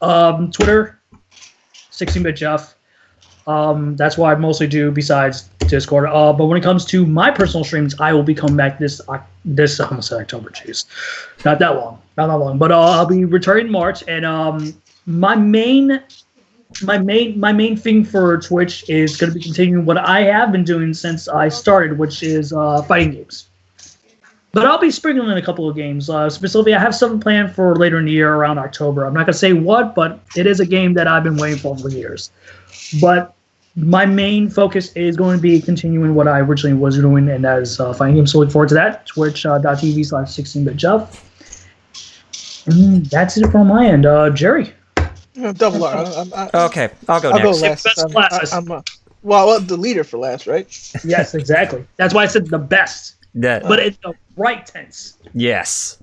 Twitter, 16-bit Jeff. That's what I mostly do besides Discord. But when it comes to my personal streams, I will be coming back this almost October. Jeez, not that long. But I'll be returning in March, and my main thing for Twitch is going to be continuing what I have been doing since I started, which is fighting games. But I'll be sprinkling in a couple of games. Specifically, I have something planned for later in the year around October. I'm not going to say what, but it is a game that I've been waiting for years. But my main focus is going to be continuing what I originally was doing, and that is fighting games. So look forward to that. Twitch.tv/16bitjeff. And that's it from my end. Jerry? Double R. Okay, I'll go next. Well, the leader for last, right? Yes, exactly. That's why I said the best. But it's the right tense. Yes.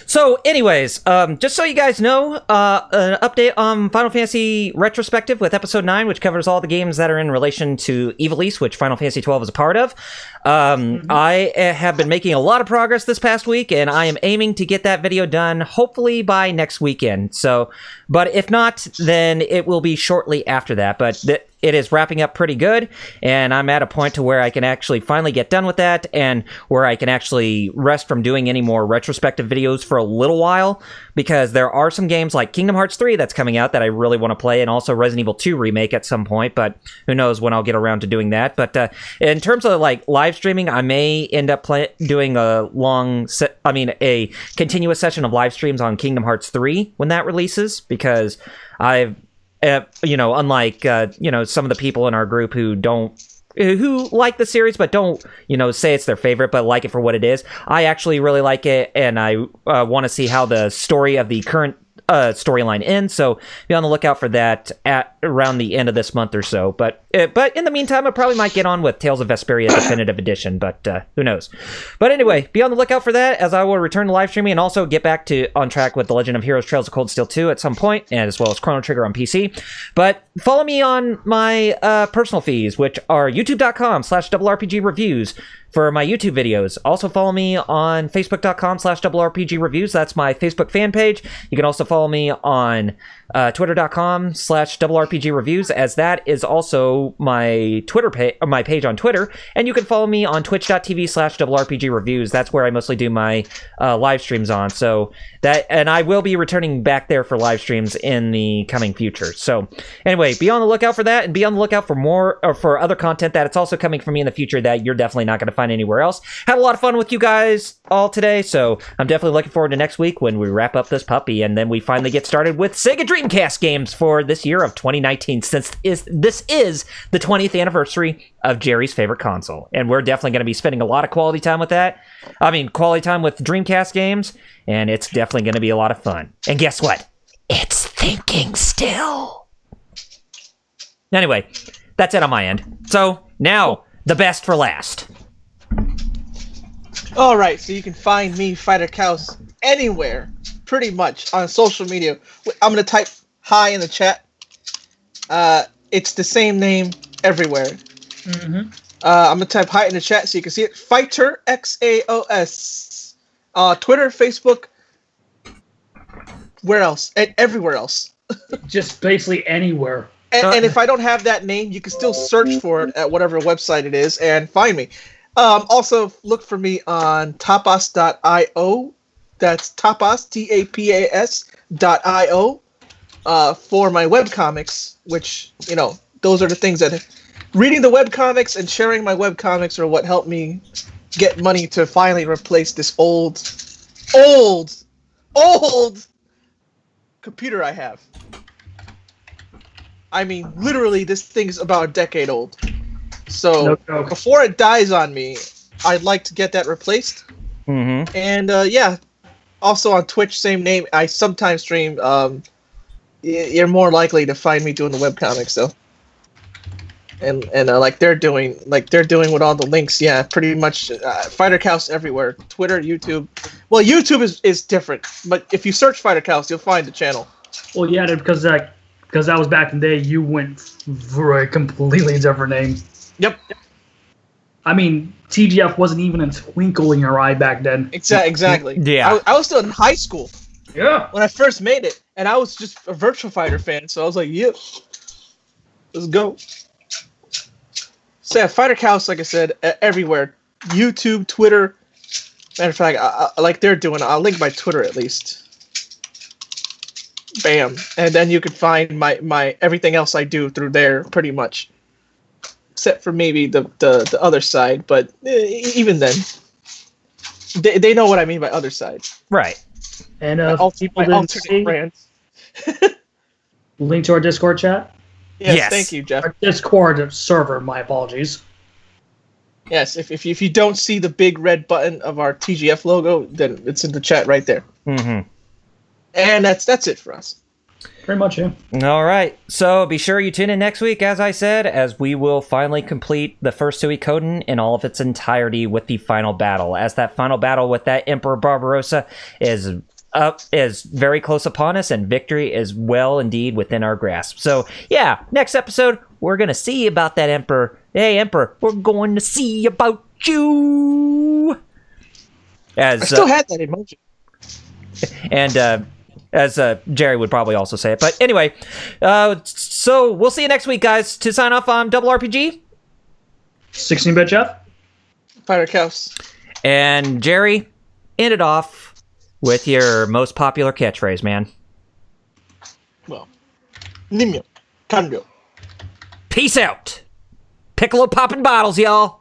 So, anyways, just so you guys know, an update on Final Fantasy Retrospective with Episode 9, which covers all the games that are in relation to Ivalice, which Final Fantasy 12 is a part of. I have been making a lot of progress this past week, and I am aiming to get that video done, hopefully by next weekend. So, but if not, then it will be shortly after that. But it is wrapping up pretty good, and I'm at a point to where I can actually finally get done with that, and where I can actually rest from doing any more retrospective videos for a little while, because there are some games like Kingdom Hearts 3 that's coming out that I really want to play, and also Resident Evil 2 Remake at some point, but who knows when I'll get around to doing that. But in terms of like live streaming, I may end up doing a continuous session of live streams on Kingdom Hearts 3 when that releases, because I've unlike some of the people in our group who like the series but don't say it's their favorite but like it for what it is, I actually really like it, and I want to see how the story of the current storyline ends, so be on the lookout for that at around the end of this month or so. But in the meantime, I probably might get on with Tales of Vesperia Definitive Edition, but who knows. But anyway, be on the lookout for that, as I will return to live streaming and also get back on track with The Legend of Heroes Trails of Cold Steel 2 at some point, and as well as Chrono Trigger on PC. But follow me on my personal feeds, which are youtube.com/RPGreviews for my YouTube videos. Also follow me on facebook.com/RPGreviews. That's my Facebook fan page. You can also follow me on twitter.com/RPGreviews, as that is also my my page on Twitter. And you can follow me on twitch.tv/RPGreviews. That's where I mostly do my live streams on. So and I will be returning back there for live streams in the coming future. So anyway, be on the lookout for that, and be on the lookout for more, or for other content that it's also coming from me in the future that you're definitely not going to find anywhere else. Had a lot of fun with you guys all today, so I'm definitely looking forward to next week when we wrap up this puppy, and then we finally get started with Sega Dreamcast games for this year of 2019, since this is the 20th anniversary of Jerry's favorite console, and we're definitely going to be spending a lot of quality time with that. Quality time with Dreamcast games, and it's definitely going to be a lot of fun. And guess what? It's thinking still. Anyway, that's it on my end. So now, the best for last. All right, so you can find me, Fighter Cows, anywhere, pretty much, on social media. I'm going to type hi in the chat. It's the same name everywhere. Mm-hmm. I'm going to type hi in the chat so you can see it. Fighter, Xaos. Twitter, Facebook, where else? And everywhere else. Just basically anywhere. And if I don't have that name, you can still search for it at whatever website it is and find me. Also, look for me on tapas.io. That's tapas, tapas.io, for my webcomics, which, those are the things that... Reading the webcomics and sharing my webcomics are what helped me get money to finally replace this old computer I have. Literally, this thing's about a decade old. So, before it dies on me, I'd like to get that replaced. Mm-hmm. And, also on Twitch, same name. I sometimes stream. You're more likely to find me doing the webcomics, so. And like they're doing with all the links, pretty much Fighter Cows everywhere. Twitter, YouTube. Well, YouTube is different, but if you search Fighter Cows, you'll find the channel. Well, because that was back in the day. You went for a completely different name. Yep. I mean, TGF wasn't even a twinkle in your eye back then. Exactly. Yeah. I was still in high school Yeah. when I first made it, and I was just a Virtua Fighter fan, so I was like, yep, let's go. So yeah, Fighter Cows, like I said, everywhere. YouTube, Twitter. Matter of fact, like they're doing, I'll link my Twitter at least. Bam. And then you can find my everything else I do through there, pretty much. Except for maybe the other side, but even then, they know what I mean by other side. Right. And My alternate brands. link to our Discord chat. Yes, thank you, Jeff. Our Discord server, my apologies. Yes, if you don't see the big red button of our TGF logo, then it's in the chat right there. Mm-hmm. And that's it for us. Pretty much, yeah. All right. So be sure you tune in next week, as I said, as we will finally complete the first Suikoden in all of its entirety with the final battle. As that final battle with that Emperor Barbarossa is very close upon us, and victory is well indeed within our grasp. So yeah, next episode we're gonna see about that Emperor. Hey, Emperor, we're going to see about you. I still had that emoji. And as Jerry would probably also say it. But anyway, so we'll see you next week, guys. To sign off on Double RPG, 16-bit Jeff. Fighter Cows. And Jerry, end it off with your most popular catchphrase, man. Well, Nimyo. Kanryo. Peace out. Piccolo popping bottles, y'all.